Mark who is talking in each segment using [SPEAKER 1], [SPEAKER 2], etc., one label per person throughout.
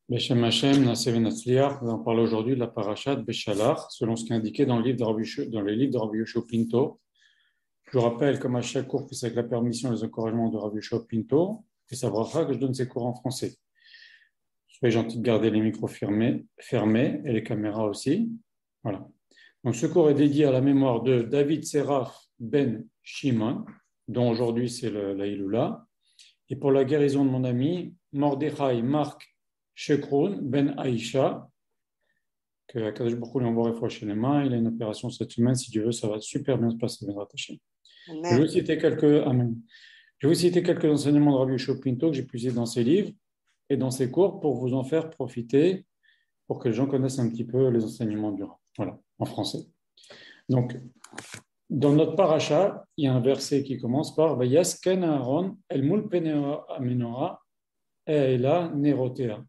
[SPEAKER 1] Beshem Hashem, Naaseh Venatzliach, on parle aujourd'hui de la parashat Beshalach, selon ce qui est indiqué dans le livre de dans les livres de Rabbi Yoshua Pinto. Je vous rappelle, comme à chaque cours, que c'est avec la permission et les encouragements de Rabbi Yoshua Pinto, et ça bracha que je donne ces cours en français. Soyez gentils de garder les micros fermés et les caméras aussi. Voilà. Donc ce cours est dédié à la mémoire de David Seraf ben Shimon, dont aujourd'hui c'est la Iloula, et pour la guérison de mon ami Mordechai Mark Shekroun ben Aïcha, que Akadosh Baruch Hu lui envoie chez les mains. Il a une opération cette semaine, si Dieu veut, ça va super bien se passer, bien rattaché. Je vais vous citer quelques enseignements de Rabbi Yoshua Pinto que j'ai puisés dans ses livres et dans ses cours pour vous en faire profiter, pour que les gens connaissent un petit peu les enseignements du Rav. Voilà, en français. Donc, dans notre paracha, il y a un verset qui commence par Vayasken Aaron el mul penea amenora eila nerotea.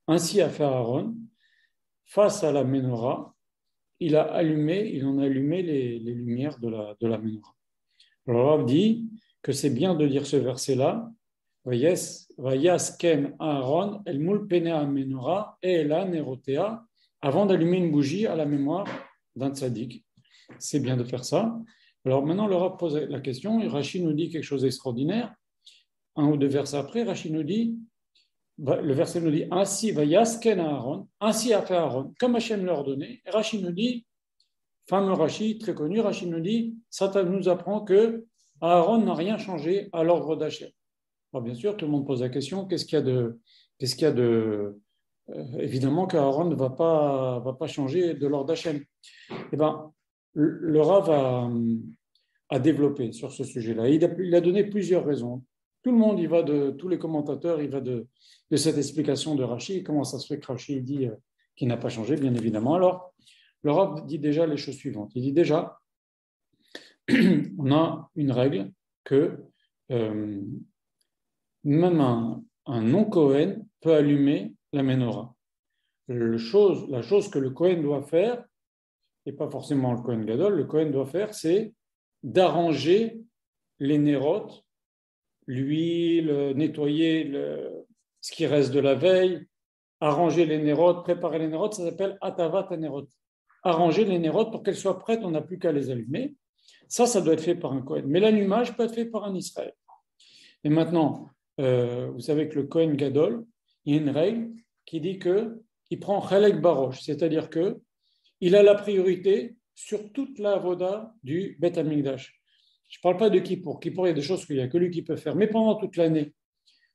[SPEAKER 1] Ainsi a fait Aaron, face à la menorah, il en a allumé les lumières de la menorah. Alors Rav dit que c'est bien de dire ce verset-là, Vayasken Aaron el mul penea menorah eila nerotea, avant d'allumer une bougie à la mémoire d'un tzaddik. C'est bien de faire ça. Alors maintenant, le Rav pose la question, et Rashi nous dit quelque chose d'extraordinaire. Un ou deux versets après, Rashi nous dit, le verset nous dit, ainsi va Yasken Aaron, ainsi a fait Aaron, comme Hachem l'a ordonné. Et Rashi nous dit, fameux Rashi, très connu, Rashi nous dit, Satan nous apprend que Aaron n'a rien changé à l'ordre d'Hachem. Alors bien sûr, tout le monde pose la question, qu'est-ce qu'il y a de évidemment qu'Aaron ne va pas changer de l'ordre d'Hachem. Eh bien, le Rav a développé sur ce sujet-là. Il a donné plusieurs raisons. Tout le monde tous les commentateurs, il va de cette explication de Rashi. Comment ça se fait que Rashi dit qu'il n'a pas changé, bien évidemment. Alors, le Rav dit déjà les choses suivantes. Il dit déjà, on a une règle que même un non-Kohen peut allumer la menorah. La chose que le Kohen doit faire, et pas forcément le Kohen Gadol, le Kohen doit faire, c'est d'arranger les nérotes, l'huile, nettoyer ce qui reste de la veille, arranger les nérotes, préparer les nérotes, ça s'appelle atavat nérotes. Arranger les nérotes pour qu'elles soient prêtes, on n'a plus qu'à les allumer. Ça doit être fait par un Kohen. Mais l'allumage peut être fait par un Israël. Et maintenant, vous savez que le Kohen Gadol, il y a une règle qui dit qu'il prend Chalek Barosh, c'est-à-dire qu'il a la priorité sur toute la avoda du Beth Amikdash. Je ne parle pas de Kippour. Kippour, il y a des choses qu'il n'y a que lui qui peut faire. Mais pendant toute l'année,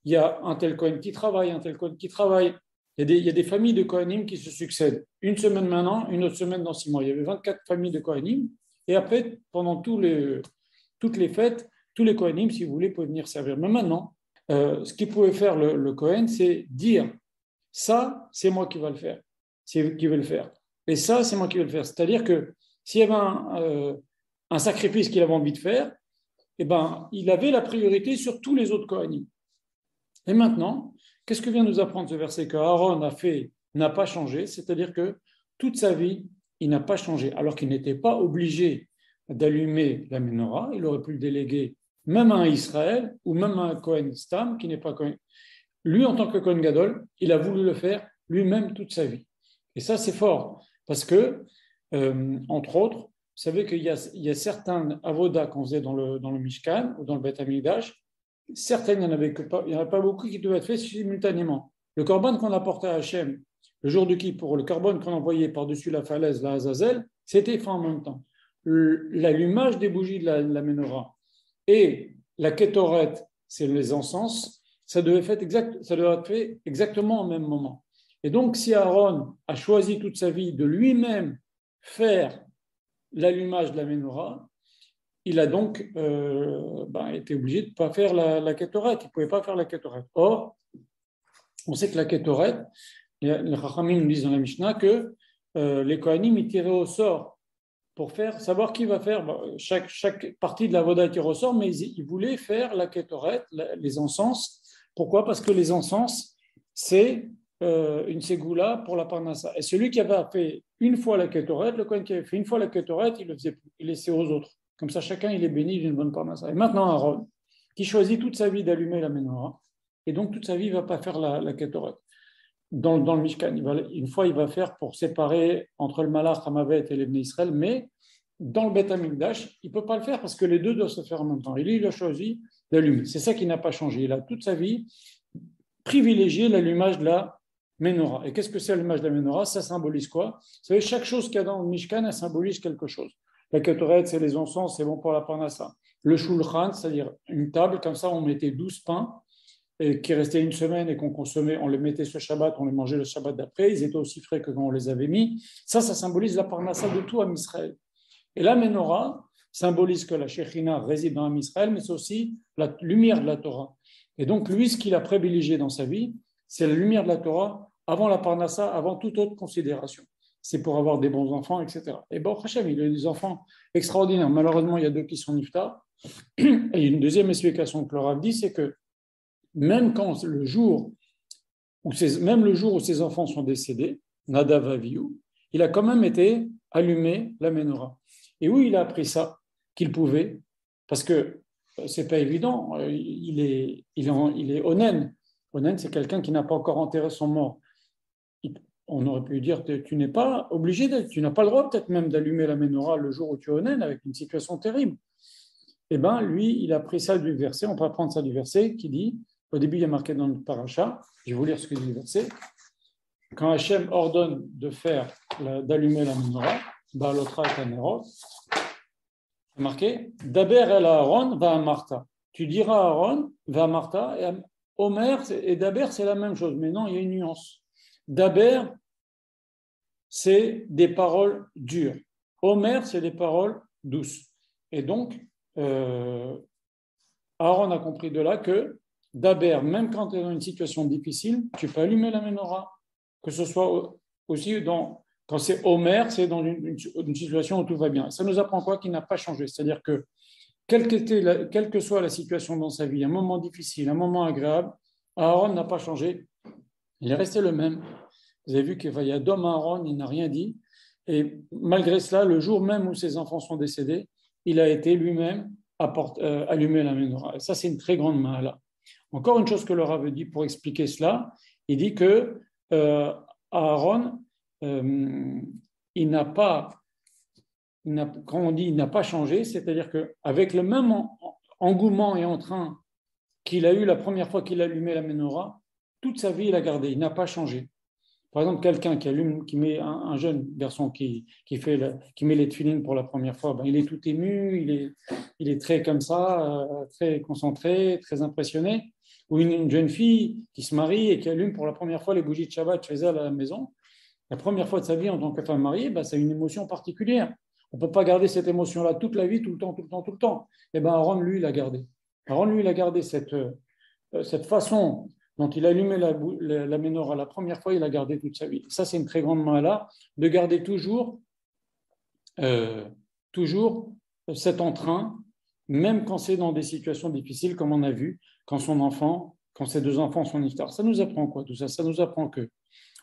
[SPEAKER 1] il y a un tel Kohen qui travaille, un tel Kohen qui travaille. Il y a des familles de Kohanim qui se succèdent. Une semaine maintenant, une autre semaine dans 6 mois. Il y avait 24 familles de Kohanim. Et après, pendant toutes les fêtes, tous les Kohanim, si vous voulez, peuvent venir servir. Mais maintenant, ce qu'il pouvait faire le Kohen, c'est dire ça, c'est moi qui vais le faire. C'est qui vais le faire. Et ça, c'est moi qui vais le faire. C'est-à-dire que s'il y avait un sacrifice qu'il avait envie de faire, eh ben, il avait la priorité sur tous les autres Kohanim. Et maintenant, qu'est-ce que vient nous apprendre ce verset que Aaron n'a pas changé, c'est-à-dire que toute sa vie, il n'a pas changé, alors qu'il n'était pas obligé d'allumer la menorah, il aurait pu le déléguer même à un Israël ou même à un Kohen Stam qui n'est pas Kohen. Lui, en tant que Kohen Gadol, il a voulu le faire lui-même toute sa vie. Et ça, c'est fort, parce que, entre autres, vous savez qu'il y a certains avodas qu'on faisait dans le Mishkan ou dans le Beth Amikdash. Certaines, il n'y en avait pas beaucoup qui devaient être faits simultanément. Le korban qu'on apportait à Hachem le jour du Kippour, le korban qu'on envoyait par-dessus la falaise, la Azazel, c'était fait en même temps. L'allumage des bougies de la menorah et la kétoret, c'est les encens, ça devait être fait exactement au même moment. Et donc, si Aaron a choisi toute sa vie de lui-même faire l'allumage de la menorah, il a donc été obligé de ne pas faire la kétoret. Il ne pouvait pas faire la kétoret. Or, on sait que la kétoret, les Chachamim nous disent dans la Mishnah que les Kohanim, ils tiraient au sort pour savoir qui va faire. Chaque partie de la voda tire au sort, mais ils voulaient faire la kétoret, les encens. Pourquoi ? Parce que les encens, c'est une ségoula pour la parnassa. Et celui qui avait fait une fois la kétoret, le Kohen qui avait fait une fois la kétoret, il le faisait plus, il laissait aux autres. Comme ça, chacun, il est béni d'une bonne parnassa. Et maintenant, Aaron, qui choisit toute sa vie d'allumer la menorah, et donc toute sa vie, il ne va pas faire la kétoret. dans le Mishkan. Une fois, il va faire pour séparer entre le Malach Hamavet et les Bnei Israël, mais dans le Beth Amikdash, il ne peut pas le faire parce que les deux doivent se faire en même temps. Et lui, il a choisi d'allumer. C'est ça qui n'a pas changé. Il a toute sa vie privilégié l'allumage de la Menorah. Et qu'est-ce que c'est l'allumage de la Menorah? Ça symbolise quoi? Vous savez, chaque chose qu'il y a dans le Mishkan, elle symbolise quelque chose. La Ketoret, c'est les encens, c'est bon pour la Parnassa. Le Shulchan, c'est-à-dire une table, comme ça, on mettait 12 pains et qui restaient une semaine et qu'on consommait, on les mettait ce Shabbat, on les mangeait le Shabbat d'après, ils étaient aussi frais que quand on les avait mis. Ça symbolise la Parnassa de tout à Israël. Et la Menorah symbolise que la Shekhinah réside dans Israël, mais c'est aussi la lumière de la Torah. Et donc, lui, ce qu'il a privilégié dans sa vie, c'est la lumière de la Torah avant la Parnassa, avant toute autre considération. C'est pour avoir des bons enfants, etc. Et Baruch Hashem, il a des enfants extraordinaires. Malheureusement, il y a deux qui sont niftar. Et une deuxième explication que le Rav dit, c'est que même le jour où ses enfants sont décédés, Nadav Avihu, il a quand même été allumé la Menorah. Et où il a appris ça qu'il pouvait? Parce que c'est pas évident. Il est onen. Onen, c'est quelqu'un qui n'a pas encore enterré son mort. On aurait pu dire tu n'es pas obligé, tu n'as pas le droit peut-être même d'allumer la Menorah le jour où tu es onen avec une situation terrible. Eh bien, lui, il a pris ça du verset. On peut apprendre ça du verset qui dit, au début, il y a marqué dans le paracha. Je vais vous lire ce que dit le verset. Quand Hachem ordonne d'allumer la Menorah, Ba'alotra et Tanerot, c'est marqué Daber el Aaron va Martha. Tu diras à Aaron va Martha, et Omer et Daber, c'est la même chose, mais non, il y a une nuance. Daber, c'est des paroles dures. Omer, c'est des paroles douces. Et donc, Aaron a compris de là que Daber, même quand tu es dans une situation difficile, tu peux allumer la Menorah. Que ce soit aussi quand c'est Omer, c'est dans une situation où tout va bien. Ça nous apprend quoi? Qu'il n'a pas changé. C'est-à-dire que quelle que soit la situation dans sa vie, un moment difficile, un moment agréable, Aaron n'a pas changé. Il est resté le même. Vous avez vu qu'il y a d'homme à Aaron, il n'a rien dit. Et malgré cela, le jour même où ses enfants sont décédés, il a été lui-même allumer la Menorah. Et ça, c'est une très grande mahala. Encore une chose que le Rav dit pour expliquer cela, il dit que Aaron, il n'a pas, quand on dit il n'a pas changé, c'est-à-dire qu'avec le même engouement et entrain qu'il a eu la première fois qu'il allumait la Menorah, toute sa vie il a gardé, il n'a pas changé. Par exemple, quelqu'un qui met un jeune garçon qui met les tefilines pour la première fois, il est tout ému, il est très comme ça, très concentré, très impressionné. Ou une jeune fille qui se marie et qui allume pour la première fois les bougies de Shabbat chez elle à la maison. La première fois de sa vie en tant que femme mariée, c'est une émotion particulière. On ne peut pas garder cette émotion-là toute la vie, tout le temps, tout le temps, tout le temps. Et Aaron, lui, l'a gardé. Aaron, lui, il a gardé cette façon dont il a allumé la Menorah la première fois, il a gardé toute sa vie. Ça, c'est une très grande mahala de garder toujours cet entrain, même quand c'est dans des situations difficiles, comme on a vu, quand ses deux enfants sont niftar. Ça nous apprend quoi tout ça? Ça nous apprend que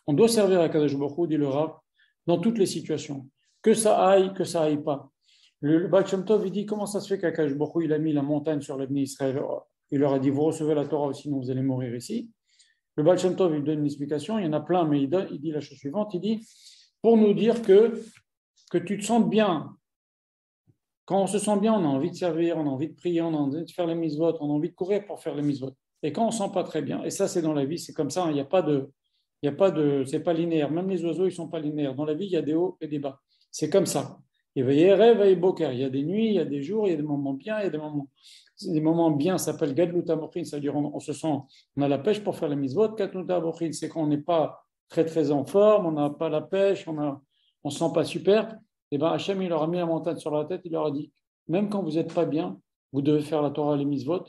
[SPEAKER 1] on doit servir à Kadosh Baruch Hu, dit le Rav, dans toutes les situations. Que ça aille pas. Le Baal Shem Tov, il dit comment ça se fait qu'Akadosh Baruch Hu, il a mis la montagne sur les Bnei Israël. Il leur a dit, vous recevez la Torah, sinon vous allez mourir ici. Le Baal Shem Tov, il donne une explication, il y en a plein, mais il dit la chose suivante, il dit, pour nous dire que tu te sentes bien. Quand on se sent bien, on a envie de servir, on a envie de prier, on a envie de faire les mitzvot, on a envie de courir pour faire les mitzvot. Et quand on ne sent pas très bien, et ça c'est dans la vie, c'est comme ça, il n'y a pas de, c'est pas linéaire. Même les oiseaux, ils ne sont pas linéaires. Dans la vie, il y a des hauts et des bas. C'est comme ça. Il y a des nuits, il y a des jours, il y a des moments bien, il y a des moments bien, ça s'appelle Gadlut Amochin, c'est-à-dire on se sent, on a la pêche pour faire les mitzvot. Gadlut Amochin, c'est quand on n'est pas très très en forme, on n'a pas la pêche, on ne se sent pas super. Et bien Hachem, il leur a mis la montagne sur la tête, il leur a dit, même quand vous n'êtes pas bien, vous devez faire la Torah, les mitzvot.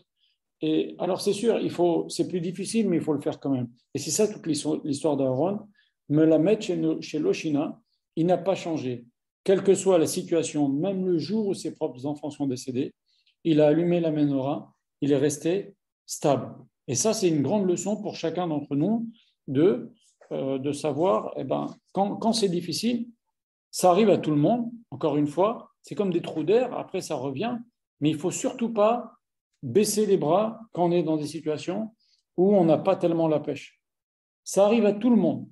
[SPEAKER 1] Et alors c'est sûr, c'est plus difficile, mais il faut le faire quand même. Et c'est ça toute l'histoire d'Aaron. Me la mettre chez l'Oshina, il n'a pas changé. Quelle que soit la situation, même le jour où ses propres enfants sont décédés, il a allumé la Menorah, il est resté stable. Et ça, c'est une grande leçon pour chacun d'entre nous de savoir, quand c'est difficile, ça arrive à tout le monde, encore une fois, c'est comme des trous d'air, après ça revient, mais il ne faut surtout pas baisser les bras quand on est dans des situations où on n'a pas tellement la pêche. Ça arrive à tout le monde.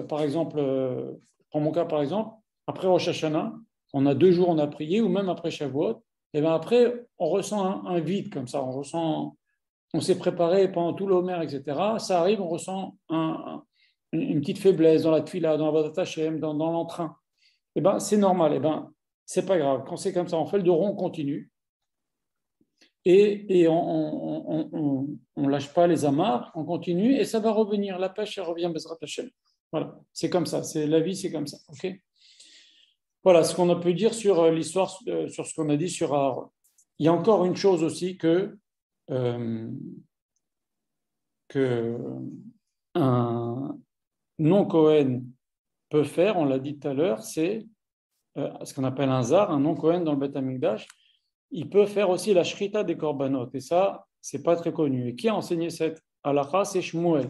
[SPEAKER 1] Par exemple, je prends mon cas par exemple, après Rosh Hashanah, on a 2 jours, on a prié, ou même après Shavuot, et bien après, on ressent un vide comme ça, on s'est préparé pendant tout l'Omer, etc. Ça arrive, on ressent une petite faiblesse dans la tfila, dans la Vadat Hashem, dans l'entrain. Et ben c'est normal, et ben c'est pas grave. Quand c'est comme ça, on fait le dos rond, on continue. Et on lâche pas les amarres, on continue, et ça va revenir. La pêche, elle revient, Bezrat Hashem. Voilà, c'est comme ça, c'est la vie, c'est comme ça. Ok. Voilà ce qu'on a pu dire sur l'histoire, sur ce qu'on a dit sur Aaron. Il y a encore une chose aussi euh, que un non-Cohen peut faire, on l'a dit tout à l'heure, c'est ce qu'on appelle un zar, un non-Cohen dans le Beth Amikdash. Il peut faire aussi la shrita des korbanot, et ça, c'est pas très connu. Et qui a enseigné cette halakha? C'est Shmuel.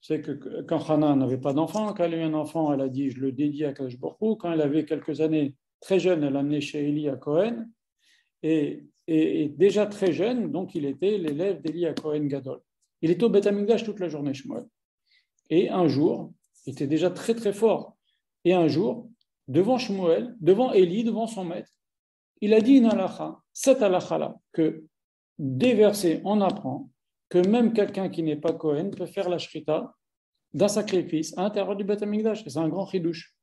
[SPEAKER 1] C'est que quand Hana n'avait pas d'enfant, quand elle a eu un enfant, elle a dit je le dédie à Kadosh Baruch Hu. Quand elle avait quelques années, très jeune, elle l'a amené chez Eli à Cohen. Et déjà très jeune, donc il était l'élève d'Eli à Cohen Gadol. Il était au Beth Amikdash toute la journée, Shmuel. Et un jour, il était déjà très très fort. Et un jour, devant Shmuel, devant Eli, devant son maître, il a dit une halakha, cette halakha-là, que des versets, on apprend que même quelqu'un qui n'est pas Cohen peut faire la shrita d'un sacrifice à l'intérieur du Beth Amikdash. Et c'est un grand chidouche.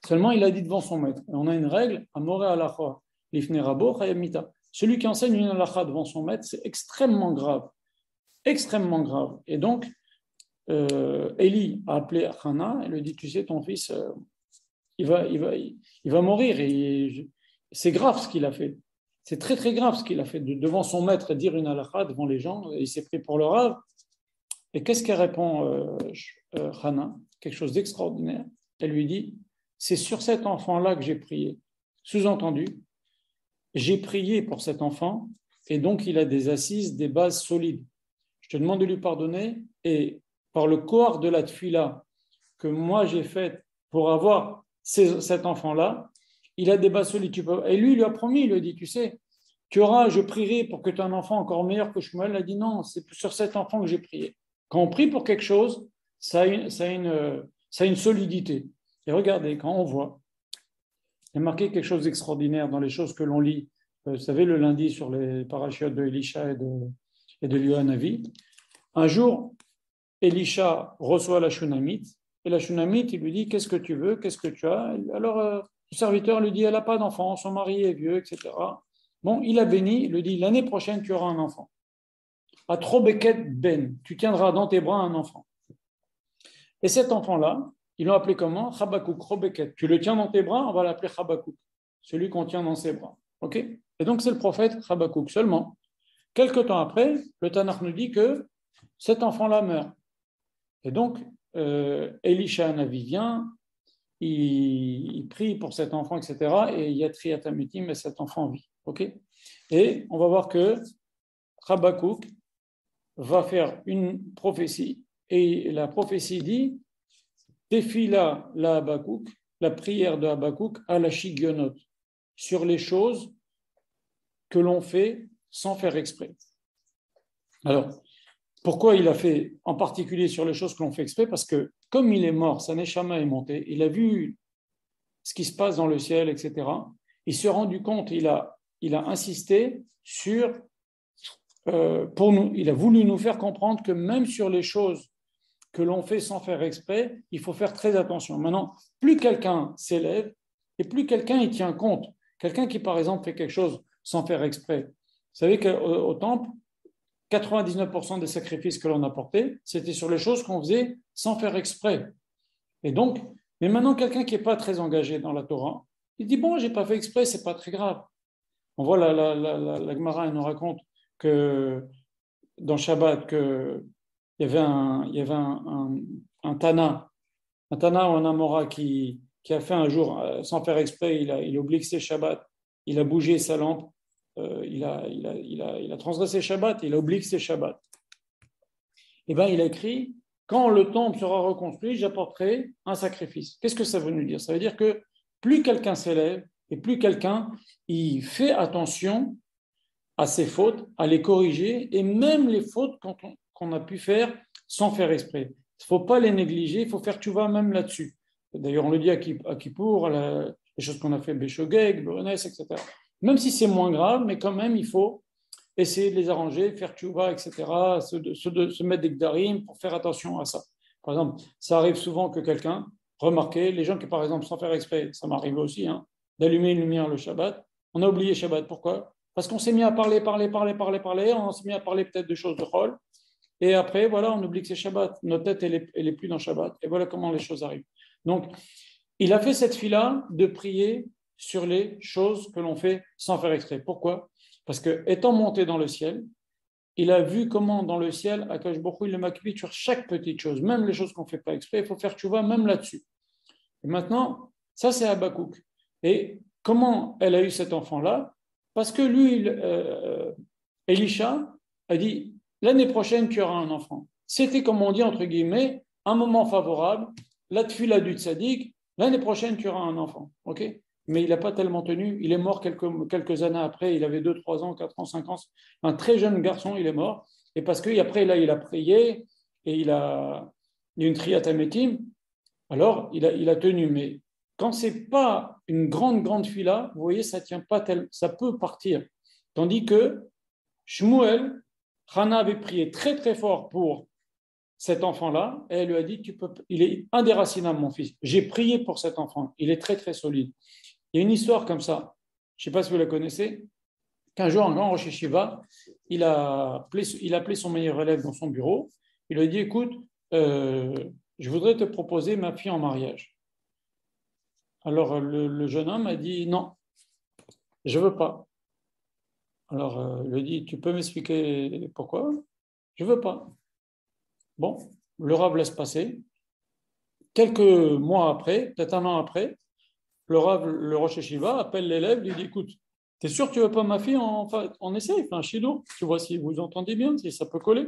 [SPEAKER 1] Seulement, il a dit devant son maître. Et on a une règle, amore halakha, lifne rabo chayamita. Celui qui enseigne une halakha devant son maître, c'est extrêmement grave. Extrêmement grave. Et donc, Eli a appelé Hana et lui dit, tu sais, ton fils, il va mourir. Et c'est grave ce qu'il a fait. C'est très très grave ce qu'il a fait. Devant son maître, dire une halakha devant les gens, il s'est pris pour le rave. Et qu'est-ce qu'elle répond Hana? Quelque chose d'extraordinaire. Elle lui dit, c'est sur cet enfant-là que j'ai prié. Sous-entendu, j'ai prié pour cet enfant et donc il a des assises, des bases solides. Je te demande de lui pardonner et par le corps de la tfila que moi j'ai faite pour avoir cet enfant-là, il a des bases solides. Et lui, il lui a promis, il lui a dit, tu sais, je prierai pour que tu aies un enfant encore meilleur que Shmuel. Il a dit, non, c'est sur cet enfant que j'ai prié. Quand on prie pour quelque chose, ça a une solidité. Et regardez, quand on voit, il y a marqué quelque chose d'extraordinaire dans les choses que l'on lit. Vous savez, le lundi sur les parachutes de Elisha et de Yohanavi. Un jour, Elisha reçoit la Shunamite, et la Shunamite, il lui dit, qu'est-ce que tu veux, qu'est-ce que tu as? Alors, le serviteur lui dit, elle n'a pas d'enfant, son mari est vieux, etc. Bon, il a béni, il lui dit, l'année prochaine, tu auras un enfant. À Trobeket Ben, tu tiendras dans tes bras un enfant. Et cet enfant-là, ils l'ont appelé comment? Chabakouk, Trobeket. Tu le tiens dans tes bras, on va l'appeler Chabakouk, celui qu'on tient dans ses bras. Ok? Et donc, c'est le prophète Chabakouk seulement. Quelque temps après, le Tanakh nous dit que cet enfant-là meurt. Et donc, Elisha Navi vient, il prie pour cet enfant, etc. Et Yatri Atamutim, et cet enfant vit. Okay, et on va voir que Habakkuk va faire une prophétie. Et la prophétie dit Tefila la Habakkuk, la prière de Habakkuk à la Shigionot, sur les choses que l'on fait sans faire exprès. Alors, pourquoi il a fait en particulier sur les choses que l'on fait exprès? Parce que comme il est mort, sa neshama est montée, il a vu ce qui se passe dans le ciel, etc. Il s'est rendu compte, il a insisté sur, il a voulu nous faire comprendre que même sur les choses que l'on fait sans faire exprès, il faut faire très attention. Maintenant, plus quelqu'un s'élève et plus quelqu'un y tient compte. Quelqu'un qui, par exemple, fait quelque chose sans faire exprès. Vous savez qu'au temple, 99% des sacrifices que l'on apportait, c'était sur les choses qu'on faisait sans faire exprès. Et donc, mais maintenant, quelqu'un qui n'est pas très engagé dans la Torah, il dit, bon, je n'ai pas fait exprès, ce n'est pas très grave. On voit la Gemara, elle nous raconte que dans Shabbat, il y avait un Tana ou un Amora qui a fait un jour, sans faire exprès, il a oublié que c'est Shabbat, il a bougé sa lampe, il a transgressé Shabbat, il a oublié que c'est Shabbat. Et bien, il a écrit, quand le temple sera reconstruit, j'apporterai un sacrifice. Qu'est-ce que ça veut nous dire? Ça veut dire que plus quelqu'un s'élève et plus quelqu'un il fait attention à ses fautes, à les corriger, et même les fautes qu'on a pu faire sans faire exprès. Il ne faut pas les négliger, il faut faire tchouva même là-dessus. D'ailleurs, on le dit à Kippour, les choses qu'on a fait, Béchogeg, Berenes, etc. Même si c'est moins grave, mais quand même, il faut essayer de les arranger, faire tchouva, etc., se mettre des gdarim pour faire attention à ça. Par exemple, ça arrive souvent que quelqu'un, remarquez, les gens qui, par exemple, sans faire exprès, ça m'arrive aussi, d'allumer une lumière le Shabbat, on a oublié Shabbat. Pourquoi? Parce qu'on s'est mis à parler, on s'est mis à parler peut-être de choses de Chol, et après, voilà, on oublie que c'est Shabbat. Notre tête, elle est plus dans Shabbat, et voilà comment les choses arrivent. Donc, il a fait cette fila de prier sur les choses que l'on fait sans faire exprès. Pourquoi? Parce que, étant monté dans le ciel, il a vu comment dans le ciel, Akash Baruch Hu, il le makbid sur chaque petite chose, même les choses qu'on ne fait pas exprès, il faut faire tchouva même là-dessus. Et maintenant, ça c'est Habakkuk. Et comment elle a eu cet enfant-là? Parce que lui, Elisha a dit, l'année prochaine, tu auras un enfant. C'était, comme on dit, entre guillemets, un moment favorable, la tfila du tzaddik, l'année prochaine, tu auras un enfant. Ok? Mais il n'a pas tellement tenu. Il est mort quelques années après. Il avait 2, 3 ans, 4 ans, 5 ans. Un très jeune garçon, il est mort. Et parce qu'après, là, il a prié et il a une triatamétim. Alors, il a tenu. Mais quand ce n'est pas une grande fila, vous voyez, ça tient pas ça peut partir. Tandis que Shmuel, Hana avait prié très, très fort pour cet enfant-là, et elle lui a dit, il est indéracinable, mon fils. J'ai prié pour cet enfant. Il est très, très solide. Il y a une histoire comme ça, je ne sais pas si vous la connaissez, qu'un jour, un grand Rosh Yeshiva, il a appelé son meilleur élève dans son bureau, il lui a dit, écoute, je voudrais te proposer ma fille en mariage. Alors, le jeune homme a dit, non, je ne veux pas. Alors, il lui a dit, tu peux m'expliquer pourquoi? Je ne veux pas. Bon, le Rav laisse passer. Quelques mois après, peut-être un an après, le Rosh Yeshiva appelle l'élève, lui dit, écoute, t'es sûr que tu ne veux pas ma fille? On essaye, un shidour, tu vois si vous entendez bien, si ça peut coller.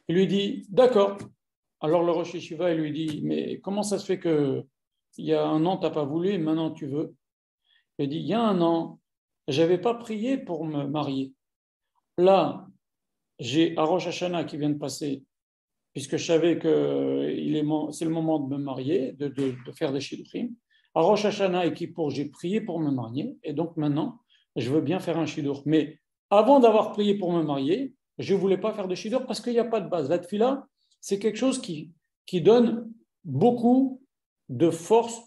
[SPEAKER 1] Il lui dit, d'accord. Alors le Rosh Yeshiva, il lui dit, mais comment ça se fait que il y a un an, tu n'as pas voulu et maintenant tu veux? Il dit, il y a un an, je n'avais pas prié pour me marier. Là, j'ai un Rosh Hashanah qui vient de passer, puisque je savais que c'est le moment de me marier, de faire des shidduchim. À Rosh Hashanah et Kippour, j'ai prié pour me marier, et donc maintenant, je veux bien faire un shidduch. Mais avant d'avoir prié pour me marier, je ne voulais pas faire de shidduch parce qu'il n'y a pas de base. La tefila, c'est quelque chose qui donne beaucoup de force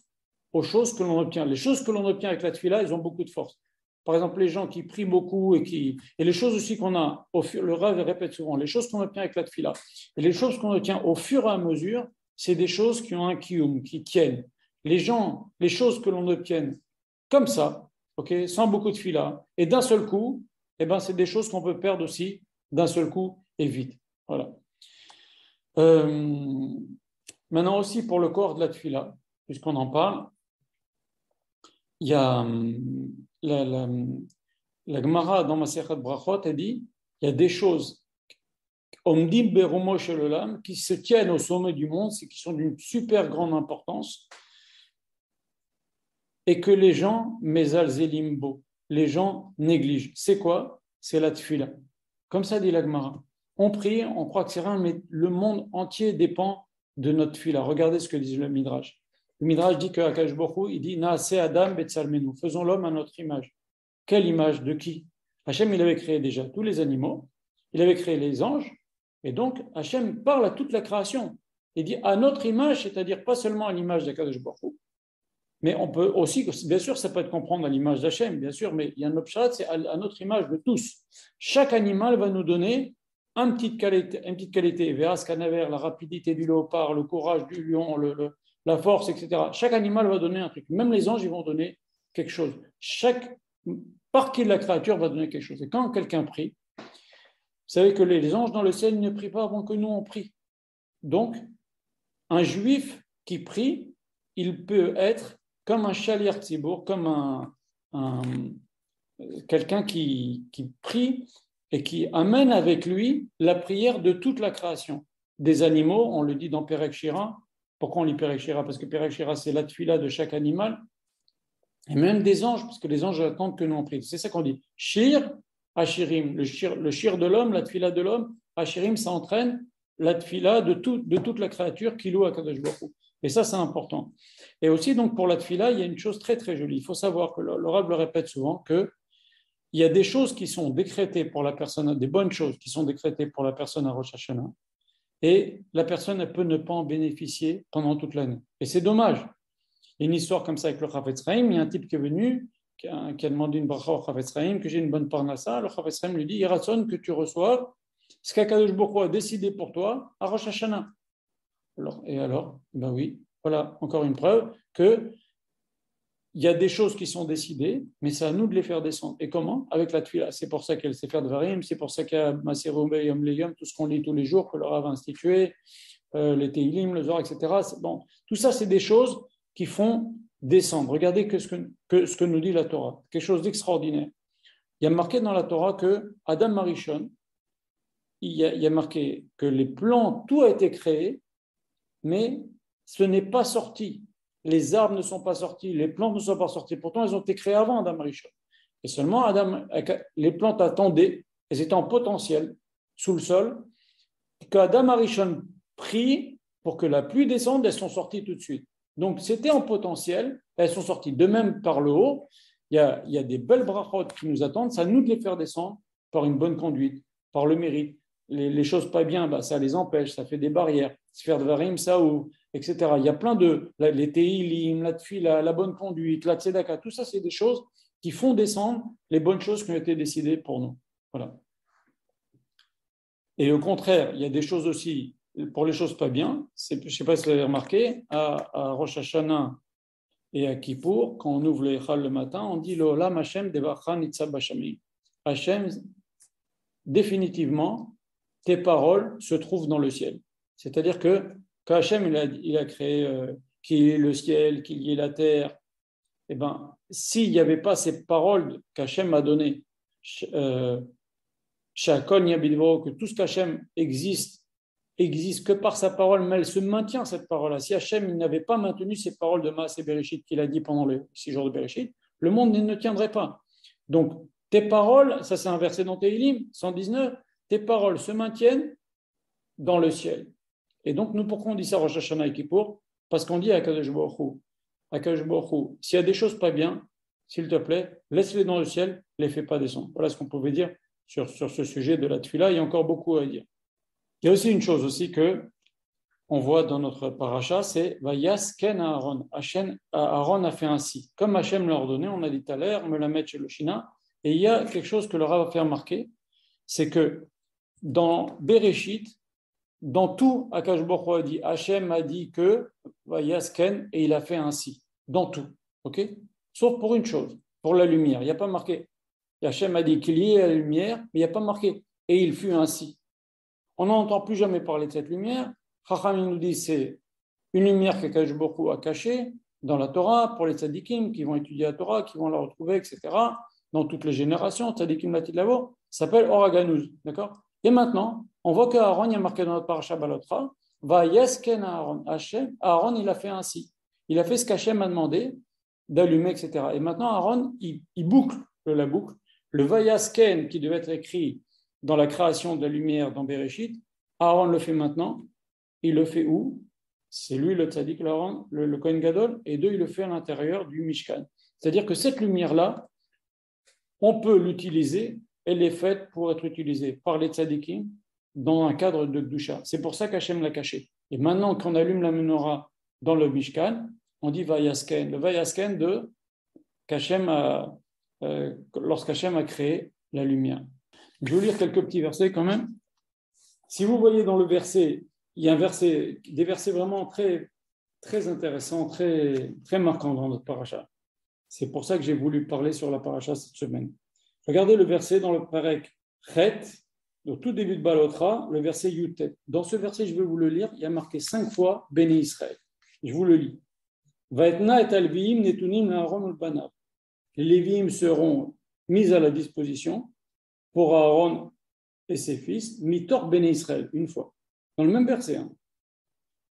[SPEAKER 1] aux choses que l'on obtient. Les choses que l'on obtient avec la tefila, elles ont beaucoup de force. Par exemple, les gens qui prient beaucoup et les choses aussi qu'on a, le Rav répète souvent, les choses qu'on obtient avec la tefila et les choses qu'on obtient au fur et à mesure, c'est des choses qui ont un kiyum, qui tiennent. Les choses que l'on obtient comme ça, okay, sans beaucoup de fila, et d'un seul coup, eh ben, c'est des choses qu'on peut perdre aussi d'un seul coup et vite. Voilà. Maintenant aussi pour le corps de la tefila, puisqu'on en parle, il y a la Gemara dans Masechet Brachot, elle dit, il y a des choses Omdim Berumo Shel Olam qui se tiennent au sommet du monde, c'est qui sont d'une super grande importance, et que les gens, Mezal Zelimbo, les gens négligent. C'est quoi? C'est la tefila. Comme ça dit la Gemara. On prie, on croit que c'est rien, mais le monde entier dépend de notre tefila. Regardez ce que dit le Midrash. Le Midrash dit que Akash Baruch Hu, il dit Naase Adam Betzalmenu, faisons l'homme à notre image. Quelle image? De qui? Hachem, il avait créé déjà tous les animaux, il avait créé les anges, et donc Hachem parle à toute la création. Il dit à notre image, c'est-à-dire pas seulement à l'image d'Akash Baruch Hu, mais on peut aussi, bien sûr, ça peut être comprendre à l'image d'Hachem, bien sûr, mais il y a un autre pshat, c'est à notre image de tous. Chaque animal va nous donner une petite qualité. Veras canaver, la rapidité du léopard, le courage du lion, la force, etc. Chaque animal va donner un truc. Même les anges, ils vont donner quelque chose. Chaque partie de la créature va donner quelque chose. Et quand quelqu'un prie, vous savez que les anges dans le ciel ne prient pas avant que nous on prie. Donc, un juif qui prie, il peut être comme un chalier tzibour, comme quelqu'un qui prie et qui amène avec lui la prière de toute la création. Des animaux, on le dit dans Perek Shira. Pourquoi on lit Perek Shira? Parce que Perek Shira, c'est la tefila de chaque animal. Et même des anges, parce que les anges attendent que nous on prie. C'est ça qu'on dit. Shir, Ashirim, le shir de l'homme, la tefila de l'homme, Ashirim, ça entraîne la tfila de toute la créature qui loue à Kadosh Baruch Hu. Et ça, c'est important. Et aussi, donc, pour la tfila, il y a une chose très, très jolie. Il faut savoir que le Rav le répète souvent qu'il y a des choses qui sont décrétées pour la personne, des bonnes choses qui sont décrétées pour la personne à Rosh Hashanah, et la personne, elle peut ne pas en bénéficier pendant toute l'année. Et c'est dommage. Il y a une histoire comme ça avec le Chafetz Chaim. Il y a un type qui est venu, qui a demandé une bracha au Chafetz Chaim, que j'ai une bonne parnassa. Le Chafetz Chaim lui dit, il raisonne que tu reçoives ce qu'Akadosh Baruch Hu a décidé pour toi à Rosh Hashanah. Alors, ben oui, voilà encore une preuve que il y a des choses qui sont décidées, mais c'est à nous de les faire descendre. Et comment? Avec la tfila. C'est pour ça qu'elle sait faire de varim, c'est pour ça qu'il y a Maserou Yom Leyom, tout ce qu'on lit tous les jours, que le Rav a institué, les Teilim, le Zohar, etc. Bon, tout ça, c'est des choses qui font descendre. Regardez ce que nous dit la Torah, quelque chose d'extraordinaire. Il y a marqué dans la Torah que Adam Arishon, il y a marqué que les plans, tout a été créé, mais ce n'est pas sorti. Les arbres ne sont pas sortis, les plantes ne sont pas sorties. Pourtant, elles ont été créées avant Adam Arishon. Et seulement les plantes attendaient, elles étaient en potentiel sous le sol, qu'Adam Arishon prie pour que la pluie descende, elles sont sorties tout de suite. Donc, c'était en potentiel, elles sont sorties. De même, par le haut, il y a des belles brachot qui nous attendent, c'est à nous de les faire descendre par une bonne conduite, par le mérite. Les choses pas bien, ça les empêche, ça fait des barrières. Se faire de varim, ça ouvre, etc. Il y a plein les teilim, la tfila, la bonne conduite, la tzedaka, tout ça, c'est des choses qui font descendre les bonnes choses qui ont été décidées pour nous. Voilà. Et au contraire, il y a des choses aussi, pour les choses pas bien, je ne sais pas si vous l'avez remarqué, à Rosh Hashanah et à Kippour, quand on ouvre le Echal le matin, on dit L'Olam Hashem Devacha Nitzab Bashamim. Hashem, définitivement, tes paroles se trouvent dans le ciel. C'est-à-dire que Hachem il a créé qu'il y ait le ciel, qu'il y ait la terre, eh bien, s'il n'y avait pas ces paroles qu'Hachem a données, que tout ce qu'Hachem existe que par sa parole, mais elle se maintient cette parole-là. Si Hachem n'avait pas maintenu ces paroles de Maaseh Bereshit qu'il a dit pendant les 6 jours de Bereshit, le monde ne tiendrait pas. Donc, tes paroles, ça c'est un verset dans Teilim, 119, tes paroles se maintiennent dans le ciel. Et donc, nous, pourquoi on dit ça Rosh Hashanah et Kippour? Parce qu'on dit à Kadosh Baruch Hu, s'il y a des choses pas bien, s'il te plaît, laisse-les dans le ciel, les fais pas descendre. Voilà ce qu'on pouvait dire sur ce sujet de la tefila. Il y a encore beaucoup à dire. Il y a aussi une chose aussi que on voit dans notre paracha, c'est Vayasken Aaron. Aaron a fait ainsi. Comme Hachem l'a ordonné, on a dit tout à l'heure, me la mettre chez le Shina. Et il y a quelque chose que le Rav a fait remarquer, c'est que dans Bereshit, dans tout, Akash Baruch Hu a dit, Hachem a dit que Vayasken, et il a fait ainsi. Dans tout. Ok? Sauf pour une chose, pour la lumière. Il n'y a pas marqué. Hachem a dit qu'il y ait la lumière, mais il n'y a pas marqué. Et il fut ainsi. On n'entend plus jamais parler de cette lumière. Chacham nous dit c'est une lumière qu'Akash Baruch Hu a cachée dans la Torah pour les tzadikim qui vont étudier la Torah, qui vont la retrouver, etc. Dans toutes les générations, tzadikim Latit Lavo, ça s'appelle Oraganuz. D'accord? Et maintenant, on voit qu'Aaron, il y a marqué dans notre parasha Balotra, va yesken Aaron. Aaron, il a fait ainsi. Il a fait ce qu'Hachem a demandé d'allumer, etc. Et maintenant, Aaron, il boucle la boucle. Le vayasken qui devait être écrit dans la création de la lumière dans Bereshit, Aaron le fait maintenant. Il le fait où? C'est lui le tzaddik, le Kohen Gadol, et deux, il le fait à l'intérieur du Mishkan. C'est-à-dire que cette lumière-là, on peut l'utiliser, elle est faite pour être utilisée par les tzaddikim dans un cadre de Gdusha. C'est pour ça qu'Hachem l'a caché. Et maintenant, quand on allume la menorah dans le Mishkan, on dit Vayasken. Le Vayasken de qu'Hachem lorsqu'Hachem a créé la lumière. Je vais vous lire quelques petits versets quand même. Si vous voyez dans le verset, il y a des versets vraiment très, très intéressants, très, très marquants dans notre paracha. C'est pour ça que j'ai voulu parler sur la paracha cette semaine. Regardez le verset dans le Perek Chet, au tout début de Balotra, le verset Yutet. Dans ce verset, je vais vous le lire, il y a marqué 5 fois Béni Israël. Je vous le lis. Vaetna et alviim netunim la'aron ulbanav. Les Léviim seront mis à la disposition pour Aaron et ses fils, mitor Béni Israël, une fois. Dans le même verset.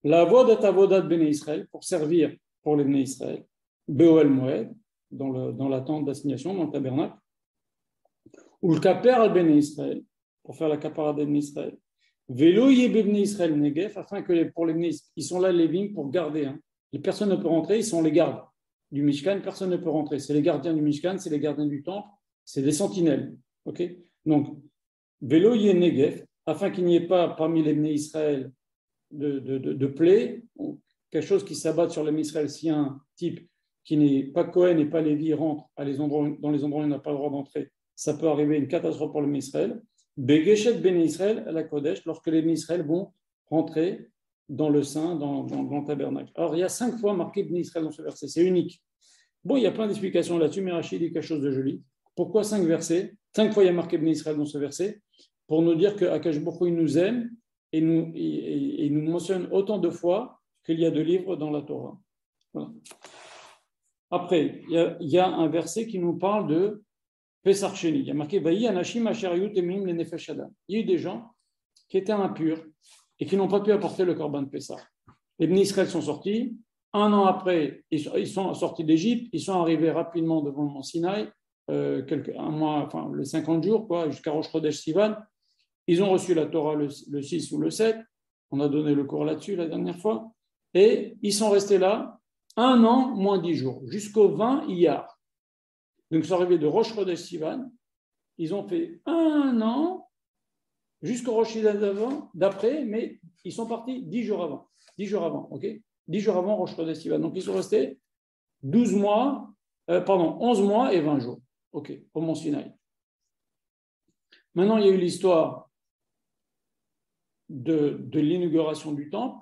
[SPEAKER 1] La avodat avodat Béni Israël, pour servir pour les Béni Israël. Beoel Moed, dans la tente d'assignation, dans le tabernacle. Ou le kaper al Béni Israël, pour faire la kapara Béni Israël. Vélo Yébébné Israël Negev, afin que pour les Bnei, ils sont là, les vignes, pour garder. Hein. Les personnes ne peuvent rentrer, ils sont les gardes du Mishkan, personne ne peut rentrer. C'est les gardiens du Mishkan, c'est les gardiens du temple, c'est des sentinelles. Okay, donc, Vélo Negev, afin qu'il n'y ait pas parmi les Bnei Israël de plaies, quelque chose qui s'abatte sur les Bnei Israël, si un type qui n'est pas Cohen et pas Lévi rentre dans les endroits où il n'a pas le droit d'entrer, ça peut arriver une catastrophe pour les Bnei Israël. Begeshet ben Israël à la Kodesh, lorsque les Bnei Israël vont rentrer dans le sein, dans le tabernacle. Alors, il y a 5 fois marqué Bnei Israël dans ce verset, c'est unique. Bon, il y a plein d'explications là-dessus, mais Rachid dit quelque chose de joli. Pourquoi 5 versets? 5 fois il y a marqué Bnei Israël dans ce verset, pour nous dire qu'Akash Baruch Hu, il nous aime et nous mentionne autant de fois qu'il y a de livres dans la Torah. Voilà. Après, il y a un verset qui nous parle de Pesach Sheni. Il y a marqué Vayi Anashim Asher Hayu Temim LeNefesh Adam. Il y a eu des gens qui étaient impurs et qui n'ont pas pu apporter le Korban de Pesach. Les Bnei Israël sont sortis. Un an après, ils sont sortis d'Égypte. Ils sont arrivés rapidement devant le mont Sinaï, un mois, enfin les 50 jours, quoi, jusqu'à Rosh Chodesh Sivan. Ils ont reçu la Torah le 6 ou le 7. On a donné le cours là-dessus la dernière fois. Et ils sont restés là 1 an moins 10 jours, jusqu'au 20 Iyar. Donc, ils sont arrivés de Rosh Chodesh Sivan. Ils ont fait 1 an jusqu'au Rosh Chodesh d'après, mais ils sont partis 10 jours avant. 10 jours avant, ok? 10 jours avant Rosh Chodesh Sivan. Donc, ils sont restés 11 mois et 20 jours, ok, au Mont Sinaï. Maintenant, il y a eu l'histoire de l'inauguration du temple,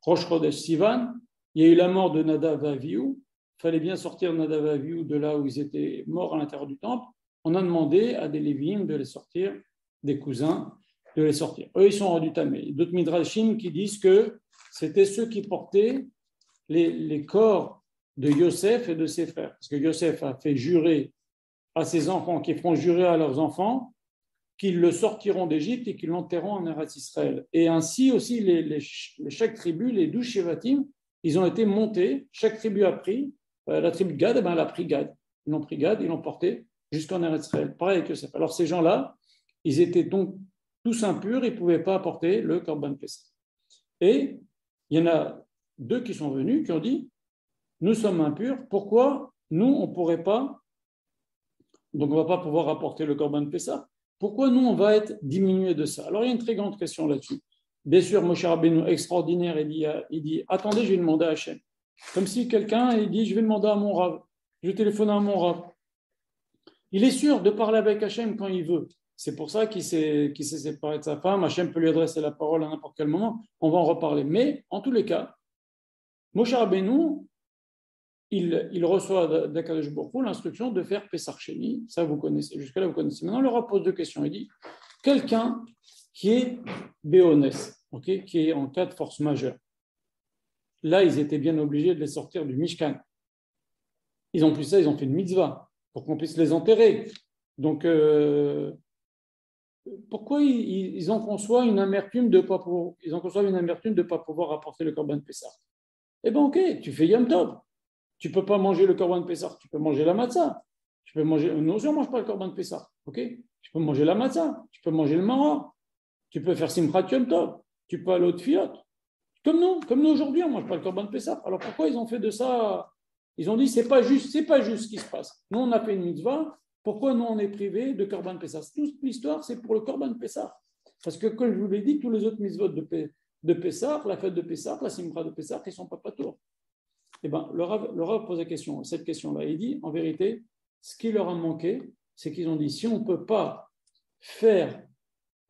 [SPEAKER 1] Rosh Chodesh Sivan. Il y a eu la mort de Nadav et Avihu. Il fallait bien sortir Nadav et Avihu de là où ils étaient morts à l'intérieur du temple. On a demandé à des Lévi'im de les sortir, des cousins, de les sortir. Eux, ils sont rendus tamés. D'autres midrashim qui disent que c'était ceux qui portaient les corps de Yosef et de ses frères. Parce que Yosef a fait jurer à ses enfants, qui feront jurer à leurs enfants, qu'ils le sortiront d'Égypte et qu'ils l'enterreront en Eretz Israël. Et ainsi aussi, chaque tribu, les 12 Shevatim, ils ont été montés, chaque tribu a pris, la tribu de Gad, elle a pris Gad. Ils l'ont pris Gad, ils l'ont porté jusqu'en Eretz Israël. Pareil que ça. Alors ces gens-là, ils étaient donc tous impurs, ils ne pouvaient pas apporter le Korban Pessah. Et il y en a 2 qui sont venus, qui ont dit, nous sommes impurs, pourquoi nous, on ne pourrait pas, donc on ne va pas pouvoir apporter le Korban Pessah, pourquoi nous, on va être diminué de ça? Alors il y a une très grande question là-dessus. Bien sûr, Moshe Rabbeinu, extraordinaire, il dit, attendez, je vais demander à Hachem. Comme si quelqu'un, il dit, je vais demander à mon Rav, je vais téléphoner à mon Rav. Il est sûr de parler avec Hachem quand il veut. C'est pour ça qu'il s'est séparé de sa femme. Hachem peut lui adresser la parole à n'importe quel moment. On va en reparler. Mais, en tous les cas, Moshe Rabbeinu, il reçoit d'Akadosh Baruch Hu l'instruction de faire Pesach Sheni. Ça, vous connaissez. Jusque-là, vous connaissez. Maintenant, le Rav pose 2 questions. Il dit, quelqu'un qui est béonès, okay, qui est en cas de force majeure. Là, ils étaient bien obligés de les sortir du Mishkan. Ils ont fait une mitzvah pour qu'on puisse les enterrer. Donc, pourquoi ils en conçoivent une amertume de ne pas pouvoir apporter le Korban Pessah? Eh bien, ok, tu fais Yom Tov. Tu ne peux pas manger le Korban Pessah. Tu peux manger la matzah. Tu peux manger. Non, je ne mange pas le Korban Pessah. Ok? Tu peux manger la matzah. Tu peux manger le maror. Tu peux faire Simchat Yom Tov. Tu peux aller au Tfilot. Comme nous aujourd'hui, on ne mange pas le Korban Pessah. Alors pourquoi ils ont fait de ça? Ils ont dit, c'est pas juste ce qui se passe. Nous, on a fait une mitzvah. Pourquoi nous, on est privé de Korban Pessah? Toute l'histoire, c'est pour le Korban Pessah. Parce que, comme je vous l'ai dit, tous les autres mitzvot de Pessah, la fête de Pessah, la Simcha de Pessah, ils ne sont pas patours. Eh bien, le Rav pose cette question-là. Il dit, en vérité, ce qui leur a manqué, c'est qu'ils ont dit, si on ne peut pas faire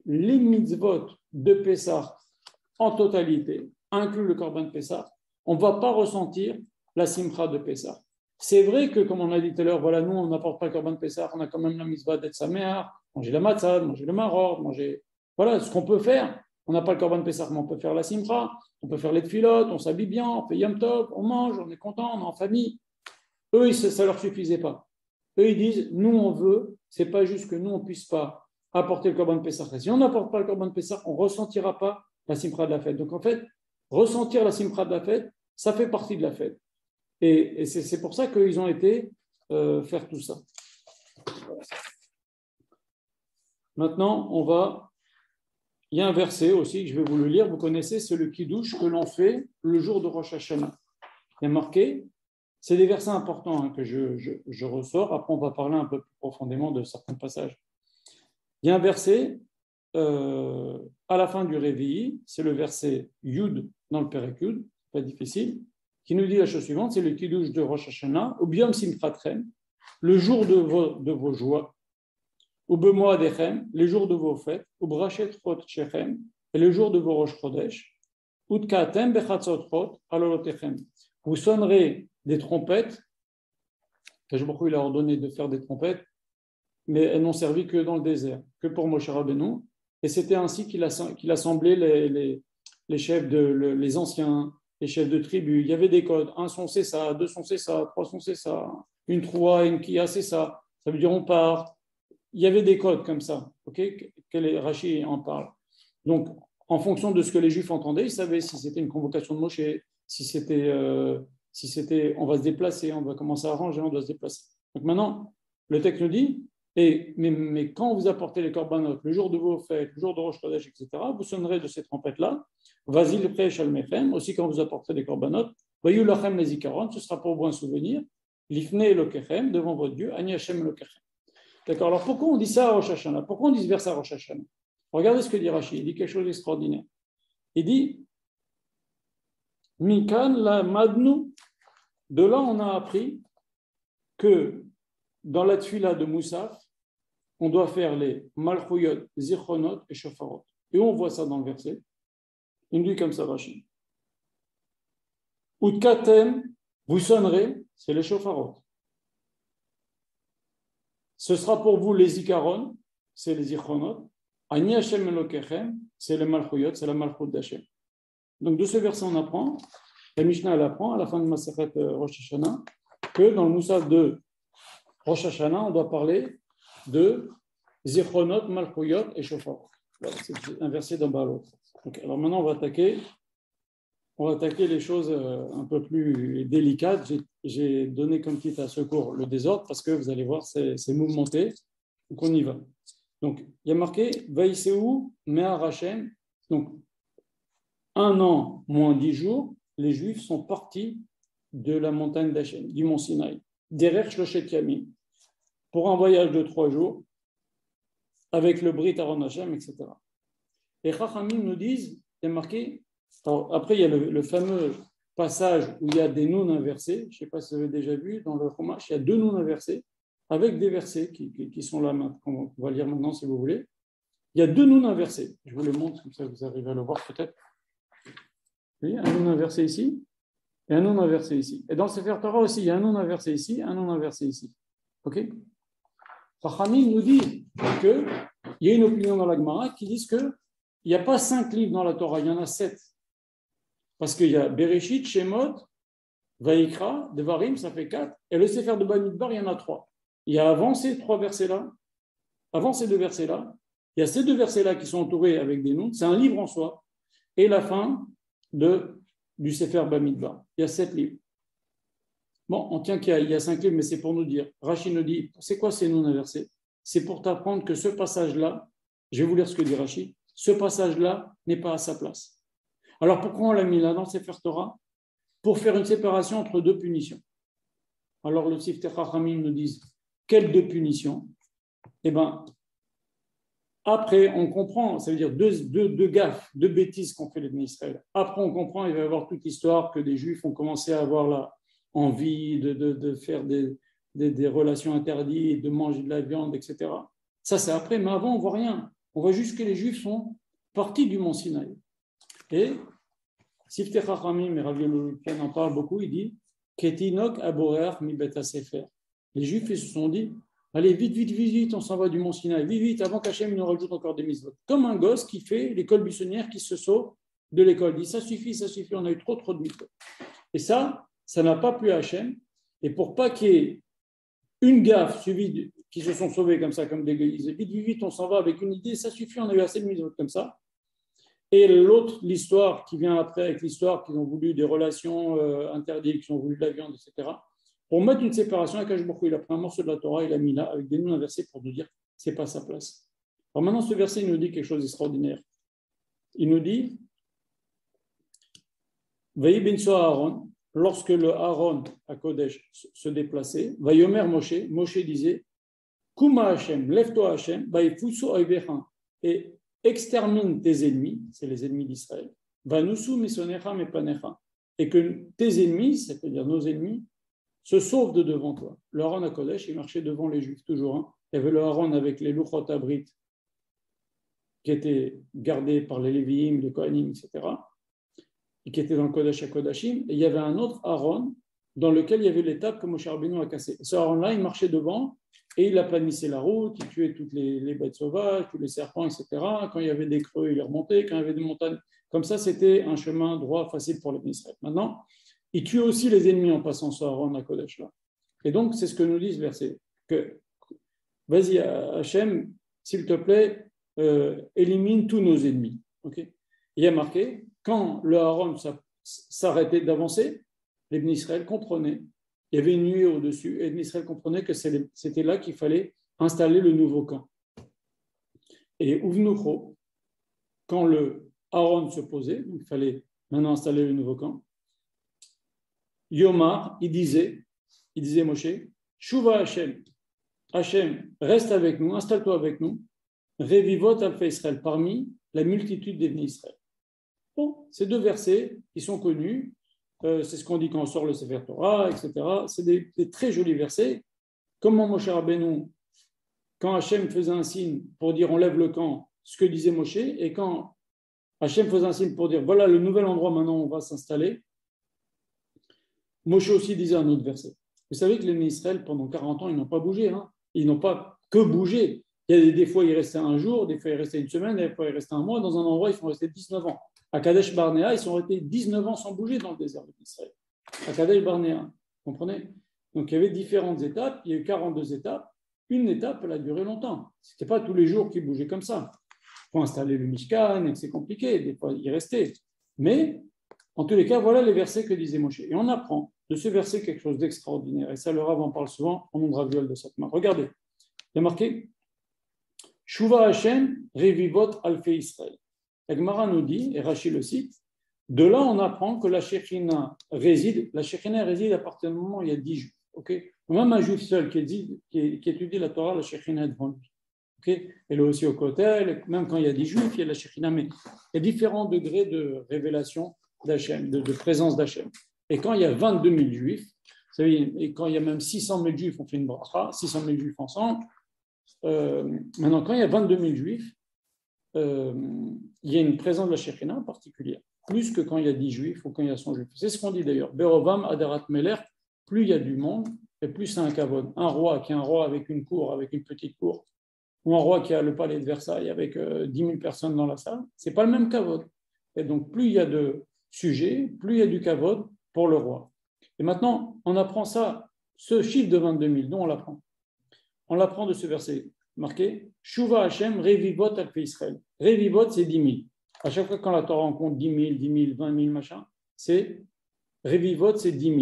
[SPEAKER 1] les mitzvot de Pessah en totalité, inclus le Korban Pessah, on ne va pas ressentir la Simcha de Pessah. C'est vrai que, comme on a dit tout à l'heure, voilà, nous, on n'apporte pas le Korban Pessah, on a quand même la mitzvah d'être saméach, manger la matzah, manger le maror, manger... Voilà ce qu'on peut faire. On n'a pas le Korban Pessah, mais on peut faire la Simcha, on peut faire les tfilotes, on s'habille bien, on fait Yom Tov, on mange, on est content, on est en famille. Eux, ça ne leur suffisait pas. Eux, ils disent, nous, on veut, c'est pas juste que nous, on ne puisse pas apporter le Korban Pessah. Si on n'apporte pas le Korban Pessah, on ne ressentira pas la Simcha de la fête. Donc, en fait, ressentir la Simcha de la fête, ça fait partie de la fête. Et c'est pour ça qu'ils ont été faire tout ça. Voilà. Maintenant, on va il y a un verset aussi, je vais vous le lire, vous connaissez, c'est le Kiddush que l'on fait le jour de Rosh Hashanah. Il y a marqué, c'est des versets importants que je ressors, après on va parler un peu plus profondément de certains passages. Il y a un verset à la fin du Réveillé, c'est le verset Yud dans le Perek Yud, pas difficile, qui nous dit la chose suivante, c'est le Kiddush de Rosh Hashanah, ou Biom Simchatchem, le jour de vos joies, ou Bemoadechem, les jours de vos fêtes, ou Brachet Chot Shechem, et le jour de vos Rosh Chodesh, ou Tkatem Bechatzot Chot Alolotechem. Vous sonnerez des trompettes, Kajboukou il a ordonné de faire des trompettes, mais elles n'ont servi que dans le désert, que pour Moshe Rabbeinu, et c'était ainsi qu'il assemblait les chefs, les anciens, les chefs de tribu. Il y avait des codes, un son c'est ça, deux sons c'est ça, trois sons c'est ça, une troua, une kia c'est ça, ça veut dire on part. Il y avait des codes comme ça, que les Rashi en parlent. Donc, en fonction de ce que les Juifs entendaient, ils savaient si c'était une convocation de Moshe, si c'était on va se déplacer, on va commencer à arranger, on doit se déplacer. Donc maintenant, le texte nous dit, mais quand vous apportez les korbanot, le jour de vos fêtes, le jour de Rosh Chodesh, etc., vous sonnerez de ces trompettes-là, Vasil Prech Almechem, aussi quand vous apporterez des korbanot, Vayu Lachem les Zikaron, ce sera pour vous un souvenir, Lifne Elokechem, devant votre Dieu, Ani Hashem Elokechem. D'accord, alors pourquoi on dit ça à Rosh Hashanah? Pourquoi on dit ce verset à Rosh Hashanah? Regardez ce que dit Rashi, il dit quelque chose d'extraordinaire. Il dit, Mikan la Madnu, de là on a appris que dans la tfila de Moussaf, on doit faire les Malchuyot, Zichronot et Shofarot. Et on voit ça dans le verset. Il dit comme ça, Rashi. Utkatem, vous sonnerez, c'est les Shofarot. Ce sera pour vous les Zikaron, c'est les Zichronot. Ani Hashem Elokechem, c'est les Malchuyot, c'est la Malchut d'Hashem. Donc de ce verset, on apprend, la Mishnah elle apprend à la fin de Masechet Rosh Hashanah, que dans le Moussaf de Rosh Hashanah, on doit parler de Zichronot, Malchuyot et Shofarot. Voilà, c'est un verset d'un bas à l'autre. Alors maintenant, on va attaquer les choses un peu plus délicates. J'ai donné comme titre à ce cours le désordre parce que vous allez voir, c'est mouvementé. Donc on y va. Donc il y a marqué Vaïseou Me'ar Hashem. Donc 1 an moins 10 jours, les Juifs sont partis de la montagne d'Hachem, du mont Sinaï, derrière Shloshet Yamim, pour un voyage de 3 jours avec le Brit Aaron Hashem, etc. Et Chachamim nous disent, il y a marqué, alors après il y a le fameux passage où il y a des noms inversés, je ne sais pas si vous avez déjà vu, dans le Chumash, il y a 2 noms inversés, avec des versets qui sont là maintenant, qu'on va lire maintenant si vous voulez. Il y a 2 noms inversés, je vous les montre, comme ça vous arrivez à le voir peut-être. Oui, un nom inversé ici, et un nom inversé ici. Et dans le Sefer Torah aussi, il y a un nom inversé ici, un nom inversé ici. Ok? Chachamim nous dit qu'il y a une opinion dans la Gemara qui dit qu'il n'y a pas 5 livres dans la Torah, il y en a 7. Parce qu'il y a Bereshit, Shemot, Vaikra, Devarim, ça fait 4. Et le Sefer de Bamidbar, il y en a 3. Il y a avant ces 2 versets-là, il y a ces 2 versets-là qui sont entourés avec des noms. C'est un livre en soi. Et la fin du Sefer Bamidbar. Il y a 7 livres. Bon, on tient qu'il y a 5 livres, mais c'est pour nous dire. Rashi nous dit, c'est quoi ces noms inversés? C'est pour t'apprendre que ce passage-là, je vais vous lire ce que dit Rashi, ce passage-là n'est pas à sa place. Alors pourquoi on l'a mis là dans le Sefer Torah? Pour faire une séparation entre 2 punitions. Alors le Siftei Chachamim nous dit, quelles 2 punitions? Eh bien, après, on comprend, ça veut dire 2 gaffes, 2 bêtises qu'ont fait les Bnei Israël. Après, on comprend, il va y avoir toute l'histoire que des Juifs ont commencé à avoir envie de faire des relations interdites, de manger de la viande, etc. Ça, c'est après, mais avant, on ne voit rien. On voit juste que les Juifs sont partis du mont Sinaï. Et Siftei Chachamim, et Rav Yolukian en parle beaucoup, il dit Ketinok aborer mi bet hasefer. Les Juifs, ils se sont dit allez, vite, vite, vite, vite, on s'en va du mont Sinaï, vite, vite, avant qu'Hachem nous rajoute encore des mitzvot. Comme un gosse qui fait l'école buissonnière, qui se sauve de l'école. Il dit ça suffit, on a eu trop de mitzvot. Et ça n'a pas plu à Hachem. Et pour pas qu'il y ait une gaffe suivie qui se sont sauvés comme ça, comme des gars, ils disaient vite, vite, vite, on s'en va avec une idée, ça suffit, on a eu assez de mitzvot comme ça. Et l'autre, l'histoire qui vient après, avec l'histoire qu'ils ont voulu des relations interdites, qu'ils ont voulu de la viande, etc. Pour mettre une séparation, Akash Baruch Hu, il a pris un morceau de la Torah, il a mis là, avec des noms inversés pour nous dire c'est pas sa place. Alors maintenant, ce verset il nous dit quelque chose d'extraordinaire. il nous dit Vaï bin Aaron, lorsque le Aaron à Kodesh se déplaçait, Vaïomer Moshe, Moshe disait Kuma Hashem, lève-toi Hashem, Vaïfusu Oivecha, et extermine tes ennemis, c'est les ennemis d'Israël, Vanusu Misonecha Mepanecha, et que tes ennemis, c'est-à-dire nos ennemis, se sauvent de devant toi. Le Aaron à Kodesh, il marchait devant les Juifs, toujours. Hein. Il y avait le Aaron avec les Luchot Abrit, qui étaient gardés par les Lévi'im, les Kohanim, etc., et qui était dans le Kodesh à Kodashim, et il y avait un autre Aaron dans lequel il y avait l'étape que Moshe Rabbeinu a cassée. Ce Aaron-là, il marchait devant et il aplanissait la route, il tuait toutes les bêtes sauvages, tous les serpents, etc. Quand il y avait des creux, il remontait. Quand il y avait des montagnes, comme ça, c'était un chemin droit, facile pour les Israël. Maintenant, il tue aussi les ennemis en passant ce Aaron à Kodesh-là. Et donc, c'est ce que nous dit ce verset. Que, vas-y, Hachem, s'il te plaît, élimine tous nos ennemis. Okay. Il y a marqué, quand le Aaron s'arrêtait d'avancer, les Bnei Israël comprenaient, il y avait une nuée au-dessus, et les Bnei Israël comprenaient que c'était là qu'il fallait installer le nouveau camp. Et Uvnucho, quand le Aaron se posait, donc il fallait maintenant installer le nouveau camp, Yomar, il disait Moshe, Shuva Hashem, Hashem, reste avec nous, installe-toi avec nous, Revivot Alpha Israël, parmi la multitude des Bnei Israël. Bon, ces deux versets, ils sont connus, c'est ce qu'on dit quand on sort le Sefer Torah, etc. C'est des très jolis versets. Comment Moshe Rabbeinu, quand Hachem faisait un signe pour dire on lève le camp, ce que disait Moshe, et quand Hachem faisait un signe pour dire voilà le nouvel endroit maintenant où on va s'installer, Moshe aussi disait un autre verset. Vous savez que les Bnei Israël, pendant 40 ans, ils n'ont pas bougé. Hein. Ils n'ont pas que bougé. Il y a des fois, ils restaient un jour, des fois, ils restaient une semaine, des fois, ils restaient un mois. Dans un endroit, ils sont restés 19 ans. À Kadesh Barnea, ils sont restés 19 ans sans bouger dans le désert d'Israël. À Kadesh Barnea, vous comprenez? Donc, il y avait différentes étapes. Il y a eu 42 étapes. Une étape, elle a duré longtemps. Ce n'était pas tous les jours qu'ils bougeaient comme ça. Il faut installer le Mishkan, et c'est compliqué. Des fois, ils restaient. Mais, en tous les cas, voilà les versets que disait Moshe. Et on apprend de ce verset quelque chose d'extraordinaire. Et ça, le Rav en parle souvent en nom de Raviol de Satmar. Regardez, il y a marqué Shuva Hashem Revivot Alfei Israël. La Gemara nous dit, et Rachid le cite, de là on apprend que la Shekhinah réside à partir du moment où il y a 10 juifs. Okay. Même un juif seul qui étudie la Torah, la Shekhinah est devant lui. Okay. Elle est aussi au Kotel, même quand il y a 10 juifs, il y a la Shekhinah, mais il y a différents degrés de révélation d'Hachem, de présence d'Hachem. Et quand il y a 22 000 juifs, vous savez, et quand il y a même 600 000 juifs, on fait une bracha, 600 000 juifs ensemble. Maintenant, quand il y a 22 000 juifs, il y a une présence de la Shekhinah particulière, plus que quand il y a 10 juifs ou quand il y a 100 juifs. C'est ce qu'on dit d'ailleurs. Berovam, Adarat Meler, plus il y a du monde, et plus c'est un kavod. Un roi qui est un roi avec une cour, avec une petite cour, ou un roi qui a le palais de Versailles avec 10 000 personnes dans la salle, c'est pas le même kavod. Et donc, plus il y a de sujets, plus il y a du kavod pour le roi. Et maintenant, on apprend ça, ce chiffre de 22 000, dont on l'apprend. On l'apprend de ce verset marqué Shuva Hashem Revivot Alpei Israël. Revivot, c'est 10 000. À chaque fois quand la Torah rencontre 10 000, 10 000, 20 000, machin, c'est Revivot, c'est 10 000.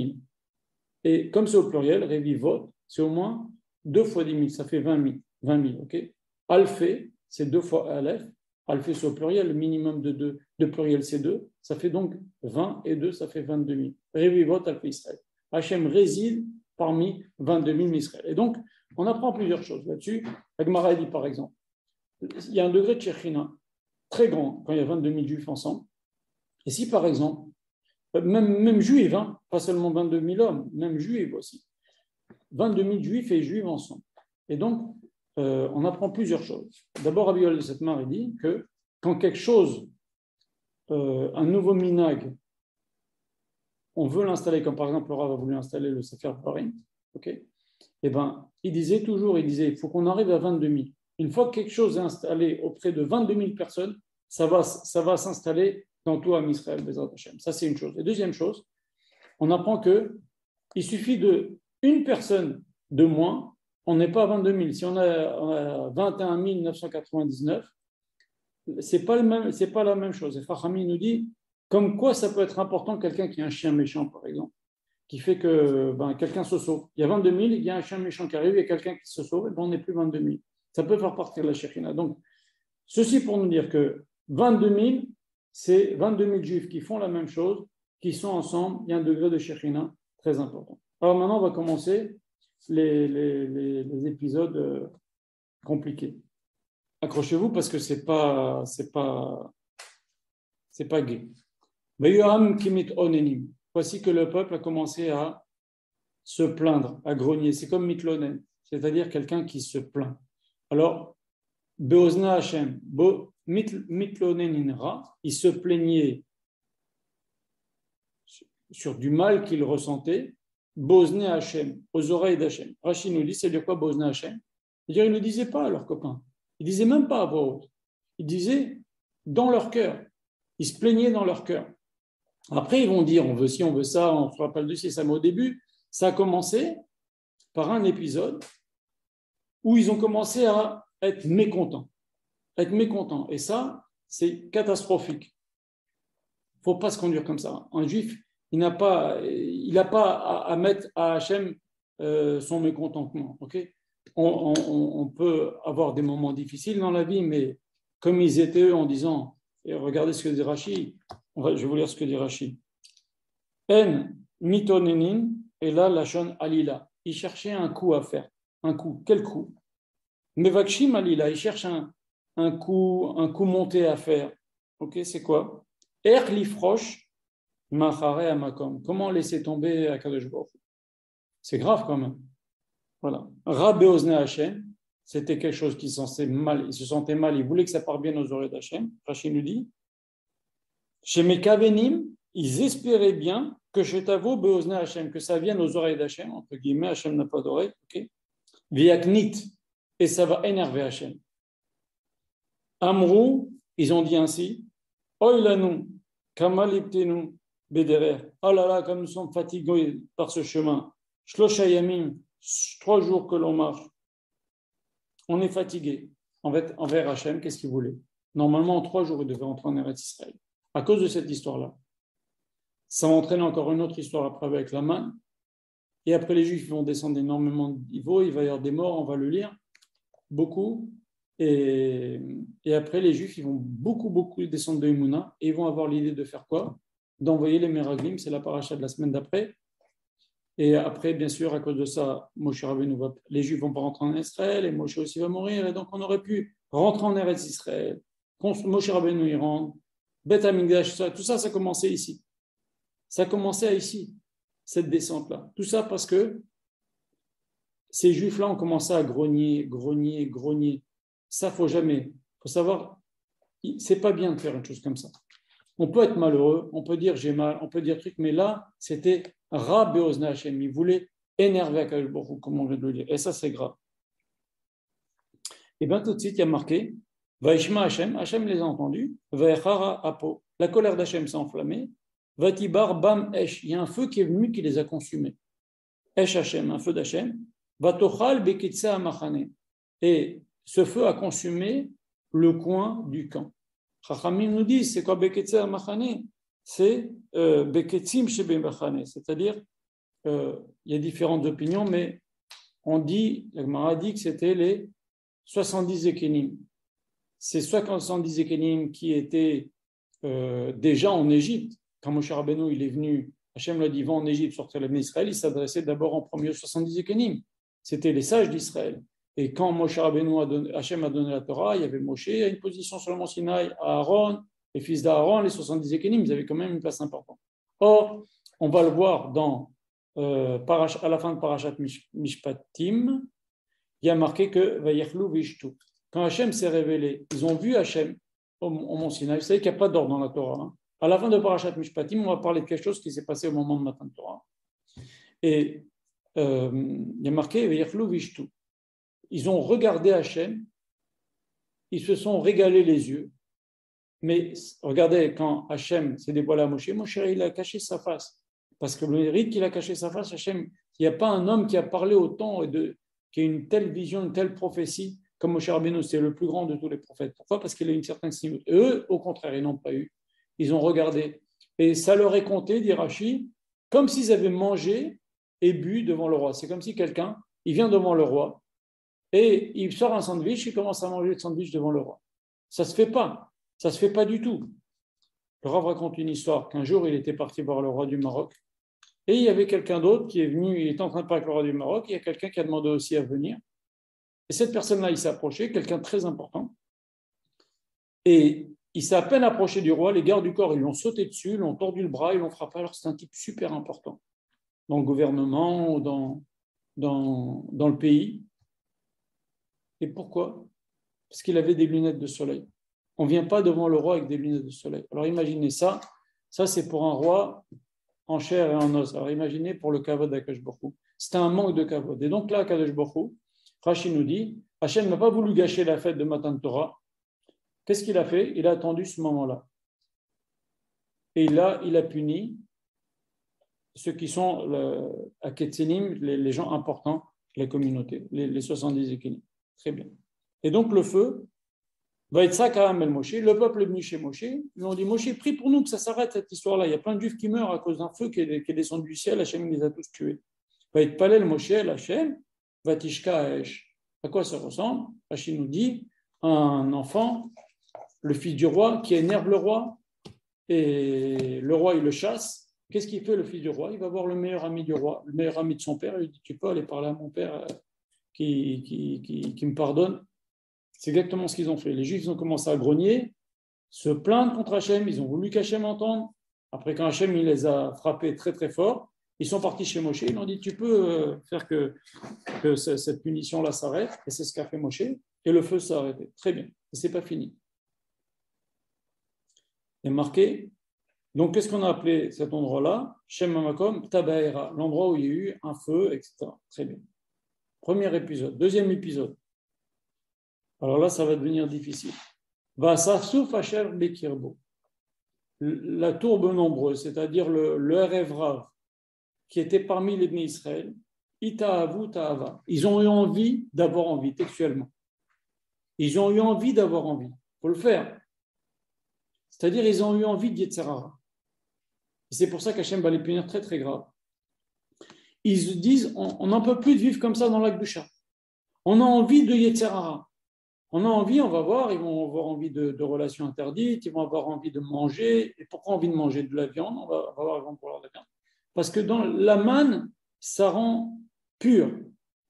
[SPEAKER 1] Et comme c'est au pluriel, Revivot, c'est au moins 2 fois 10 000, ça fait 20 000. 20 000, ok. Alphé, c'est 2 fois Aleph. Alphé, c'est au pluriel, le minimum de pluriel, c'est 2. Ça fait donc 20 et 2, ça fait 22 000. Revivot Alpei Israël. Hachem réside parmi 22 000 Israël. Et donc, on apprend plusieurs choses là-dessus. La Gemara dit par exemple, il y a un degré de Shekhinah très grand quand il y a 22 000 juifs ensemble. Et si par exemple, même juifs, hein, pas seulement 22 000 hommes, même juifs aussi, 22 000 juifs et juifs ensemble. Et donc, on apprend plusieurs choses. D'abord, Rabbi Yoel de Satmar dit que quand quelque chose, un nouveau minag, on veut l'installer, comme par exemple le Rav a voulu installer le Sefer Dvarim, ok. Eh ben, il disait, il faut qu'on arrive à 22 000. Une fois que quelque chose est installé auprès de 22 000 personnes, ça va s'installer dans tout Am Israël, Bezrat Hashem. Ça, c'est une chose. Et deuxième chose, on apprend qu'il suffit d'une personne de moins, on n'est pas à 22 000. Si on a 21 999, c'est pas la même chose. Et Fahami nous dit, comme quoi ça peut être important, quelqu'un qui a un chien méchant, par exemple, qui fait que quelqu'un se sauve. Il y a 22 000, il y a un chien méchant qui arrive, il y a quelqu'un qui se sauve, et on n'est plus 22 000. Ça peut faire partie de la Shekhinah. Donc, ceci pour nous dire que 22 000, c'est 22 000 juifs qui font la même chose, qui sont ensemble, il y a un degré de Shekhinah très important. Alors maintenant, on va commencer les épisodes compliqués. Accrochez-vous parce que c'est pas gai. Voici que le peuple a commencé à se plaindre, à grogner. C'est comme mitlonen, c'est-à-dire quelqu'un qui se plaint. Alors, Beozna Hashem, mitloneninra, il se plaignait sur du mal qu'il ressentait. Bozne Hashem, aux oreilles d'Hachem. Rachid nous dit, c'est dire quoi Bozne Hashem? C'est-à-dire, ils ne le disaient pas à leurs copains. Ils ne disaient même pas à voix haute. Ils disaient dans leur cœur. Ils se plaignaient dans leur cœur. Après, ils vont dire, on veut ci, on veut ça, on ne fera pas le dossier, ça. Mais au début, ça a commencé par un épisode où ils ont commencé à être mécontents. Et ça, c'est catastrophique. Il ne faut pas se conduire comme ça. Un juif, il n'a pas à mettre à Hachem son mécontentement. Okay, on peut avoir des moments difficiles dans la vie, mais comme ils étaient eux en disant, et regardez ce que dit Rashi, je vais vous lire ce que dit Rashi. En mitonenin, et là, lachon alila. Il cherchait un coup à faire. Un coup. Quel coup? Mevakshim alila. Il cherche un coup monté à faire. Ok, c'est quoi? Er lifrosh. Comment laisser tomber Akadosh Baruch Hu? C'est grave quand même. Voilà. Rabbe Ozne Hashem, c'était quelque chose qui se sentait mal. Il se sentait mal. Il voulait que ça parte bien aux oreilles d'Hachem. Rachid nous dit, chez mes Kavenim, ils espéraient bien que chez Tavo Beozne Hashem, que ça vienne aux oreilles d'Hachem. Entre guillemets, Hachem n'a pas d'oreilles. Ok. Viaknit, et ça va énerver Hachem. Amrou, ils ont dit ainsi, Oilanu, Kamaliptenu. Bédérer. Oh là là, comme nous sommes fatigués par ce chemin. Shlosha Yamim, 3 jours que l'on marche. On est fatigué. En fait, envers Hachem, qu'est-ce qu'il voulait? Normalement, en 3 jours, il devait entrer en Eretz Israël. À cause de cette histoire-là. Ça entraîne encore une autre histoire après avec la manne. Et après, les Juifs vont descendre énormément de niveaux. Il va y avoir des morts, on va le lire. Beaucoup. Et après, les Juifs, ils vont beaucoup descendre de Emouna. Et ils vont avoir l'idée de faire quoi? D'envoyer les Meraglim, c'est la paracha de la semaine d'après. Et après, bien sûr, à cause de ça, Moshe Rabbeinu les Juifs ne vont pas rentrer en Israël, et Moshe aussi va mourir, et donc on aurait pu rentrer en Eretz Israël. Moshe Rabbeinu y rentre, Beth Amikdash, tout ça, ça a commencé ici. Ça a commencé ici, cette descente-là. Tout ça parce que ces Juifs-là ont commencé à grogner. Ça, il ne faut jamais. Il faut savoir, ce n'est pas bien de faire une chose comme ça. On peut être malheureux, on peut dire j'ai mal, on peut dire truc, mais là, c'était Rabbe Ozne Hashem. Il voulait énerver Akadosh Baruch Hu, comme on vient de le dire. Et ça, c'est grave. Et bien, tout de suite, il y a marqué Vaishma Hashem, Hashem les a entendus, Vaechara Apo. La colère d'Hachem s'est enflammée. Vatibar Bam Esh. Il y a un feu qui est venu qui les a consumés. Esh Hashem, un feu d'Hachem. Vatochal Bekitsa Amachane. Et ce feu a consumé le coin du camp. Chachamim nous disent, c'est quoi Beketzer Machane? C'est Beketzim chez Machane, c'est-à-dire, il y a différentes opinions, mais on dit, la Gemara dit que c'était les 70 Ekenim. Ces 70 Ekenim qui étaient déjà en Égypte, quand Moshe Rabbeinu il est venu, Hachem l'a dit, va en Égypte, sortir les Israël, il s'adressait d'abord en premier aux 70 Ekenim. C'était les sages d'Israël. Et quand Moshe Rabbeinu Hachem a donné la Torah, il y avait Moshe à une position sur le mont Sinaï, Aaron, les fils d'Aaron, les 70 Ekenim, ils avaient quand même une place importante. Or, on va le voir à la fin de Parashat Mishpatim, il y a marqué que Vayechlu Vishtu. Quand Hachem s'est révélé, ils ont vu Hachem au mont Sinaï. Vous savez qu'il n'y a pas d'ordre dans la Torah. Hein. À la fin de Parashat Mishpatim, on va parler de quelque chose qui s'est passé au moment de Matan Torah. Et il y a marqué Vayechlu Vishtu. Ils ont regardé Hachem, ils se sont régalés les yeux. Mais regardez, quand Hachem s'est dévoilé à Moshe, il a caché sa face. Parce que le mérite qu'il a caché sa face, Hachem, il n'y a pas un homme qui a parlé autant qui a une telle vision, une telle prophétie comme Moshe Rabbeinu, c'est le plus grand de tous les prophètes. Pourquoi? Parce qu'il a une certaine similitude. Eux, au contraire, ils n'ont pas eu. Ils ont regardé. Et ça leur est compté, dit Rashi, comme s'ils avaient mangé et bu devant le roi. C'est comme si quelqu'un, il vient devant le roi, et il sort un sandwich, il commence à manger le sandwich devant le roi. Ça ne se fait pas. Ça ne se fait pas du tout. Le Rav raconte une histoire qu'un jour, il était parti voir le roi du Maroc et il y avait quelqu'un d'autre qui est venu, il était en train de parler avec le roi du Maroc, il y a quelqu'un qui a demandé aussi à venir. Et cette personne-là, il s'est approché, quelqu'un de très important. Et il s'est à peine approché du roi, les gardes du corps, ils lui ont sauté dessus, ils l'ont tordu le bras, ils l'ont frappé. Alors c'est un type super important dans le gouvernement ou dans le pays. Et pourquoi? Parce qu'il avait des lunettes de soleil. On ne vient pas devant le roi avec des lunettes de soleil. Alors imaginez ça, ça c'est pour un roi en chair et en os. Alors imaginez pour le kavod d'Akadosh Baruch Hu. C'était un manque de kavod. Et donc là, Akadosh Baruch Hu, Rashi nous dit, Hachem n'a pas voulu gâcher la fête de Matan Torah. Qu'est-ce qu'il a fait? Il a attendu ce moment-là. Et là, il a puni ceux qui sont à Ketzinim, les gens importants, la communauté, les 70 équilibres. Très bien. Et donc le feu va être ça quand même, Moshe. Le peuple est venu chez Moshe. Ils ont dit, Moshe, prie pour nous que ça s'arrête cette histoire-là. Il y a plein de juifs qui meurent à cause d'un feu qui est descendu du ciel. Hachem les a tous tués. Va être Palel Moshe, Hachem, va Tishka Haesh. À quoi ça ressemble? Hachem nous dit, un enfant, le fils du roi, qui énerve le roi, et le roi, il le chasse. Qu'est-ce qu'il fait, le fils du roi? Il va voir le meilleur ami du roi, le meilleur ami de son père. Il lui dit, tu peux aller parler à mon père qui me pardonne. C'est exactement ce qu'ils ont fait. Les Juifs ont commencé à grogner, se plaindre contre Hachem. Ils ont voulu qu'Hachem entende. Après, quand Hachem il les a frappés très très fort, ils sont partis chez Moshe. Ils ont dit, tu peux faire que cette punition-là s'arrête. Et c'est ce qu'a fait Moshe. Et le feu s'est arrêté. Très bien. Et ce n'est pas fini. Et marqué. Donc, qu'est-ce qu'on a appelé cet endroit-là? Shem Hamakom Tabaera, l'endroit où il y a eu un feu, etc. Très bien. Premier épisode. Deuxième épisode. Alors là, ça va devenir difficile. Vasafsouf Asher Bekirbo. La tourbe nombreuse, c'est-à-dire le Erev Rav, qui était parmi les Bnei Israël, Itaavu Taava. Ils ont eu envie d'avoir envie, textuellement. Ils ont eu envie d'avoir envie. Il faut le faire. C'est-à-dire, ils ont eu envie de Yetzer Hara. Et c'est pour ça qu'Hachem va les punir très, très grave. Ils se disent, on n'en peut plus de vivre comme ça dans la Kedusha. On a envie de Yetzer Hara. On a envie, on va voir, ils vont avoir envie de relations interdites, ils vont avoir envie de manger. Et pourquoi envie de manger de la viande? On va voir, ils vont vouloir de la viande. Parce que dans la manne, ça rend pur.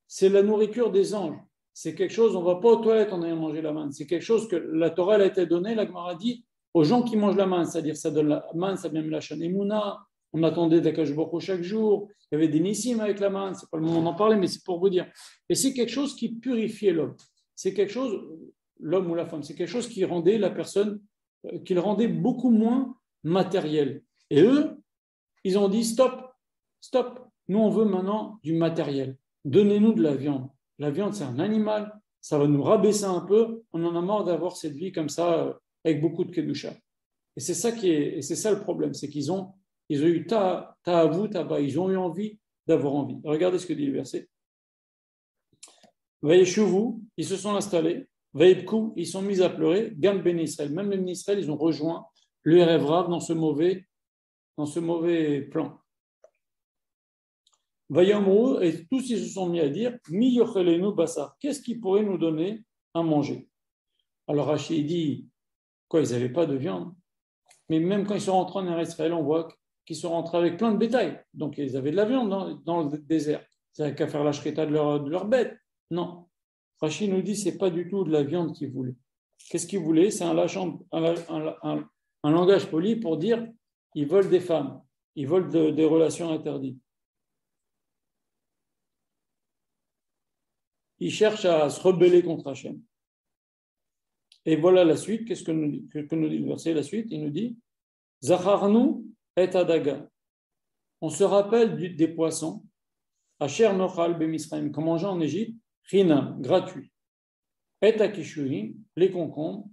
[SPEAKER 1] C'est la nourriture des anges. C'est quelque chose, on ne va pas aux toilettes en ayant mangé la manne. C'est quelque chose que la Torah elle a été donnée, la Gemara dit, aux gens qui mangent la manne, c'est-à-dire ça donne la manne, ça vient de la Shanemouna, on attendait d'Akadosh Baruch Hu chaque jour, il y avait des nissim avec la manne, c'est pas le moment d'en parler, mais c'est pour vous dire. Et c'est quelque chose qui purifiait l'homme. C'est quelque chose, l'homme ou la femme, c'est quelque chose qui rendait la personne, qui le rendait beaucoup moins matériel. Et eux, ils ont dit stop, stop, nous on veut maintenant du matériel. Donnez-nous de la viande. La viande, c'est un animal, ça va nous rabaisser un peu, on en a marre d'avoir cette vie comme ça, avec beaucoup de kedusha. Et c'est ça et c'est ça le problème, c'est qu'ils ont eu ta'avu, ta'aba, ils ont eu envie d'avoir envie. Regardez ce que dit le verset. Vaïeshuvu, ils se sont installés. Vaïbkou, ils sont mis à pleurer. Gam ben Israël, même les ben Israël, ils ont rejoint le Erev Rav dans ce mauvais plan. Vaïamrou, et tous ils se sont mis à dire Mi yochelenu basar, qu'est-ce qui pourrait nous donner à manger? Alors Rachid dit quoi, ils n'avaient pas de viande. Mais même quand ils sont rentrés en Israël, on voit qu'ils sont rentrés avec plein de bétail. Donc ils avaient de la viande dans le désert. Ils n'avaient qu'à faire la shrita de leur bête. Non. Rachid nous dit que ce n'est pas du tout de la viande qu'ils voulaient. Qu'est-ce qu'ils voulaient? C'est un langage poli pour dire ils veulent des femmes. Ils veulent des relations interdites. Ils cherchent à se rebeller contre Hachem. Et voilà la suite. Qu'est-ce que nous dit le verset? La suite, il nous dit Zacharnu et Adaga. On se rappelle des poissons. Asher nochal bemisraim, qu'on mangeait en Égypte, chinam, gratuit. Et akishuim, les concombres,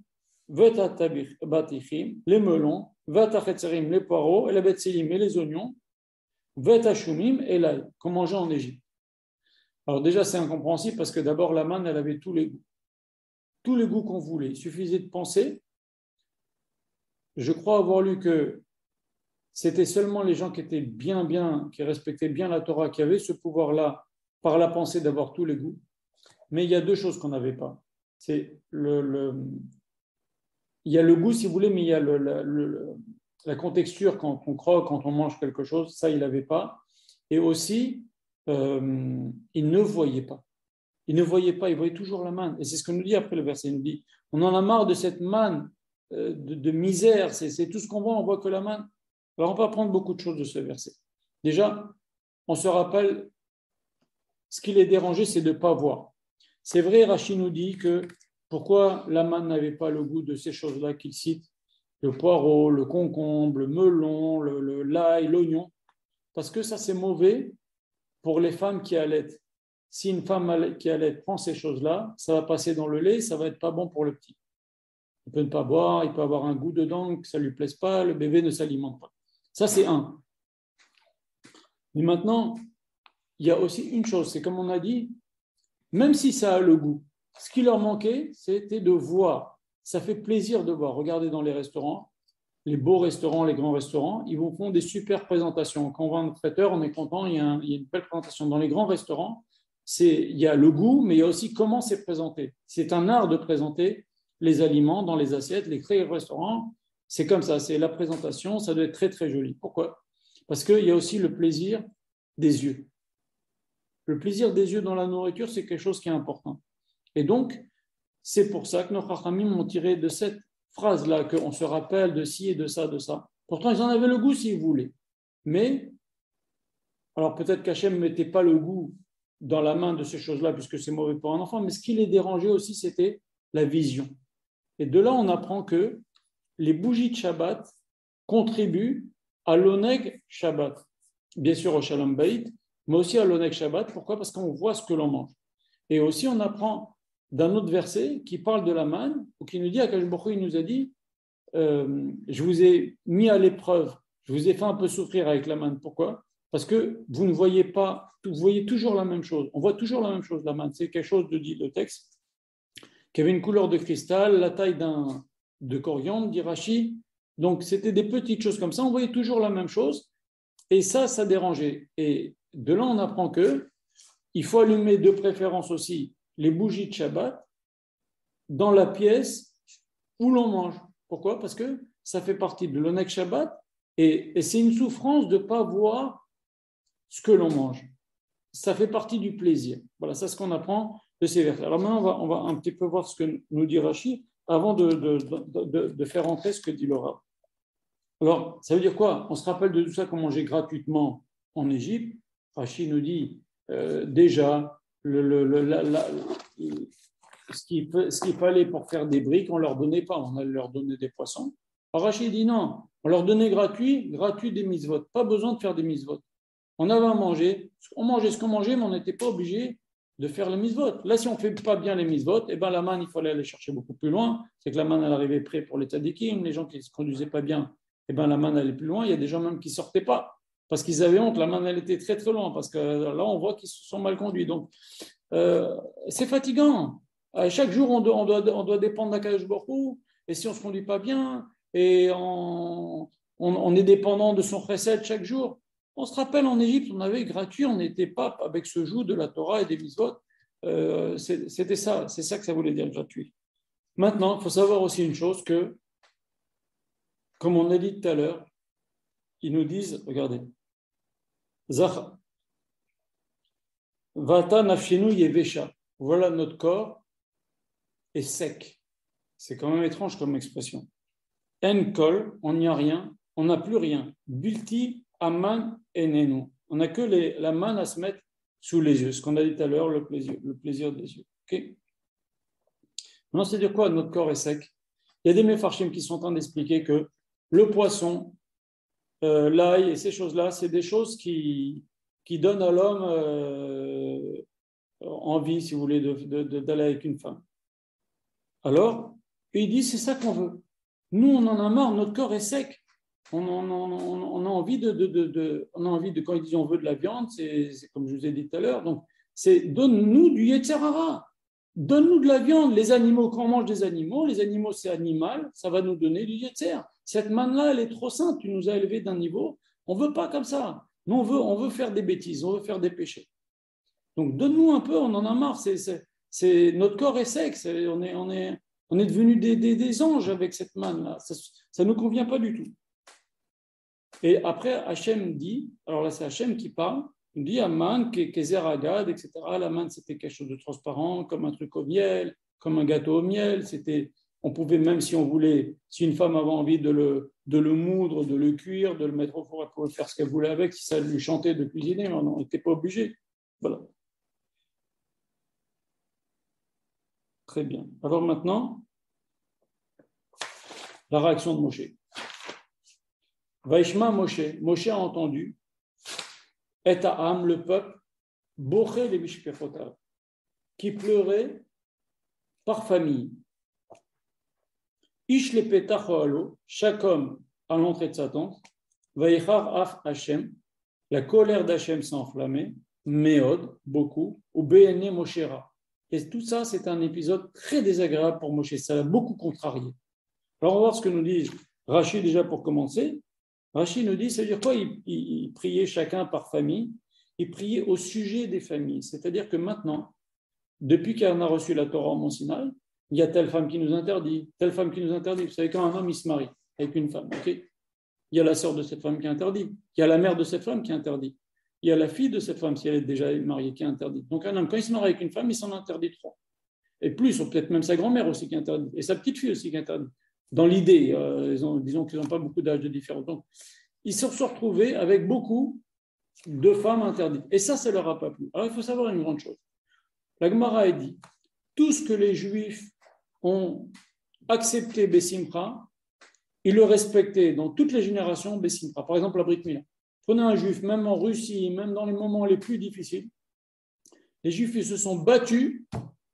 [SPEAKER 1] vetatabichim, les melons, vetachetzerim, les poireaux, et les betzilim, et les oignons, vetashumim, et l'ail, qu'on mangeait en Égypte. Alors déjà, c'est incompréhensible parce que d'abord, la manne, elle avait tous les goûts. Tous les goûts qu'on voulait. Il suffisait de penser. Je crois avoir lu que c'était seulement les gens qui étaient bien, qui respectaient bien la Torah, qui avaient ce pouvoir-là, par la pensée, d'avoir tous les goûts. Mais il y a deux choses qu'on n'avait pas. Il y a le goût, si vous voulez, mais il y a la contexture quand on croque, quand on mange quelque chose, ça, il n'avait pas. Et aussi, il ne voyait pas. Il ne voyait pas, il voyait toujours la manne. Et c'est ce que nous dit après le verset. Il nous dit, on en a marre de cette manne, de misère, c'est tout ce qu'on voit, on voit que la manne. Alors on peut apprendre beaucoup de choses de ce verset. Déjà, on se rappelle, ce qui les dérangeait, c'est de ne pas voir. C'est vrai, Rachid nous dit que pourquoi la manne n'avait pas le goût de ces choses-là qu'il cite, le poireau, le concombre, le melon, l'ail, l'oignon, parce que ça c'est mauvais pour les femmes qui allaitent. Si une femme qui allait prend ces choses-là, ça va passer dans le lait, ça va être pas bon pour le petit. Il peut ne pas boire, il peut avoir un goût dedans, que ça ne lui plaise pas, le bébé ne s'alimente pas. Ça, c'est un. Mais maintenant, il y a aussi une chose, c'est comme on a dit, même si ça a le goût, ce qui leur manquait, c'était de voir. Ça fait plaisir de voir. Regardez dans les restaurants, les beaux restaurants, les grands restaurants, ils vous font des super présentations. Quand on va en traiteur, on est content, il y a une belle présentation. Dans les grands restaurants, il y a le goût, mais il y a aussi comment c'est présenté. C'est un art de présenter les aliments dans les assiettes. Les grands restaurants, c'est comme ça, c'est la présentation, ça doit être très très joli. Pourquoi ? Parce qu'il y a aussi le plaisir des yeux. Le plaisir des yeux dans la nourriture, c'est quelque chose qui est important. Et donc, c'est pour ça que nos Chachamim ont tiré de cette phrase-là, qu'on se rappelle de ci et de ça, de ça. Pourtant, ils en avaient le goût s'ils voulaient. Mais, alors peut-être qu'Hachem ne mettait pas le goût dans la main de ces choses-là, puisque c'est mauvais pour un enfant, mais ce qui les dérangeait aussi, c'était la vision. Et de là, on apprend que les bougies de Shabbat contribuent à l'oneg Shabbat. Bien sûr au Shalom Bayit, mais aussi à l'oneg Shabbat. Pourquoi ? Parce qu'on voit ce que l'on mange. Et aussi, on apprend d'un autre verset qui parle de la manne, ou qui nous dit, Akash Baruch Hu, il nous a dit, je vous ai mis à l'épreuve, je vous ai fait un peu souffrir avec la manne. Pourquoi ? Parce que vous ne voyez pas, vous voyez toujours la même chose. On voit toujours la même chose, la manne. C'est quelque chose, dit le texte, qui avait une couleur de cristal, la taille de coriandre, dit Rashi. Donc, c'était des petites choses comme ça. On voyait toujours la même chose. Et ça dérangeait. Et de là, on apprend que il faut allumer de préférence aussi les bougies de Shabbat dans la pièce où l'on mange. Pourquoi ? Parce que ça fait partie de l'oneg Shabbat et c'est une souffrance de ne pas voir ce que l'on mange. Ça fait partie du plaisir. Voilà, c'est ce qu'on apprend de ces versets. Alors maintenant, on va un petit peu voir ce que nous dit Rashi avant de faire entrer ce que dit Laura. Alors, ça veut dire quoi ? On se rappelle de tout ça qu'on mangeait gratuitement en Égypte. Rashi nous dit déjà ce qu'il fallait pour faire des briques, on ne leur donnait pas, on allait leur donner des poissons. Alors Rashi dit non, on leur donnait gratuit des mitzvot, pas besoin de faire des mitzvot. On avait à manger, on mangeait ce qu'on mangeait, mais on n'était pas obligé de faire les mitzvot. Là, si on ne fait pas bien les mitzvot, eh ben, la manne, il fallait aller chercher beaucoup plus loin. C'est que la manne, elle arrivait près pour les tzadikim, les gens qui ne se conduisaient pas bien, eh ben, la manne allait plus loin. Il y a des gens même qui ne sortaient pas parce qu'ils avaient honte. La manne, elle était très très loin parce que là, on voit qu'ils se sont mal conduits. Donc, c'est fatigant. Chaque jour, on doit dépendre d'Akadosh Baruch Hu, et si on ne se conduit pas bien, et on est dépendant de son chesed chaque jour. On se rappelle en Égypte, on avait gratuit, on n'était pas avec ce joug de la Torah et des mitzvot. C'était ça, c'est ça que ça voulait dire gratuit. Maintenant, il faut savoir aussi une chose que, comme on a dit tout à l'heure, ils nous disent, regardez, Zach, Vata nafshenu yevesha. Voilà, notre corps est sec. C'est quand même étrange comme expression. En kol, on n'y a rien, on n'a plus rien. Bulti aman enenu. On n'a que la manne à se mettre sous les yeux. Ce qu'on a dit tout à l'heure, le plaisir des yeux. Okay. Maintenant, c'est-à-dire quoi ? Notre corps est sec. Il y a des méfarchim qui sont en train d'expliquer que le poisson, l'ail et ces choses-là, c'est des choses qui donnent à l'homme envie, si vous voulez, d'aller avec une femme. Alors, il dit, c'est ça qu'on veut. Nous, on en a marre, notre corps est sec. On a envie quand il dit on veut de la viande, c'est comme je vous ai dit tout à l'heure, donc c'est donne-nous du Yetzer Hara. Donne-nous de la viande. Les animaux, quand on mange des animaux, les animaux c'est animal, ça va nous donner du Yetzer. Cette manne-là, elle est trop sainte, tu nous as élevés d'un niveau. On ne veut pas comme ça. Nous, on veut faire des bêtises, on veut faire des péchés. Donc donne-nous un peu, on en a marre. Notre corps est sec, on est devenus des anges avec cette manne-là. Ça ne nous convient pas du tout. Et après, Hachem dit, alors là c'est Hachem qui parle, il dit Aman, Kezer Agad, etc. La manne c'était quelque chose de transparent, comme un truc au miel, comme un gâteau au miel. On pouvait même si on voulait, si une femme avait envie de le moudre, de le cuire, de le mettre au four, elle pouvait faire ce qu'elle voulait avec, si ça lui chantait de cuisiner, mais on n'était pas obligé. Voilà. Très bien. Alors maintenant, la réaction de Moshe. Vaishma Moshe. Moshe a entendu, et Am, le peuple, Boché les Mishpechotav, qui pleurait par famille. Ish le petach oalo, chaque homme à l'entrée de sa tente, Vaïchar af Hashem, la colère d'Hachem s'est enflammée, Meod, beaucoup, ou Béné Moshera. Et tout ça, c'est un épisode très désagréable pour Moshe, ça l'a beaucoup contrarié. Alors, on va voir ce que nous dit Rashi déjà pour commencer. Rashi nous dit, ça veut dire quoi? Il priait chacun par famille, il priait au sujet des familles. C'est-à-dire que maintenant, depuis qu'on a reçu la Torah au Mont Sinaï, il y a telle femme qui nous interdit, telle femme qui nous interdit. Vous savez, quand un homme il se marie avec une femme, okay, il y a la sœur de cette femme qui est interdite, il y a la mère de cette femme qui est interdite, il y a la fille de cette femme, si elle est déjà mariée, qui est interdite. Donc un homme, quand il se marie avec une femme, il s'en interdit trois. Et plus, ou peut-être même sa grand-mère aussi qui est interdite, et sa petite fille aussi qui est interdite. Dans l'idée, disons qu'ils n'ont pas beaucoup d'âge de différence. Donc, ils se sont retrouvés avec beaucoup de femmes interdites. Et ça ne leur a pas plu. Alors, il faut savoir une grande chose. La Gemara a dit, tout ce que les Juifs ont accepté Bessimcha, ils le respectaient dans toutes les générations Bessimcha. Par exemple, la Brit Mila. Prenez un Juif, même en Russie, même dans les moments les plus difficiles, les Juifs ils se sont battus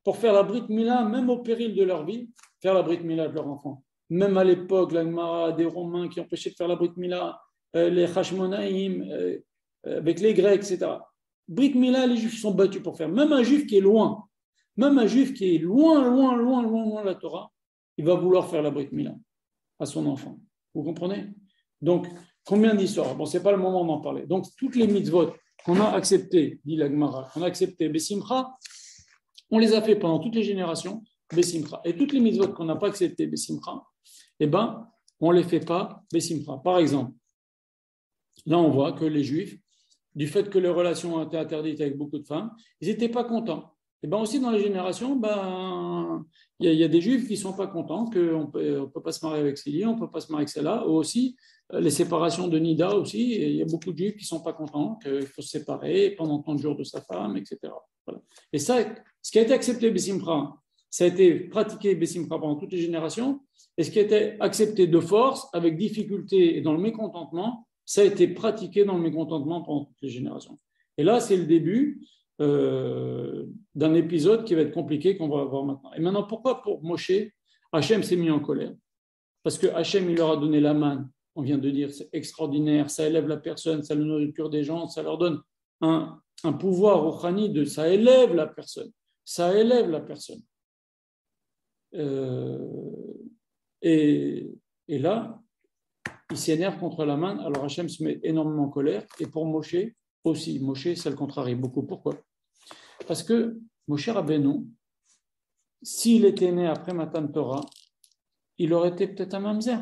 [SPEAKER 1] pour faire la Brit Mila, même au péril de leur vie, faire la Brit Mila de leur enfant. Même à l'époque, la Gemara des Romains qui empêchaient de faire la Brit Mila, les Hashmonaïm, avec les Grecs, etc. Brit Mila, les Juifs sont battus pour faire. Même un Juif qui est loin, loin de la Torah, il va vouloir faire la Brit Mila à son enfant. Vous comprenez? Donc, combien d'histoires? Bon, ce n'est pas le moment d'en parler. Donc, toutes les mitzvot qu'on a acceptées, dit la Gemara, qu'on a acceptées Bessimcha, on les a fait pendant toutes les générations Bessimcha. Et toutes les mitzvot qu'on n'a pas acceptées Bessimcha, eh ben, on ne les fait pas Bessimcha. Par exemple, là, on voit que les Juifs, du fait que leurs relations ont été interdites avec beaucoup de femmes, ils n'étaient pas contents. Et bien aussi dans les générations, il y a des Juifs qui ne sont pas contents, qu'on ne peut pas se marier avec Célie, on ne peut pas se marier avec celle-là, ou aussi les séparations de Nida aussi, et il y a beaucoup de Juifs qui ne sont pas contents, qu'il faut se séparer pendant tant de jours de sa femme, etc. Voilà. Et ça, ce qui a été accepté Bessimcha, ça a été pratiqué Bessimcha pendant toutes les générations, et ce qui a été accepté de force, avec difficulté et dans le mécontentement, ça a été pratiqué dans le mécontentement pendant toutes les générations. Et là, c'est le début d'un épisode qui va être compliqué, qu'on va voir maintenant. Et maintenant, pourquoi pour Moshe, Hachem s'est mis en colère? Parce que Hachem, il leur a donné la manne. On vient de dire, c'est extraordinaire, ça élève la personne, ça la nourriture des gens, ça leur donne un pouvoir au Khani, ça élève la personne. Ça élève la personne. Et là, il s'énerve contre la manne, alors Hachem se met énormément en colère, et pour Moshe aussi. Moshe, ça le contrarie beaucoup. Pourquoi? Parce que Moshe Rabbeinu, s'il était né après Matan Torah, il aurait été peut-être un mamzer,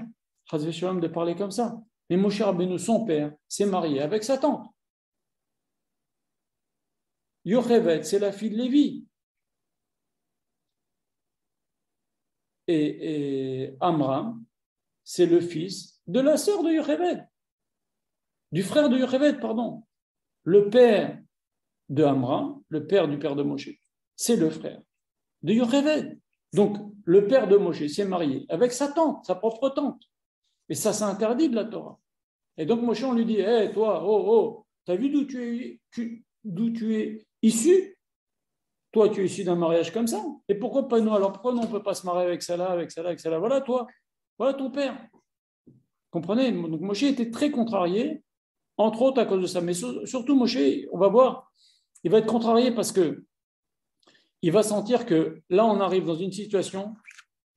[SPEAKER 1] Chas Shalom de parler comme ça. Mais Moshe Rabbeinu, son père, s'est marié avec sa tante. Yocheved, c'est la fille de Lévi. Et Amram, c'est le fils de la sœur de Yocheved, du frère de Yocheved, pardon. Le père de Amram, le père du père de Moshe, c'est le frère de Yocheved. Donc, le père de Moshe s'est marié avec sa tante, sa propre tante. Et ça, c'est interdit de la Torah. Et donc, Moshe, on lui dit, hé, toi, t'as vu d'où tu es issu? Toi, tu es issu d'un mariage comme ça. Et pourquoi pas nous? Alors, pourquoi nous, on ne peut pas se marier avec celle-là, avec celle-là, avec celle-là? Voilà, toi. Voilà ton père. Comprenez? Donc, Moshe était très contrarié, entre autres à cause de ça. Mais surtout, Moshe, on va voir, il va être contrarié parce que il va sentir que là, on arrive dans une situation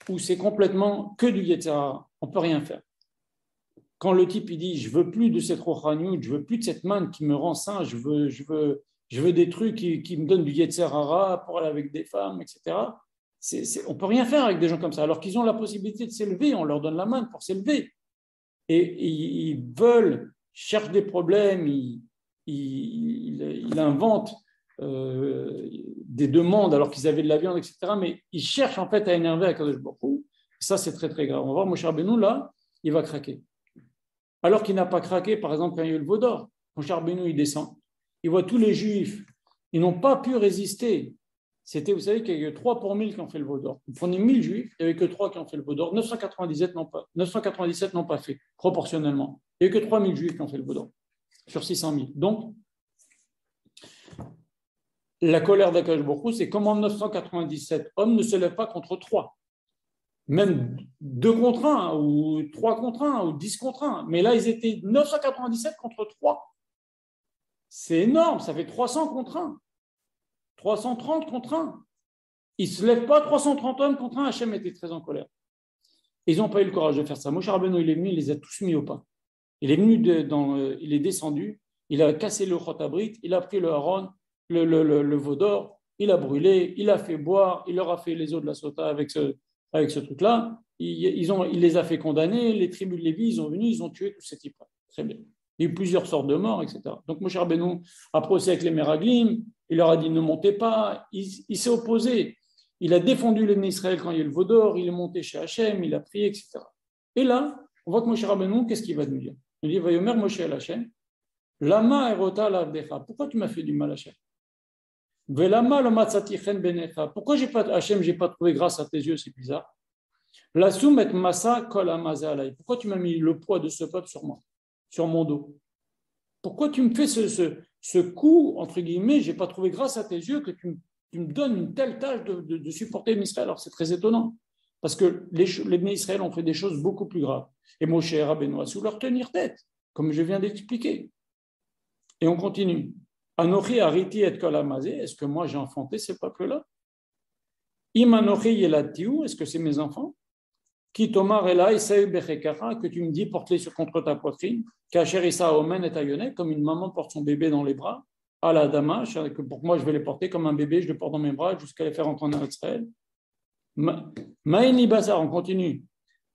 [SPEAKER 1] où c'est complètement que du Yetzirah. On ne peut rien faire. Quand le type il dit, je veux plus de cette Rochaniut, je veux plus de cette manne qui me rend sain, je veux des trucs qui me donnent du Yetzirah pour aller avec des femmes, etc. On ne peut rien faire avec des gens comme ça. Alors qu'ils ont la possibilité de s'élever, on leur donne la manne pour s'élever. Et ils veulent cherche des problèmes, il invente des demandes alors qu'ils avaient de la viande, etc. Mais il cherche en fait à énerver Akadosh Baruch Hu. Ça, c'est très très grave. On va voir Moshe Rabbeinu là, il va craquer. Alors qu'il n'a pas craqué, par exemple, quand il y a eu le veau d'or. Moshe Rabbeinu, il descend. Il voit tous les Juifs. Ils n'ont pas pu résister. C'était, vous savez qu'il y a eu 3 pour 1000 qui ont fait le veau d'or. Vous prenez 1000 Juifs, il n'y avait que 3 qui ont fait le veau d'or. 997 n'ont pas fait, proportionnellement. Il n'y a eu que 3000 Juifs qui ont fait le veau d'or sur 600 000. Donc, la colère d'Akadosh Baruch Hu, c'est comment 997 hommes ne se lèvent pas contre 3. Même 2 contre 1, ou 3 contre 1, ou 10 contre 1. Mais là, ils étaient 997 contre 3. C'est énorme, ça fait 300 contre 1. 330 contre 1. Ils ne se lèvent pas 330 hommes contre 1. Hachem était très en colère. Ils n'ont pas eu le courage de faire ça. Moshe Rabbeinu, il est venu, il les a tous mis au pas. Il est venu, il est descendu, il a cassé le chotabrit, il a pris le haron, le veau d'or, il a brûlé, il a fait boire, il leur a fait les eaux de la sota avec ce truc-là. Il les a fait condamner, les tribus de Lévi, ils ont venu, ils ont tué tous ces types-là. Très bien. Il y a eu plusieurs sortes de morts, etc. Donc Moshe Rabbeinu a procédé avec les Meraglim, il leur a dit ne montez pas, il s'est opposé. Il a défendu les Israël quand il y a eu le veau d'or, il est monté chez Hachem, il a prié, etc. Et là, on voit que Moshe Rabbeinu, qu'est-ce qu'il va nous dire? Il dit Vayomer Moshe el Hachem, Lama erota lavdecha. Pourquoi tu m'as fait du mal, Hachem? Velama lo matzati chen benecha. Pourquoi Hachem, j'ai pas trouvé grâce à tes yeux, c'est bizarre. La soumet massa kol amaze alay. Pourquoi tu m'as mis le poids de ce peuple sur moi, sur mon dos? Pourquoi tu me fais ce coup, entre guillemets, j'ai pas trouvé grâce à tes yeux que tu me donnes une telle tâche de supporter Israël? Alors c'est très étonnant, parce que les Israël ont fait des choses beaucoup plus graves. Et Moshe Rabbeinu a su leur tenir tête, comme je viens d'expliquer. Et on continue. Anochi ariti et kol amazé. Est-ce que moi j'ai enfanté ces peuples-là? Im anochi yelatiu. Est-ce que c'est mes enfants? Qui tomar elai sei bechekara, que tu me dis porte-les contre ta poitrine. Kacher isa omen et ayoneh, comme une maman porte son bébé dans les bras. À la dama, que pour moi je vais les porter comme un bébé, je les porte dans mes bras jusqu'à les faire entrer en Israël. Maïni basar, on continue.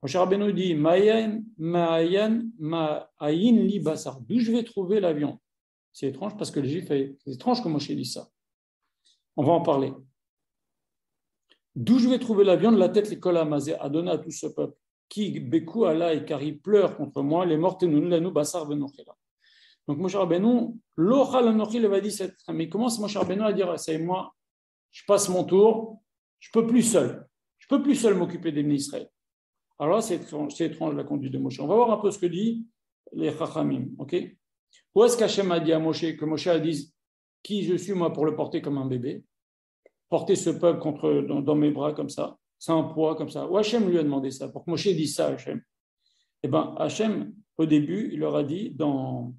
[SPEAKER 1] Moshe Rabbeinu dit Ma'ayin li basar. D'où je vais trouver la viande? C'est étrange parce que les Juifs, c'est étrange que Moshe dise ça. On va en parler. D'où je vais trouver la viande? La tête, l'école amazé, a donné à tout ce peuple. Qui bekou Allah et car il pleure contre moi, les morts nous lanou basar venochela. Donc Moshe Rabbeinu, l'ochal anochi le va dire, mais comment Moshe Rabbeinu à dire, c'est moi, je passe mon tour, je peux plus seul m'occuper des Israël. Alors là, c'est étrange la conduite de Moshe. On va voir un peu ce que dit les Chachamim, ok? Où est-ce qu'Hachem a dit à Moshe, que Moshe a dit, qui je suis moi pour le porter comme un bébé? Porter ce peuple dans mes bras comme ça, c'est un poids comme ça. Ou Hachem lui a demandé ça, pour que Moshe dise ça à Hachem. Eh bien, Hachem, au début, il leur a dit, dans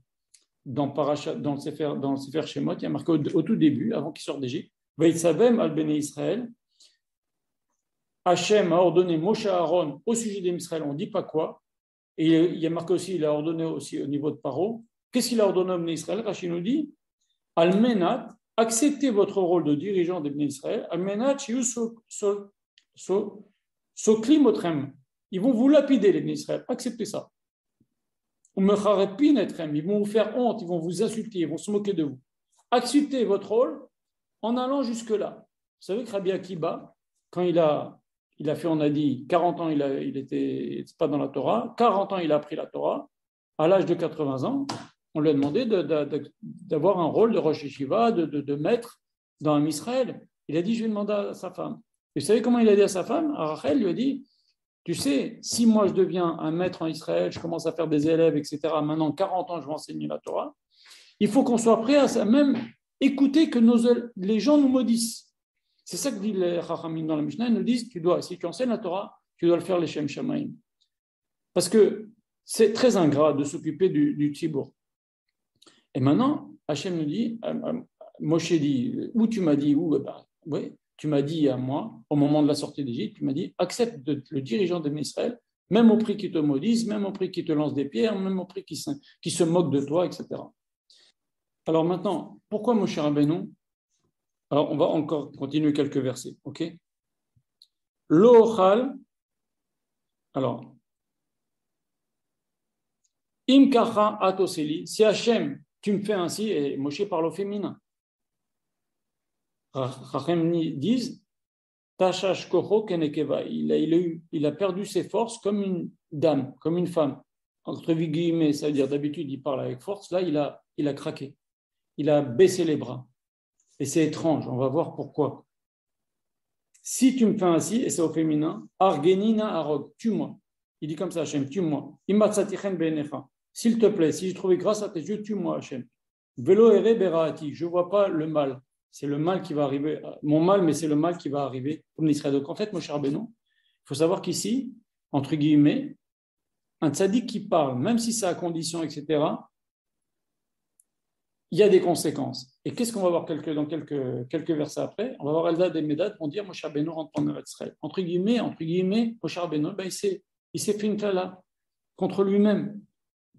[SPEAKER 1] le Sefer Shemot, il y a marqué au tout début, avant qu'il sorte d'Égypte, Vaïtsavem al Bene Israël, Hachem a ordonné Moshe Aaron au sujet des Israël, on ne dit pas quoi, et il y a marqué aussi, il a ordonné aussi au niveau de Paro. Qu'est-ce qu'il a ordonné aux Bnei Israël? Rachid nous dit, Almenat, acceptez votre rôle de dirigeant des Bnei Israël, Almenat, Soklimotrem, ils vont vous lapider les Bnei Israël, acceptez ça. Ils vont vous faire honte, ils vont vous insulter, ils vont se moquer de vous. Acceptez votre rôle en allant jusque-là. Vous savez que Rabbi Akiba, quand il a fait, on a dit, 40 ans, il était pas dans la Torah, 40 ans, il a appris la Torah, à l'âge de 80 ans, on lui a demandé d'avoir un rôle de Rosh Yeshiva, de maître dans un Israël. Il a dit, je vais demander à sa femme. Et vous savez comment il a dit à sa femme? Rachel lui a dit, tu sais, si moi je deviens un maître en Israël, je commence à faire des élèves, etc., maintenant 40 ans, je vais enseigner la Torah, il faut qu'on soit prêt à ça, même écouter que les gens nous maudissent. C'est ça que dit les Chachamim dans la Mishnah, ils nous disent, si tu enseignes la Torah, tu dois le faire les Shem Shamaim. Parce que c'est très ingrat de s'occuper du Tzibour. Et maintenant, Hachem nous dit, Moshe dit, où tu m'as dit, oui, tu m'as dit à moi, au moment de la sortie d'Égypte, tu m'as dit, accepte le dirigeant de Israël, même au prix qu'il te maudisse, même au prix qu'il te lance des pierres, même au prix qu'il se moque de toi, etc. Alors maintenant, pourquoi Moshe Rabbeinu? Alors on va encore continuer quelques versets, ok? L'Ochal, alors, Im kacha atoseli, si Hachem, tu me fais ainsi, et Moshe parle au féminin. Rachem disent, Tashash kocho kenekeva, il a perdu ses forces comme une dame, comme une femme. Entre guillemets, ça veut dire d'habitude il parle avec force, là il a craqué, il a baissé les bras. Et c'est étrange, on va voir pourquoi. Si tu me fais ainsi, et c'est au féminin, Argenina arog, tue-moi. Il dit comme ça, Hachem, tue-moi. Imatsatichen benecha. S'il te plaît, si j'ai trouvé grâce à tes yeux, tue-moi, Hachem. Velo ere beraati, je ne vois pas le mal. C'est le mal qui va arriver, mon mal, mais c'est le mal qui va arriver comme l'Israël. Donc en fait, Moshe Rabbeinu, il faut savoir qu'ici, entre guillemets, un tzaddik qui parle, même si c'est à condition, etc., il y a des conséquences. Et qu'est-ce qu'on va voir dans quelques versets après? On va voir Eldad et Medad vont dire Moshe Rabbeinu rentre en Eretz Israël. Entre guillemets, Moshe Rabbeinu, il s'est fait une tala contre lui-même.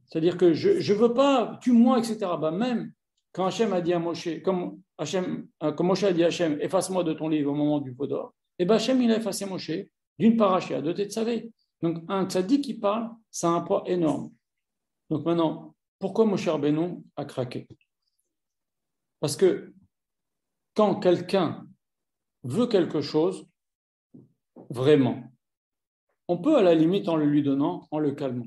[SPEAKER 1] C'est-à-dire que je ne veux pas, tue-moi, etc. Même quand Hachem a dit à Moshe, comme Moshe a dit à Hachem, efface-moi de ton livre au moment du Vaudor, et bien Hachem, il a effacé Moshe d'une paracha, de Tetzavé. Donc un tzaddik qui parle, ça a un poids énorme. Donc maintenant, pourquoi Moshe Rabbeinu a craqué? Parce que quand quelqu'un veut quelque chose, vraiment, on peut à la limite en le lui donnant, en le calmant.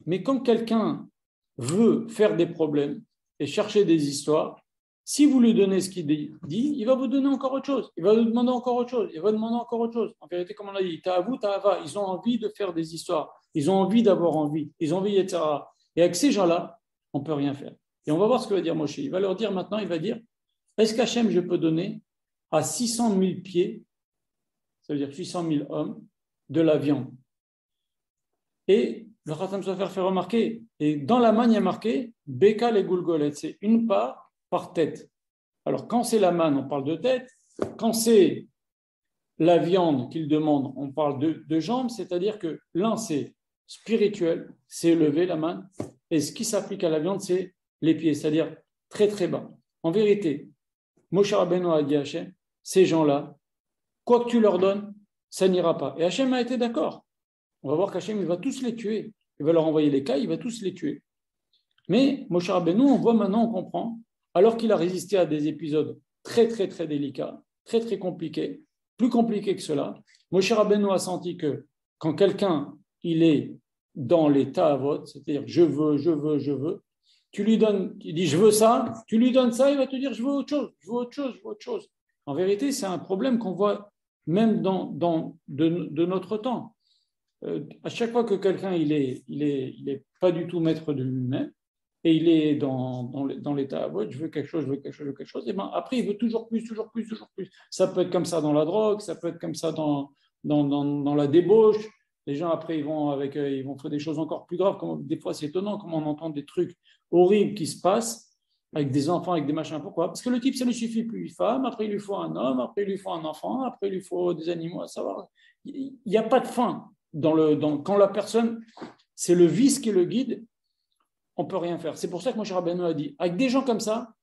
[SPEAKER 1] Mais quand quelqu'un veut faire des problèmes et chercher des histoires, si vous lui donnez ce qu'il dit, il va vous donner encore autre chose. Il va vous demander encore autre chose. Il va demander encore autre chose. En vérité, comme on l'a dit, ta'avu, ta'ava, ils ont envie de faire des histoires. Ils ont envie d'avoir envie. Ils ont envie, etc. Et avec ces gens-là, on ne peut rien faire. Et on va voir ce que va dire Moshe. Il va leur dire maintenant, il va dire, est-ce qu'Hachem, je peux donner à 600 000 pieds, ça veut dire 600 000 hommes, de la viande? Et le Khatam Sofer fait remarquer, et dans la manne, il y a marqué Beka les Goulgolet, c'est une part par tête. Alors, quand c'est la manne, on parle de tête. Quand c'est la viande qu'il demande, on parle de jambes, c'est-à-dire que l'un, c'est spirituel, c'est élevé, la manne, et ce qui s'applique à la viande, c'est les pieds, c'est-à-dire très très bas. En vérité, Moshe Rabbeinu a dit à Hachem, ces gens-là, quoi que tu leur donnes, ça n'ira pas. Et Hachem a été d'accord. On va voir qu'Hachem, il va tous les tuer. Il va leur envoyer les cailles, il va tous les tuer. Mais Moshe Rabbeinu, on voit maintenant, on comprend, alors qu'il a résisté à des épisodes très, très, très délicats, très, très compliqués, plus compliqués que cela, Moshe Rabbeinu a senti que quand quelqu'un, il est dans l'état à vote, c'est-à-dire je veux, tu lui donnes, il dit je veux ça, tu lui donnes ça, il va te dire je veux autre chose. En vérité, c'est un problème qu'on voit même de notre temps. À chaque fois que quelqu'un il est pas du tout maître de lui-même et il est dans l'état à vote, je veux quelque chose, et ben après il veut toujours plus. Ça peut être comme ça dans la drogue, ça peut être comme ça dans la débauche. Les gens après ils vont faire des choses encore plus graves. Des fois c'est étonnant comment on entend des trucs horribles qui se passent avec des enfants, avec des machins. Pourquoi? Parce que le type, ça ne lui suffit plus une femme, après il lui faut un homme, après il lui faut un enfant, après il lui faut des animaux à savoir. Il n'y a pas de fin. Quand la personne, c'est le vice qui le guide, on ne peut rien faire. C'est pour ça que Moshe Rabbeinu a dit, avec des gens comme ça,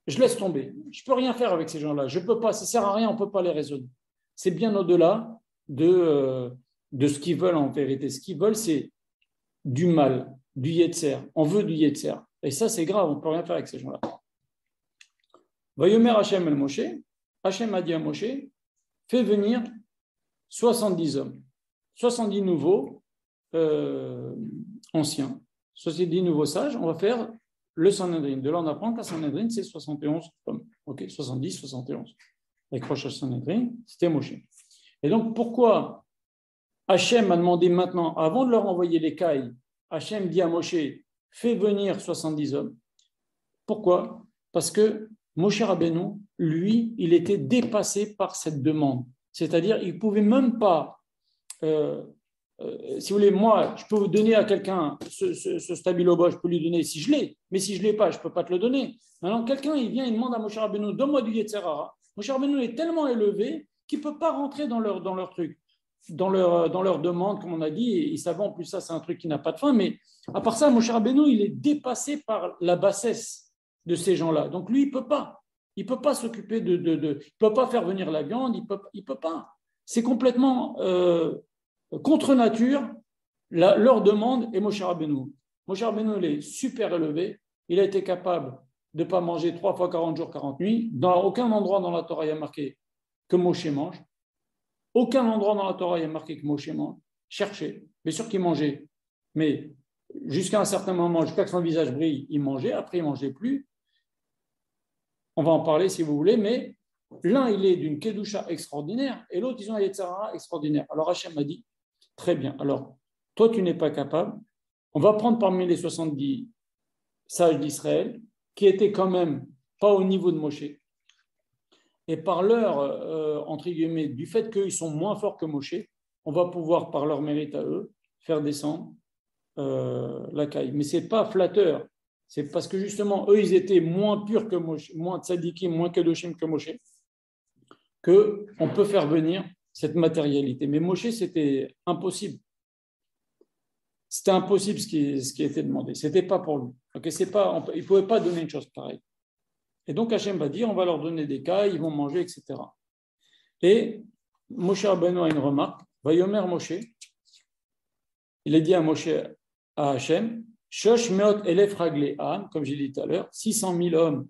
[SPEAKER 1] je laisse tomber. Je ne peux rien faire avec ces gens-là. Je ne peux pas, ça ne sert à rien, on ne peut pas les résoudre. C'est bien au-delà de ce qu'ils veulent en vérité. Ce qu'ils veulent, c'est du mal, du yetzer. On veut du yetzer. Et ça, c'est grave, on ne peut rien faire avec ces gens-là. Vayomer Hachem el Moshe, Hachem a dit à Moshe, fais venir 70 hommes. 70 nouveaux anciens, 70 nouveaux sages, on va faire le Sanhedrin. De là, on apprend que la Sanhedrin, c'est 71 hommes. Ok, 70, 71. Avec Rosh Sanhedrin, c'était Moshe. Et donc, pourquoi Hachem a demandé maintenant, avant de leur envoyer les cailles, Hachem dit à Moshe, fais venir 70 hommes. Pourquoi? Parce que Moshe Rabbeinu, lui, il était dépassé par cette demande. C'est-à-dire, il ne pouvait même pas si vous voulez, moi, je peux vous donner à quelqu'un ce stabilo-bas, je peux lui donner si je l'ai, mais si je ne l'ai pas, je ne peux pas te le donner. Maintenant, quelqu'un, il vient, il demande à Moshe Rabbeinu, donne-moi du Yetzer Hara. Moshe Rabbeinu est tellement élevé qu'il ne peut pas rentrer dans leur truc, dans leur demande, comme on a dit, et il savait en plus ça, c'est un truc qui n'a pas de fin, mais à part ça, Moshe Rabbeinu, il est dépassé par la bassesse de ces gens-là. Donc lui, il ne peut pas s'occuper il ne peut pas faire venir la viande, il peut pas. C'est complètement contre nature leur demande et Moshe Rabbeinu. Moshe Rabbeinu, il est super élevé. Il a été capable de ne pas manger 3 fois 40 jours, 40 nuits. Dans aucun endroit dans la Torah, il y a marqué que Moshe mange. Aucun endroit dans la Torah, il y a marqué que Moshe mange. Cherchez. Bien sûr qu'il mangeait. Mais jusqu'à un certain moment, jusqu'à ce que son visage brille, il mangeait. Après, il ne mangeait plus. On va en parler si vous voulez. Mais l'un, il est d'une Kedusha extraordinaire et l'autre, ils ont un Yetzirah extraordinaire. Alors Hachem m'a dit, très bien. Alors, toi, tu n'es pas capable. On va prendre parmi les 70 sages d'Israël qui étaient quand même pas au niveau de Moshe. Et par leur, entre guillemets, du fait qu'ils sont moins forts que Moshe, on va pouvoir, par leur mérite à eux, faire descendre la caille. Mais ce n'est pas flatteur. C'est parce que justement, eux, ils étaient moins purs que Moshe, moins tzadikim, moins kedoshim que Moshe, qu'on peut faire venir cette matérialité. Mais Moshe, c'était impossible. C'était impossible ce qui était demandé. Ce n'était pas pour lui. Okay, il ne pouvait pas donner une chose pareille. Et donc Hachem va dire, on va leur donner des cailles, ils vont manger, etc. Et Moshe Rabbeinu a une remarque. Vayomer Moshe, il a dit à Moshe, à Hachem, Shosh meot elef ragle an, comme j'ai dit tout à l'heure, 600 000 hommes,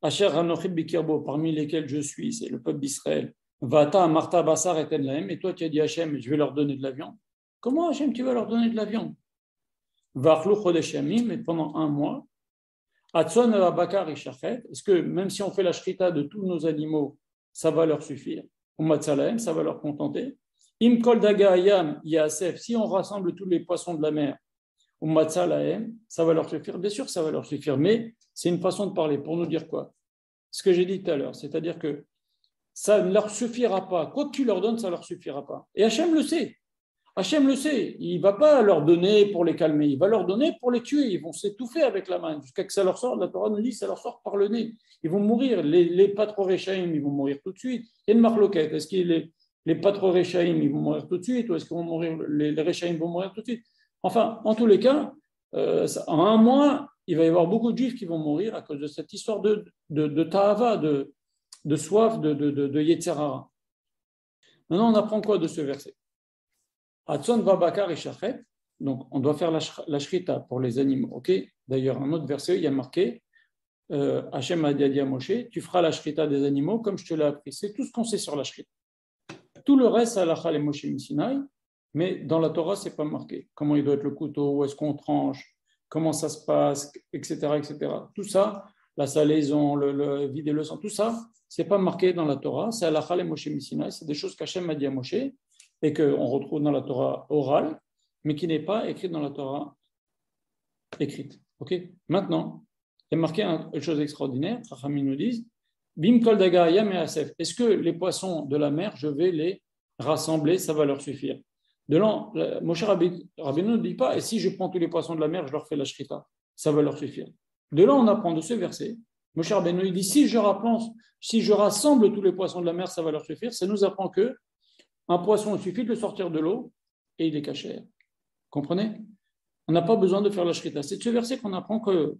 [SPEAKER 1] Asher hanochim bikirbo, parmi lesquels je suis, c'est le peuple d'Israël. Vata marta basar eten lahem, et toi tu as dit Hachem, je vais leur donner de la viande. Comment Hachem, tu vas leur donner de la viande? Vachlu chodesh yamim, et pendant un mois, Atson bakar ishachet, est-ce que même si on fait la shrita de tous nos animaux, ça va leur suffire? Umatzalahem, ça va leur contenter. Im kol daga ayam yasef, si on rassemble tous les poissons de la mer, Umatzalahem, ça va leur suffire. Bien sûr, ça va leur suffire, mais c'est une façon de parler pour nous dire quoi? Ce que j'ai dit tout à l'heure, c'est-à-dire que ça ne leur suffira pas. Quoi que tu leur donnes, ça ne leur suffira pas. Et Hachem le sait. Hachem le sait, il ne va pas leur donner pour les calmer, il va leur donner pour les tuer. Ils vont s'étouffer avec la main jusqu'à que ça leur sorte. La Torah nous dit ça leur sort par le nez. Ils vont mourir. Les patro-réchaïm, ils vont mourir tout de suite. Il y a une marloquette. Est-ce que les patro-réchaïm, ils vont mourir tout de suite ou est-ce qu'ils vont mourir, les réchaïm vont mourir tout de suite? Enfin, en tous les cas, en un mois, il va y avoir beaucoup de juifs qui vont mourir à cause de cette histoire de ta'ava, de soif, de Yetzirah. Maintenant, on apprend quoi de ce verset? Atson babakar et shachet, donc on doit faire la shrita pour les animaux. Ok. D'ailleurs, un autre verset, il y a marqué Hachem a dit à Moshe, tu feras la shrita des animaux comme je te l'ai appris. C'est tout ce qu'on sait sur la shrita. Tout le reste, halakha et Moshe Sinai, mais dans la Torah, c'est pas marqué. Comment il doit être le couteau, où est-ce qu'on tranche, comment ça se passe, etc., etc. Tout ça, la salaison, le vider le sang, tout ça, c'est pas marqué dans la Torah. C'est halakha et Moshe Sinai. C'est des choses qu'Hachem a dit à Moshe et qu'on retrouve dans la Torah orale, mais qui n'est pas écrite dans la Torah écrite. Okay. Maintenant, il y a marqué une chose extraordinaire, Chachamim nous disent, Bim kol daga hayam et asef. Est-ce que les poissons de la mer, je vais les rassembler, ça va leur suffire? De là, Moshe Rabbeinu ne dit pas, et si je prends tous les poissons de la mer, je leur fais la shrita, ça va leur suffire. De là, on apprend de ce verset, Moshe Rabbeinu dit, si je rassemble tous les poissons de la mer, ça va leur suffire. Ça nous apprend que un poisson, il suffit de le sortir de l'eau et il est caché. Comprenez? On n'a pas besoin de faire la shrita. C'est de ce verset qu'on apprend que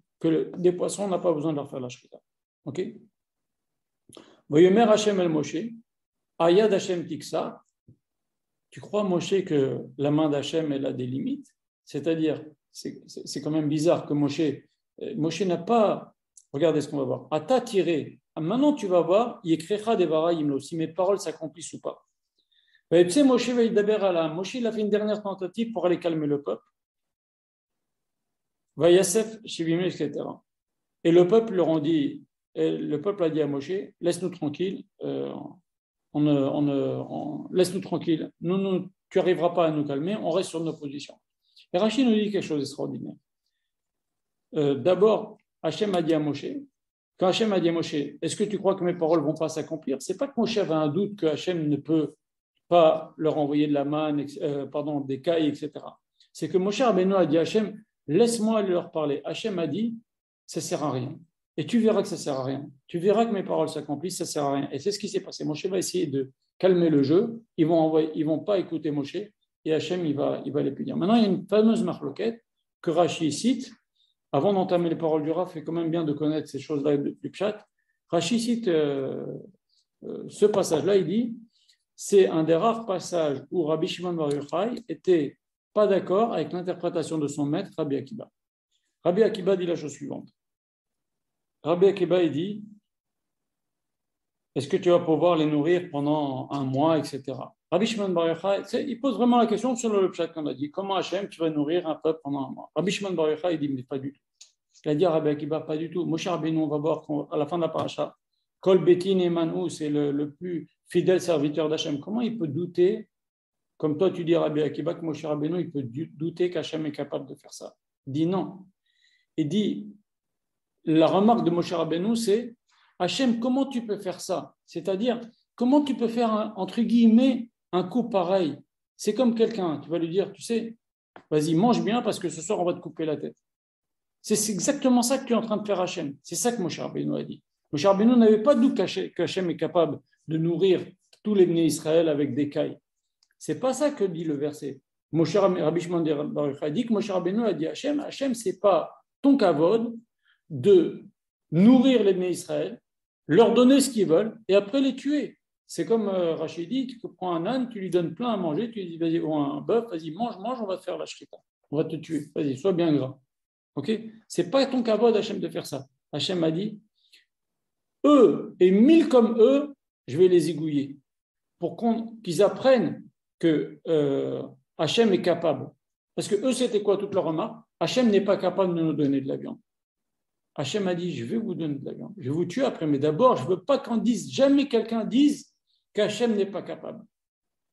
[SPEAKER 1] des poissons, on n'a pas besoin de leur faire la shrita. Ok? Voyomer Hashem el Moshe, Ayad Hashem Tiksa. Tu crois, Moshe, que la main d'Hachem, elle a des limites? C'est-à-dire, c'est quand même bizarre que Moshe n'a pas. Regardez ce qu'on va voir. Ata tiré. Maintenant, tu vas voir, Yekrecha devara yimlo, si mes paroles s'accomplissent ou pas. Moshe il a fait une dernière tentative pour aller calmer le peuple. Vayasef, Shivimé, etc. Et le peuple leur a dit, a dit à Moshe, laisse-nous tranquille, laisse-nous tranquille, tu n'arriveras pas à nous calmer, on reste sur nos positions. Et Rachid nous dit quelque chose d'extraordinaire. D'abord, Hachem a dit à Moshe, quand Hachem a dit à Moshe, est-ce que tu crois que mes paroles ne vont pas s'accomplir? Ce n'est pas que Moshe avait un doute que Hachem ne peut pas leur envoyer de la manne, des cailles, etc. C'est que Moshe Rabbeinu a dit à Hachem, laisse-moi aller leur parler. Hachem a dit, ça ne sert à rien. Et tu verras que ça ne sert à rien. Tu verras que mes paroles s'accomplissent, ça ne sert à rien. Et c'est ce qui s'est passé. Moshe va essayer de calmer le jeu. Ils ne vont pas écouter Moshe. Et Hachem, il va les punir. Maintenant, il y a une fameuse marloquette que Rashi cite. Avant d'entamer les paroles du Rav, c'est quand même bien de connaître ces choses-là du Pshat. Rashi cite ce passage-là. Il dit, c'est un des rares passages où Rabbi Shimon Bar Yochai était pas d'accord avec l'interprétation de son maître, Rabbi Akiba. Rabbi Akiba dit la chose suivante. Rabbi Akiba, il dit, est-ce que tu vas pouvoir les nourrir pendant un mois, etc. Rabbi Shimon Bar Yochai, il pose vraiment la question sur le pshat qu'on a dit. Comment Hachem, tu vas nourrir un peuple pendant un mois? Rabbi Shimon Bar Yochai, il dit, mais pas du tout. Il a dit à Rabbi Akiba, pas du tout. Moshe Rabbeinu, on va voir à la fin de la paracha, Kol Betin Emanu, c'est le plus fidèle serviteur d'Hachem. Comment il peut douter, comme toi tu dis à Rabbi Akiba, que Moshe Rabbeinu, il peut douter qu'Hachem est capable de faire ça? Il dit non. Il dit, la remarque de Moshe Rabbeinu, c'est Hachem, comment tu peux faire ça? C'est-à-dire, comment tu peux faire, entre guillemets, un coup pareil? C'est comme quelqu'un, tu vas lui dire, tu sais, vas-y, mange bien parce que ce soir, on va te couper la tête. C'est exactement ça que tu es en train de faire Hachem. C'est ça que Moshe Rabbeinu a dit. Moshe Rabbeinu n'avait pas de doute qu'Hachem est capable de nourrir tous les Bnei Israël avec des cailles. C'est pas ça que dit le verset. Rabbi Shimon Bar Yochai dit que Moshe Rabbeinu a dit Hachem, c'est pas ton kavod de nourrir les Bnei Israël, leur donner ce qu'ils veulent et après les tuer. C'est comme Rachid dit, tu prends un âne, tu lui donnes plein à manger, tu lui dis vas-y, ou un bœuf, vas-y, mange, on va te faire la shrita. On va te tuer. Vas-y, sois bien gras. Ok? C'est pas ton kavod Hachem de faire ça. Hachem a dit eux et 1000 comme eux, je vais les égouiller pour qu'ils apprennent que Hachem est capable. Parce que eux, c'était quoi toute leur remarque? Hachem n'est pas capable de nous donner de la viande. Hachem a dit, je vais vous donner de la viande. Je vais vous tuer après, mais d'abord, je ne veux pas jamais quelqu'un dise qu'Hachem n'est pas capable.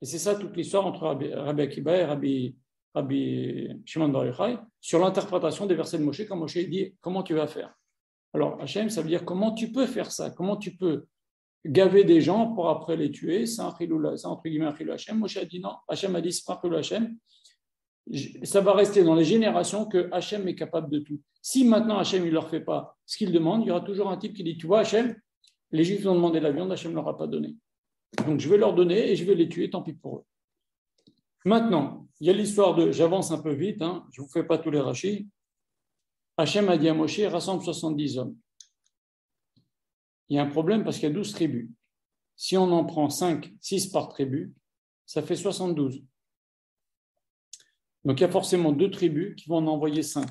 [SPEAKER 1] Et c'est ça toute l'histoire entre Rabbi Akiba et Rabbi Shimon Bar Yochai sur l'interprétation des versets de Moshe, quand Moshe dit, comment tu vas faire? Alors, Hachem, ça veut dire, comment tu peux faire ça? Comment tu peux gaver des gens pour après les tuer? C'est un chilou, c'est entre guillemets un chilou Hachem. Moshe a dit non. Hachem a dit, c'est pas un chilou Hachem. Ça va rester dans les générations que Hachem est capable de tout. Si maintenant Hachem ne leur fait pas ce qu'il demande, il y aura toujours un type qui dit, tu vois Hachem, les Juifs ont demandé la viande, Hachem ne leur a pas donné. Donc je vais leur donner et je vais les tuer, tant pis pour eux. Maintenant, il y a l'histoire de, j'avance un peu vite, je ne vous fais pas tous les rachis. Hachem a dit à Moshe, rassemble 70 hommes. Il y a un problème parce qu'il y a 12 tribus. Si on en prend 5, 6 par tribu, ça fait 72. Donc, il y a forcément 2 tribus qui vont en envoyer 5.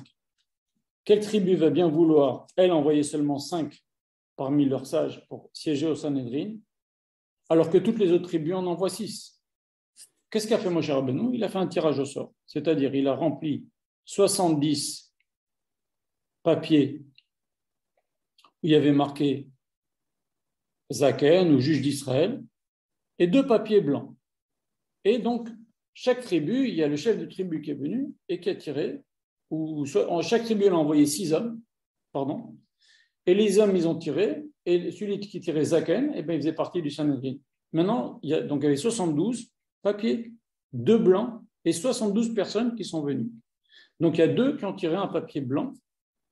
[SPEAKER 1] Quelle tribu va bien vouloir, elle, envoyer seulement 5 parmi leurs sages pour siéger au Sanhedrin, alors que toutes les autres tribus en envoient 6? Qu'est-ce qu'a fait Moshe Rabbeinu? Il a fait un tirage au sort. C'est-à-dire, il a rempli 70 papiers où il y avait marqué Zaken ou juge d'Israël et 2 papiers blancs. Et donc, chaque tribu, il y a le chef de tribu qui est venu et qui a tiré, chaque tribu elle a envoyé 6 hommes, et les hommes ils ont tiré, et celui qui tirait Zaken, il faisait partie du Sanhedrin. Maintenant, il y avait 72 papiers, 2 blancs, et 72 personnes qui sont venues. Donc il y a 2 qui ont tiré un papier blanc.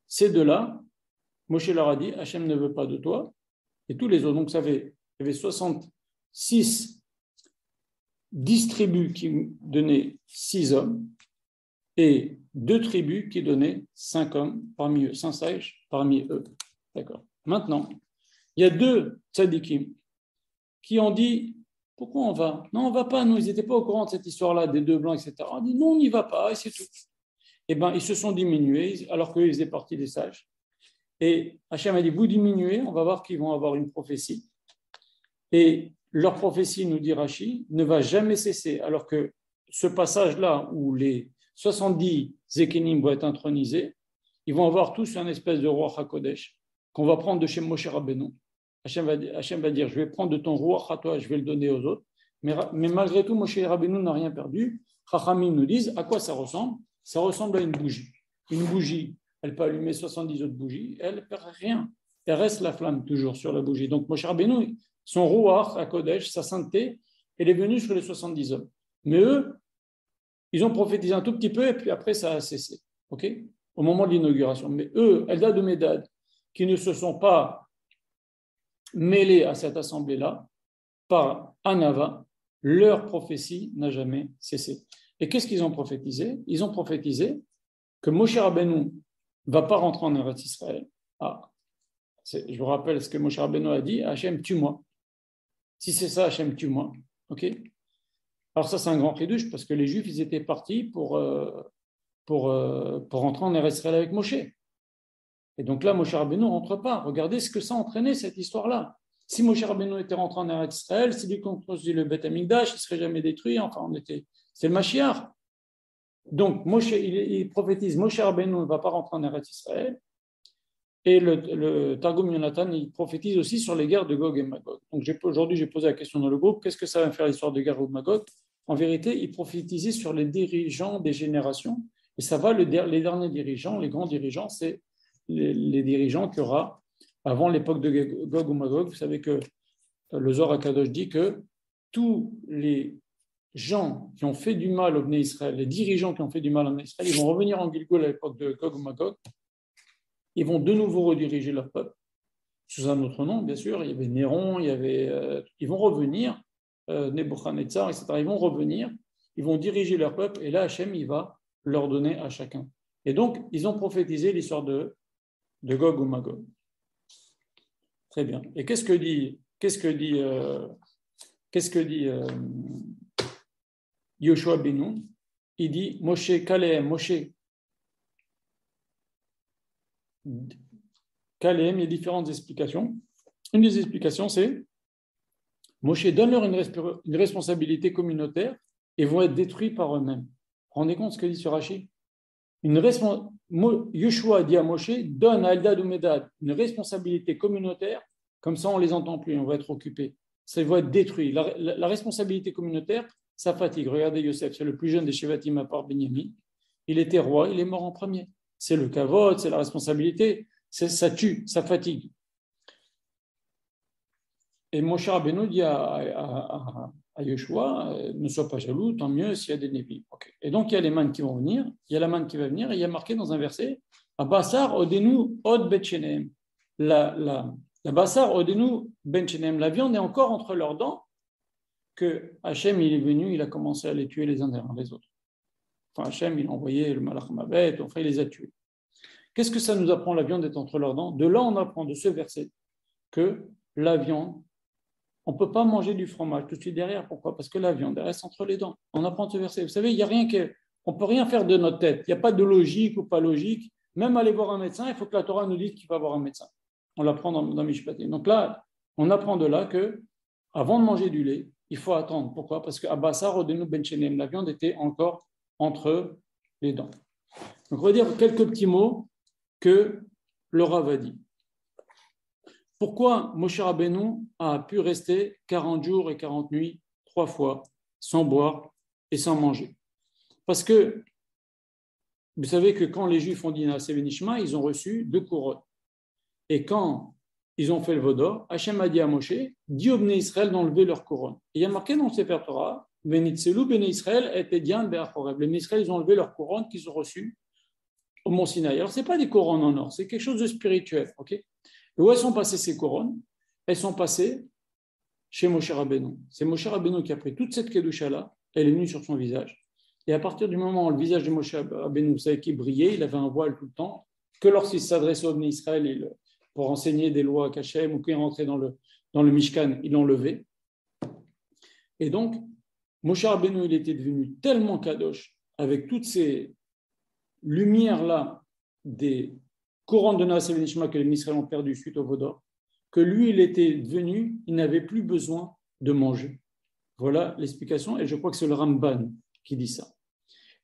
[SPEAKER 1] Ces 2-là, Moshe leur a dit, Hachem ne veut pas de toi, et tous les autres. Donc il y avait 66 10 tribus qui donnaient 6 hommes et 2 tribus qui donnaient 5 hommes parmi eux, 5 sages parmi eux. D'accord. Maintenant, il y a 2 tzadikim qui ont dit, pourquoi on va? Non, on ne va pas, nous, ils n'étaient pas au courant de cette histoire-là, des 2 blancs, etc. On dit, non, on n'y va pas, et c'est tout. Eh bien, ils se sont diminués, alors qu'ils faisaient partie des sages. Et Hachem a dit, vous diminuez, on va voir qu'ils vont avoir une prophétie. Et leur prophétie, nous dit Rashi, ne va jamais cesser, alors que ce passage-là, où les 70 Zekenim vont être intronisés, ils vont avoir tous un espèce de roi HaKodesh qu'on va prendre de chez Moshe Rabbeinu. Hachem va dire, je vais prendre de ton roi à toi, je vais le donner aux autres. Mais malgré tout, Moshe Rabbeinu n'a rien perdu. Chachamim nous disent, à quoi ça ressemble? Ça ressemble à une bougie. Une bougie, elle peut allumer 70 autres bougies, elle ne perd rien. Elle reste la flamme toujours sur la bougie. Donc Moshe Rabbeinu, son roi à Kodesh, sa sainteté, elle est venue sur les 70 hommes. Mais eux, ils ont prophétisé un tout petit peu et puis après ça a cessé. Okay, au moment de l'inauguration. Mais eux, Eldad ou Medad, qui ne se sont pas mêlés à cette assemblée-là, par Anava, leur prophétie n'a jamais cessé. Et qu'est-ce qu'ils ont prophétisé? Ils ont prophétisé que Moshe Rabbeinu ne va pas rentrer en Eretz Israël. Je vous rappelle ce que Moshe Rabbeinu a dit, Hachem, tue-moi. Si c'est ça, Hachem, tue-moi. Okay, Alors ça, c'est un grand chidouche parce que les Juifs, ils étaient partis pour rentrer en Eretz Israël avec Moshe. Et donc là, Moshe Rabbeinu ne rentre pas. Regardez ce que ça entraînait, cette histoire-là. Si Moshe Rabbeinu était rentré en Eretz Israël, c'est lui qui construit le Beth Amikdash, il ne serait jamais détruit. Enfin, c'est le Mashiach. Donc, Moshe, il prophétise, Moshe Rabbeinu ne va pas rentrer en Eretz Israël. Et le Targum Yonatan, il prophétise aussi sur les guerres de Gog et Magog. Donc aujourd'hui, j'ai posé la question dans le groupe, qu'est-ce que ça va faire l'histoire de guerre de Magog? En vérité, il prophétisait sur les dirigeants des générations. Et ça va, les derniers dirigeants, les grands dirigeants, c'est les dirigeants qu'il y aura avant l'époque de Gog ou Magog. Vous savez que le Zohar HaKadosh dit que tous les gens qui ont fait du mal au Bnei Israël, les dirigeants qui ont fait du mal au Bnei Israël, ils vont revenir en Gilgul à l'époque de Gog ou Magog. Ils vont de nouveau rediriger leur peuple, sous un autre nom, bien sûr. Il y avait Néron, ils vont revenir, Nebuchadnezzar, etc. Ils vont revenir, ils vont diriger leur peuple, et là, Hachem, il va leur donner à chacun. Et donc, ils ont prophétisé l'histoire de Gog ou Magog. Très bien. Et qu'est-ce que dit Yoshua Benoun? Il dit Moshe Kaleem, Moshe Kaleem, il y a différentes explications. Une des explications, c'est Moshe donne-leur une responsabilité communautaire et vont être détruits par eux-mêmes. Vous vous rendez compte ce que dit sur Rashi? Yoshua dit à Moshe, donne à Eldad ou Medad une responsabilité communautaire, comme ça on ne les entend plus, on va être occupés. Ça va être détruit. La responsabilité communautaire, ça fatigue. Regardez Yosef, c'est le plus jeune des Shevatim à part Benyamin. Il était roi, il est mort en premier. C'est le kavod, c'est la responsabilité, ça tue, ça fatigue. Et Moshe Rabbeinu dit à Yoshua, ne sois pas jaloux, tant mieux s'il y a des névis. Okay. Et donc il y a les mannes qui vont venir, il y a la manne qui va venir, et il y a marqué dans un verset, Basar odenu od betchenem. La Basar odenu betchenem, la viande est encore entre leurs dents, que Hachem il est venu, il a commencé à les tuer les uns derrière les autres. Enfin, Hachem, il a envoyé le Malach Mavet, enfin, il les a tués. Qu'est-ce que ça nous apprend, la viande est entre leurs dents? De là, on apprend de ce verset que la viande, on ne peut pas manger du fromage tout de suite derrière. Pourquoi? Parce que la viande, elle reste entre les dents. On apprend de ce verset. Vous savez, on ne peut rien faire de notre tête. Il n'y a pas de logique ou pas logique. Même aller voir un médecin, il faut que la Torah nous dise qu'il va voir un médecin. On l'apprend dans Mishpatim. Donc là, on apprend de là que avant de manger du lait, il faut attendre. Pourquoi? Parce que Abasar odenu benchenem, la viande était encore entre les dents. Donc on va dire quelques petits mots que le Rav a dit. Pourquoi Moshe Rabbeinu a pu rester 40 jours et 40 nuits, 3 fois, sans boire et sans manger? Parce que vous savez que quand les Juifs ont dit Naaseh Benishma, ils ont reçu 2 couronnes. Et quand ils ont fait le Vodor, Hachem a dit à Moshe, dis aux Bnei Israël d'enlever leur couronne. Et il y a marqué dans le Sefer Torah, Venitzelu Bnei Israël était Dian Be'achoreb. Les Bnei Israël, ils ont enlevé leur couronne qu'ils ont reçue au Mont Sinaï. Alors, ce n'est pas des couronnes en or, c'est quelque chose de spirituel. Okay? Et où elles sont passées ces couronnes? Elles sont passées chez Moshe Rabbeinu. C'est Moshe Rabbeinu qui a pris toute cette kedusha-là, elle est venue sur son visage. Et à partir du moment où le visage de Moshe Rabbeinu, vous savez qu'il brillait, il avait un voile tout le temps, que lorsqu'il s'adressait au Bnei Israël pour enseigner des lois à Kachem ou qu'il rentrait dans le Mishkan, il l'enlevait. Et donc, Moshe Rabbeinu, il était devenu tellement kadosh avec toutes ces lumières-là des couronnes de Naaseh Benishma que les Israéliens ont perdu suite au Vodor, que lui, il n'avait plus besoin de manger. Voilà l'explication, et je crois que c'est le Ramban qui dit ça.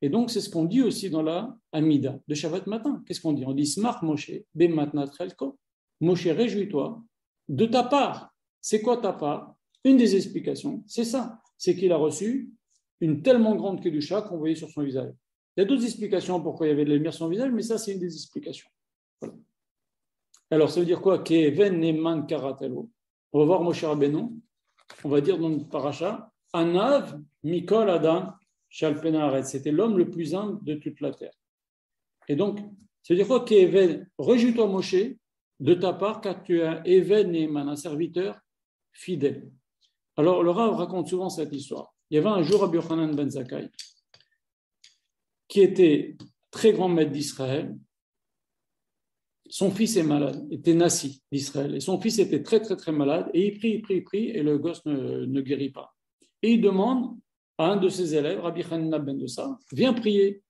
[SPEAKER 1] Et donc, c'est ce qu'on dit aussi dans la Amida de Shabbat matin. Qu'est-ce qu'on dit? On dit Smach Moshe, Bematnat Chelko. Moshe, réjouis-toi de ta part. C'est quoi ta part? Une des explications, c'est ça. C'est qu'il a reçu une tellement grande kedusha qu'on voyait sur son visage. Il y a d'autres explications pourquoi il y avait de la lumière sur son visage, mais ça, c'est une des explications. Voilà. Alors, ça veut dire quoi? Keven Neman Karatelo. On va voir Moshe Rabbeinu. On va dire dans le paracha, Anav Mikol Adam Shalpena Aretz. C'était l'homme le plus humble de toute la terre. Et donc, ça veut dire quoi? Keven, réjouis-toi Moshe de ta part, car tu es un Even Neman, un serviteur fidèle. Alors, le Rav raconte souvent cette histoire. Il y avait un jour Rabbi Yochanan ben Zakkai, qui était très grand maître d'Israël. Son fils est malade, était Nassi d'Israël, et son fils était très très très malade, et il prie, et le gosse ne guérit pas. Et il demande à un de ses élèves, Rabbi Hanina ben Dossa, viens prier.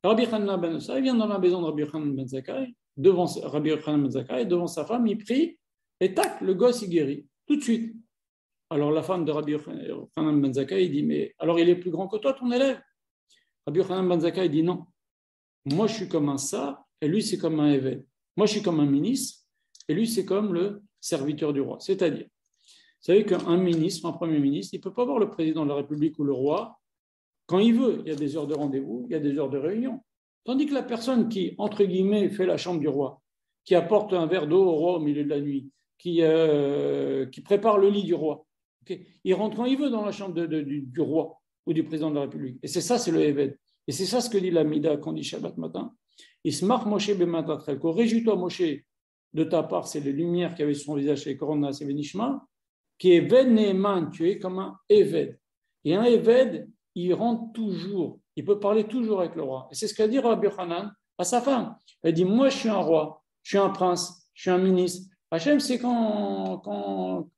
[SPEAKER 1] Rabbi Hanina ben Dossa, il vient dans la maison de Rabbi Hanan ben Zakkai, devant Rabbi Hanan ben Zakkai, devant sa femme, il prie, et tac, le gosse, il guérit, tout de suite. Alors la femme de Rabbi Hanan ben Zakkai, il dit, mais alors il est plus grand que toi, ton élève? Rabbi Hanan ben Zakkai, il dit, non, moi je suis comme un sar, et lui c'est comme un évêque. Moi je suis comme un ministre, et lui c'est comme le serviteur du roi. C'est-à-dire, vous savez qu'un ministre, un premier ministre, il ne peut pas voir le président de la République ou le roi quand il veut. Il y a des heures de rendez-vous, il y a des heures de réunion. Tandis que la personne qui, entre guillemets, fait la chambre du roi, qui apporte un verre d'eau au roi au milieu de la nuit, qui prépare le lit du roi, okay, il rentre quand il veut dans la chambre du roi ou du président de la République. Et c'est ça, c'est le Eved. Et c'est ça ce que dit la Mida quand on dit Shabbat matin. Ismach Moshe b'matatrelko. Réjouis-toi, Moshe, de ta part, c'est les lumières qui avaient sur son visage, c'est Corona, c'est Benishma, qui est Eved Neeman, tu es comme un Eved. Et un Eved, il rentre toujours, il peut parler toujours avec le roi. Et c'est ce qu'a dit Rabbi Hanan à sa femme. Elle dit, moi je suis un roi, je suis un prince, je suis un ministre. Hachem, c'est quand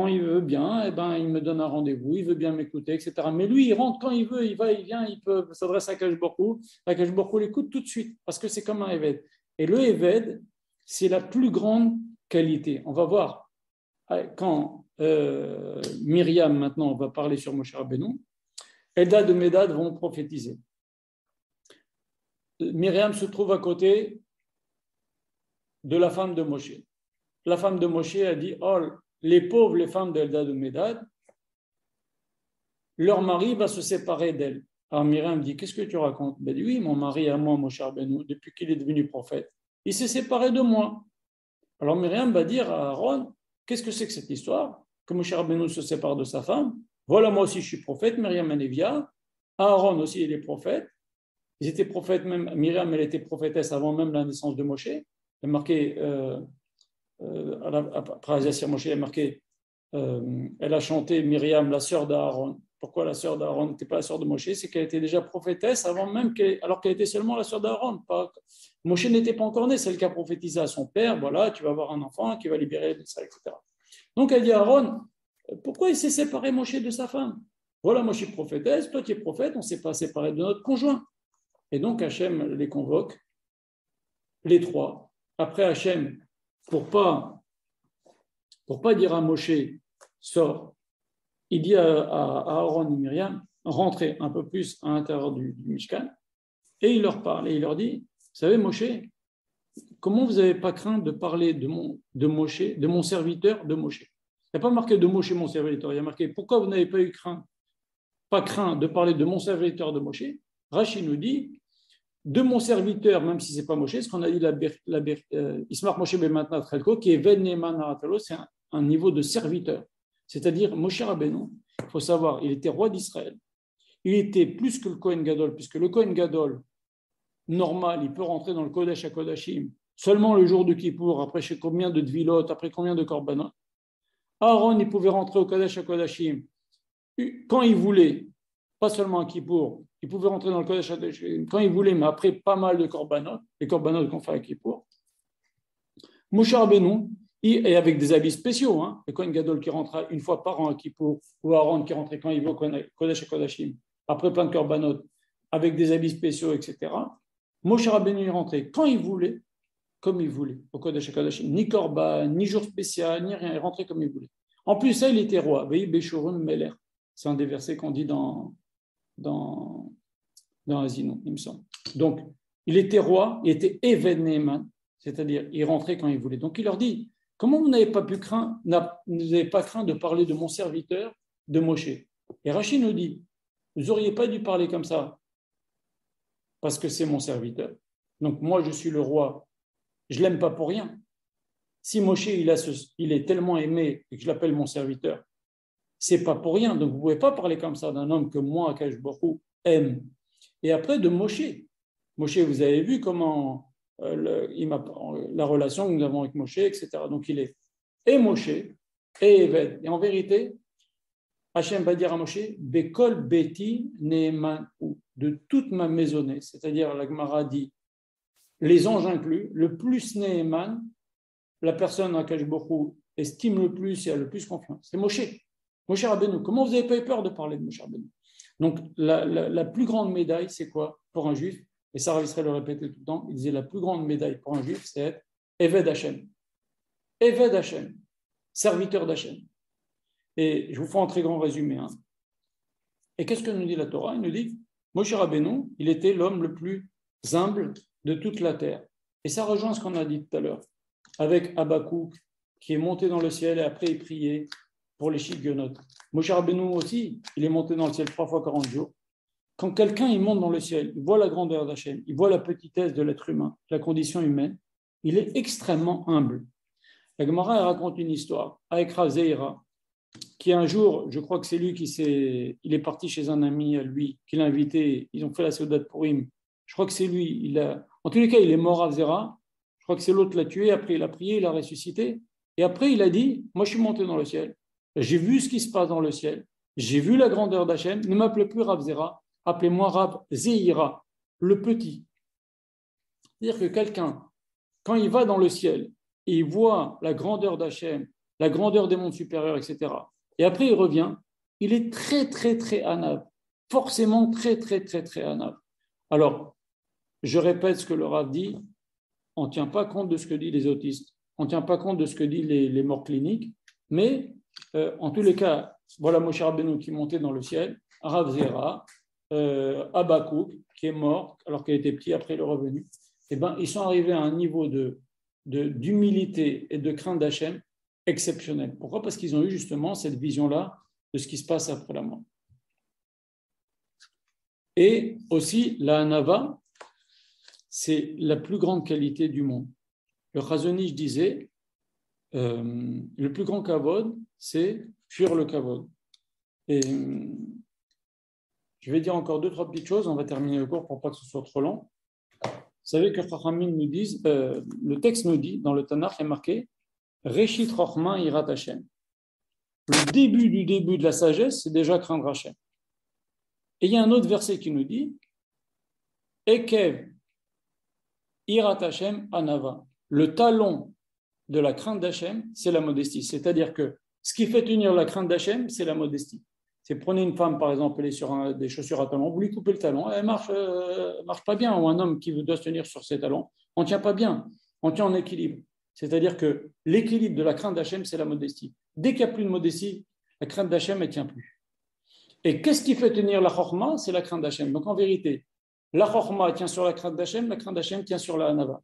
[SPEAKER 1] il veut bien, eh ben, il me donne un rendez-vous, il veut bien m'écouter, etc. Mais lui, il rentre quand il veut, il va, il vient, il peut s'adresser à Kadosh Baruch Hu. Kadosh Baruch Hu l'écoute tout de suite, parce que c'est comme un Eved. Et le Eved, c'est la plus grande qualité. On va voir quand Myriam, maintenant, va parler sur Moshe Rabbeinu, Eldad et Medad vont prophétiser. Myriam se trouve à côté de la femme de Moshe. La femme de Moshe a dit, oh, les pauvres, les femmes d'Eldad et Medad, leur mari va se séparer d'elle. Alors Myriam dit, qu'est-ce que tu racontes? Elle dit, oui, mon mari à moi, Moshe Rabbeinu, depuis qu'il est devenu prophète, il s'est séparé de moi. Alors Myriam va dire à Aaron, qu'est-ce que c'est que cette histoire? Que Moshe Rabbeinu se sépare de sa femme. Voilà, moi aussi je suis prophète, Myriam et Nevia. Aaron aussi, il est prophète. Ils étaient prophètes, même Myriam, elle était prophétesse avant même la naissance de Moshe. Elle est marqué, après Azazir Moshe, elle est marqué, elle a chanté Myriam, la sœur d'Aaron. Pourquoi la sœur d'Aaron n'était pas la sœur de Moshe? C'est qu'elle était déjà prophétesse avant même alors qu'elle était seulement la sœur d'Aaron. Moshe n'était pas encore né, c'est elle qui a prophétisé à son père, voilà, tu vas avoir un enfant qui va libérer ça, etc. Donc elle dit à Aaron, pourquoi il s'est séparé Moshe de sa femme? Voilà, moi je suis prophétesse, toi tu es prophète, on ne s'est pas séparé de notre conjoint. Et donc Hachem les convoque, les trois. Après Hachem, pour pas dire à Moshe, sors, il dit à Aaron et Myriam, rentrez un peu plus à l'intérieur du Mishkan, et il leur parle, et il leur dit, vous savez Moshe, comment vous n'avez pas craint de parler de Moshe, de mon serviteur de Moshe? Il n'y a pas marqué de Moshe mon serviteur, il y a marqué, pourquoi vous n'avez pas craint de parler de mon serviteur de Moshe? Rachid nous dit, de mon serviteur, même si ce n'est pas Moshe, ce qu'on a dit, Ismar Moshe Bematnat Chelko, qui est Veneman Naratalo, c'est un niveau de serviteur. C'est-à-dire, Moshe Rabbeinu, il faut savoir, il était roi d'Israël. Il était plus que le Kohen Gadol, puisque le Kohen Gadol, normal, il peut rentrer dans le Kodesh HaKodashim seulement le jour de Kippour, après je sais combien de Dvilot, après combien de Korbanot. Aaron, il pouvait rentrer au Kodesh HaKodashim quand il voulait, pas seulement à Kippour, il pouvait rentrer dans le Kodesh HaKodashim quand il voulait, mais après pas mal de Korbanot, les Korbanot qu'on fait à Kippour. Moshe Rabbeinu, et avec des habits spéciaux, hein, le Kohen Gadol qui rentrait une fois par an à Kippour, ou Aaron qui rentrait quand il veut au Kodesh HaKodashim, après plein de Korbanot, avec des habits spéciaux, etc. Moshe Rabbeinu est rentré quand il voulait, comme il voulait, au Kodesh HaKodashim, ni Korban, ni jour spécial, ni rien, il rentrait comme il voulait. En plus, ça, il était roi. Veille Béchorum Meler. C'est un des versets qu'on dit dans Asino, il me semble. Donc, il était roi, il était Eved Neeman, c'est-à-dire il rentrait quand il voulait. Donc, il leur dit, comment vous n'avez pas craint de parler de mon serviteur, de Moshe? Et Rachid nous dit, vous n'auriez pas dû parler comme ça, parce que c'est mon serviteur. Donc, moi, je suis le roi, je ne l'aime pas pour rien. Si Moshe, il est tellement aimé et que je l'appelle mon serviteur, c'est pas pour rien. Donc, vous ne pouvez pas parler comme ça d'un homme que moi, Akash Baruch Hu, aime. Et après, de Moshe. Moshe, vous avez vu comment la relation que nous avons avec Moshe, etc. Donc, il est et Moshe et Eved. Et en vérité, Hachem va dire à Moshe, Bekol Beti Neeman, de toute ma maisonnée, c'est-à-dire la Gemara dit, les anges inclus, le plus Neeman, la personne à Akash Baruch Hu estime le plus et a le plus confiance. C'est Moshe. Moshe Rabbeinu. Comment vous n'avez pas eu peur de parler de Moshe Rabbeinu? Donc, la plus grande médaille, c'est quoi pour un juif? Et ça, Rav Israël le répétait tout le temps. Il disait la plus grande médaille pour un juif, c'est être Eved Hashem. Eved Hashem, serviteur d'Hashem. Et je vous fais un très grand résumé. Hein. Et qu'est-ce que nous dit la Torah? Il nous dit Moshe Rabbeinu, il était l'homme le plus humble de toute la terre. Et ça rejoint ce qu'on a dit tout à l'heure, avec Habakkuk, qui est monté dans le ciel et après il priait pour les Shigionotes. Moshe Rabbeinu aussi, il est monté dans le ciel 3 fois 40 jours. Quand quelqu'un il monte dans le ciel, il voit la grandeur d'Hachem, il voit la petitesse de l'être humain, la condition humaine, il est extrêmement humble. La Gemara raconte une histoire avec Rav Zeira, qui un jour, je crois que c'est lui il est parti chez un ami à lui, qui l'a invité, ils ont fait la Seudat Purim. Je crois que c'est lui, en tous les cas, il est mort à Zera. Je crois que c'est l'autre qui l'a tué, après il a prié, il a ressuscité. Et après, il a dit, moi je suis monté dans le ciel, j'ai vu ce qui se passe dans le ciel, j'ai vu la grandeur d'Hachem, ne m'appelez plus Rav Zera, appelez-moi Rav Zeira, le petit. C'est-à-dire que quelqu'un, quand il va dans le ciel, et il voit la grandeur d'Hachem, la grandeur des mondes supérieurs, etc., et après il revient, il est très, très, très anav, forcément très, très, très, très anav. Alors, je répète ce que le Rav dit, on ne tient pas compte de ce que disent les autistes, on ne tient pas compte de ce que disent les morts cliniques, mais en tous les cas, voilà Moshe Rabbeinu qui montait dans le ciel, Rav Zera, Habakkuk qui est mort alors qu'il était petit, après il est revenu. Eh ben, ils sont arrivés à un niveau d'humilité et de crainte d'Hachem exceptionnel. Pourquoi? Parce qu'ils ont eu justement cette vision-là de ce qui se passe après la mort. Et aussi, la hanava, c'est la plus grande qualité du monde. Le Chazon Ish disait, le plus grand kavod, c'est fuir le kavod. Et je vais dire encore 2-3 petites choses, on va terminer le cours pour pas que ce soit trop long. Vous savez que Chachamim nous disent, le texte nous dit, dans le Tanakh, il est marqué Reshit Chochma Yirat Hashem. Le début du début de la sagesse, c'est déjà craindre Hashem. Et il y a un autre verset qui nous dit Ekev Yirat Hashem Anava. Le talon de la crainte d'Hachem, c'est la modestie. C'est-à-dire que ce qui fait tenir la crainte d'Hachem, c'est la modestie. C'est prenez une femme, par exemple, elle est sur des chaussures à talons, vous lui coupez le talon, elle marche pas bien. Ou un homme qui doit se tenir sur ses talons, on ne tient pas bien, on tient en équilibre. C'est-à-dire que l'équilibre de la crainte d'Hachem, c'est la modestie. Dès qu'il n'y a plus de modestie, la crainte d'Hachem, elle ne tient plus. Et qu'est-ce qui fait tenir la chorma? C'est la crainte d'Hachem. Donc en vérité, la chorma tient sur la crainte d'Hachem tient sur la hanava.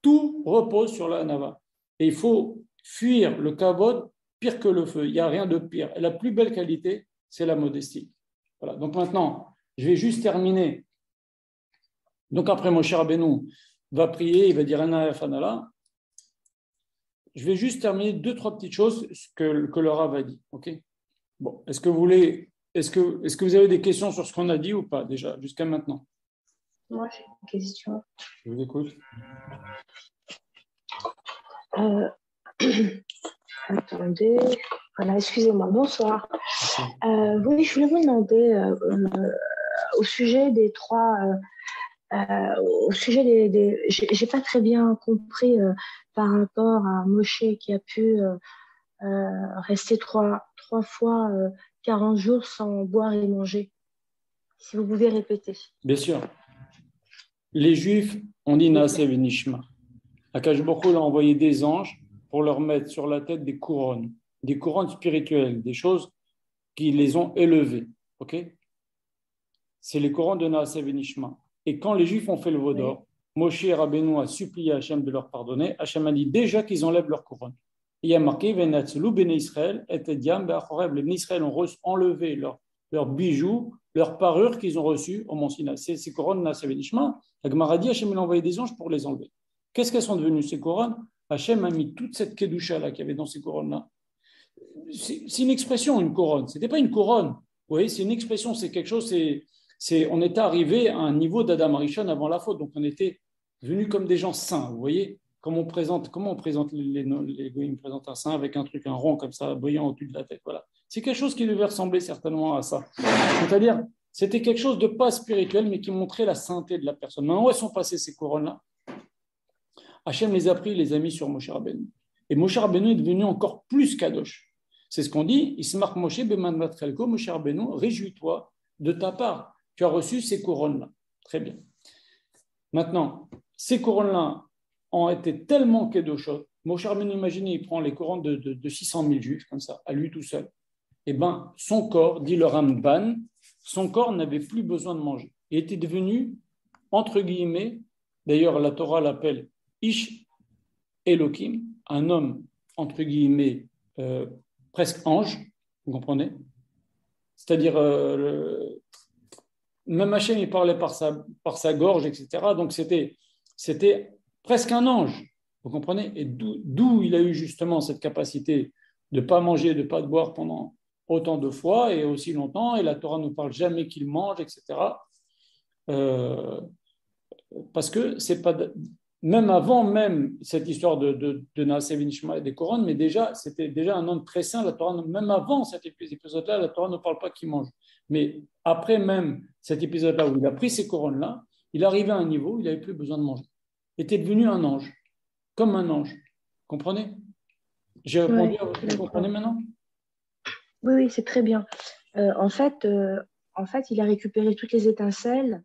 [SPEAKER 1] Tout repose sur la hanava. Et il faut fuir le kavod pire que le feu. Il n'y a rien de pire. Et la plus belle qualité, c'est la modestie. Voilà. Donc maintenant, je vais juste terminer. Donc après, Moshe Rabbeinu va prier, il va dire Ana Fanala. Je vais juste terminer 2-3 petites choses que le Rav a dit. Okay? Bon, est-ce que vous avez des questions sur ce qu'on a dit ou pas déjà, jusqu'à maintenant?
[SPEAKER 2] Moi, j'ai une question.
[SPEAKER 1] Je vous écoute.
[SPEAKER 2] Attendez. Voilà, excusez-moi. Bonsoir. Oui, je voulais vous demander au sujet des trois... au sujet des j'ai pas très bien compris par rapport à Moshe qui a pu rester trois fois 40 jours sans boire et manger. Si vous pouvez répéter.
[SPEAKER 1] Bien sûr. Les Juifs ont dit Naaseh Venishma. Akadosh Baruch Hu a envoyé des anges pour leur mettre sur la tête des couronnes spirituelles, des choses qui les ont élevés. Ok? C'est les couronnes de Naaseh Venishma. Et quand les Juifs ont fait le veau d'or, Moshe Rabbeinu a supplié à Hachem de leur pardonner. Hachem a dit déjà qu'ils enlèvent leur couronne. Il y a marqué Venatzlu Bnei Israël et Ediam Be'achoreb. Les Bnei Israël ont enlevé leurs bijoux, leurs parures qu'ils ont reçues au Mont Sinaï. Ces couronnes Naaseh Venishma, la Gemara dit Hachem a envoyé des anges pour les enlever. Qu'est-ce qu'elles sont devenues ces couronnes? Hachem a mis toute cette kedusha-là qu'il y avait dans ces couronnes-là. C'est une expression, une couronne. Ce n'était pas une couronne. Vous voyez, c'est une expression, c'est quelque chose, on était arrivé à un niveau d'Adam Arishon avant la faute. Donc, on était venus comme des gens saints. Vous voyez, comment on présente les goïms présentent un saint avec un truc, un rond comme ça, brillant au-dessus de la tête. Voilà. C'est quelque chose qui devait ressembler certainement à ça. C'est-à-dire, c'était quelque chose de pas spirituel, mais qui montrait la sainteté de la personne. Maintenant, où elles sont passées ces couronnes-là? Hachem les a pris, les a mis sur Moshe Rabbeinu. Et Moshe Rabbeinu est devenu encore plus kadosh. C'est ce qu'on dit, il se marque Moshe Beman Matrelko, Moshe Rabbeinu, réjouis-toi de ta part. Tu as reçu ces couronnes-là. Très bien. Maintenant, ces couronnes-là ont été tellement kedoshot. Moshe Rabbeinu, imaginez, il prend les couronnes de 600 000 juifs, comme ça, à lui tout seul. Eh bien, son corps, dit le Ramban, son corps n'avait plus besoin de manger. Il était devenu, entre guillemets, d'ailleurs la Torah l'appelle Ish Elohim, un homme, entre guillemets, presque ange, vous comprenez? C'est-à-dire, même Hachem, il parlait par sa gorge, etc. Donc, c'était presque un ange, vous comprenez? Et d'où il a eu justement cette capacité de ne pas manger, de ne pas boire pendant autant de fois et aussi longtemps. Et la Torah ne nous parle jamais qu'il mange, etc. Parce que c'est pas... Même avant même cette histoire de Naaseh Vinishma et des couronnes, mais déjà, c'était déjà un homme très saint. La Torah, même avant cet épisode-là, la Torah ne parle pas qu'il mange. Mais après même cet épisode-là où il a pris ces couronnes-là, il arrivait à un niveau où il n'avait plus besoin de manger. Il était devenu un ange, comme un ange. Vous comprenez? J'ai répondu, vous comprenez maintenant?
[SPEAKER 2] Oui, oui, c'est très bien. En fait, il a récupéré toutes les étincelles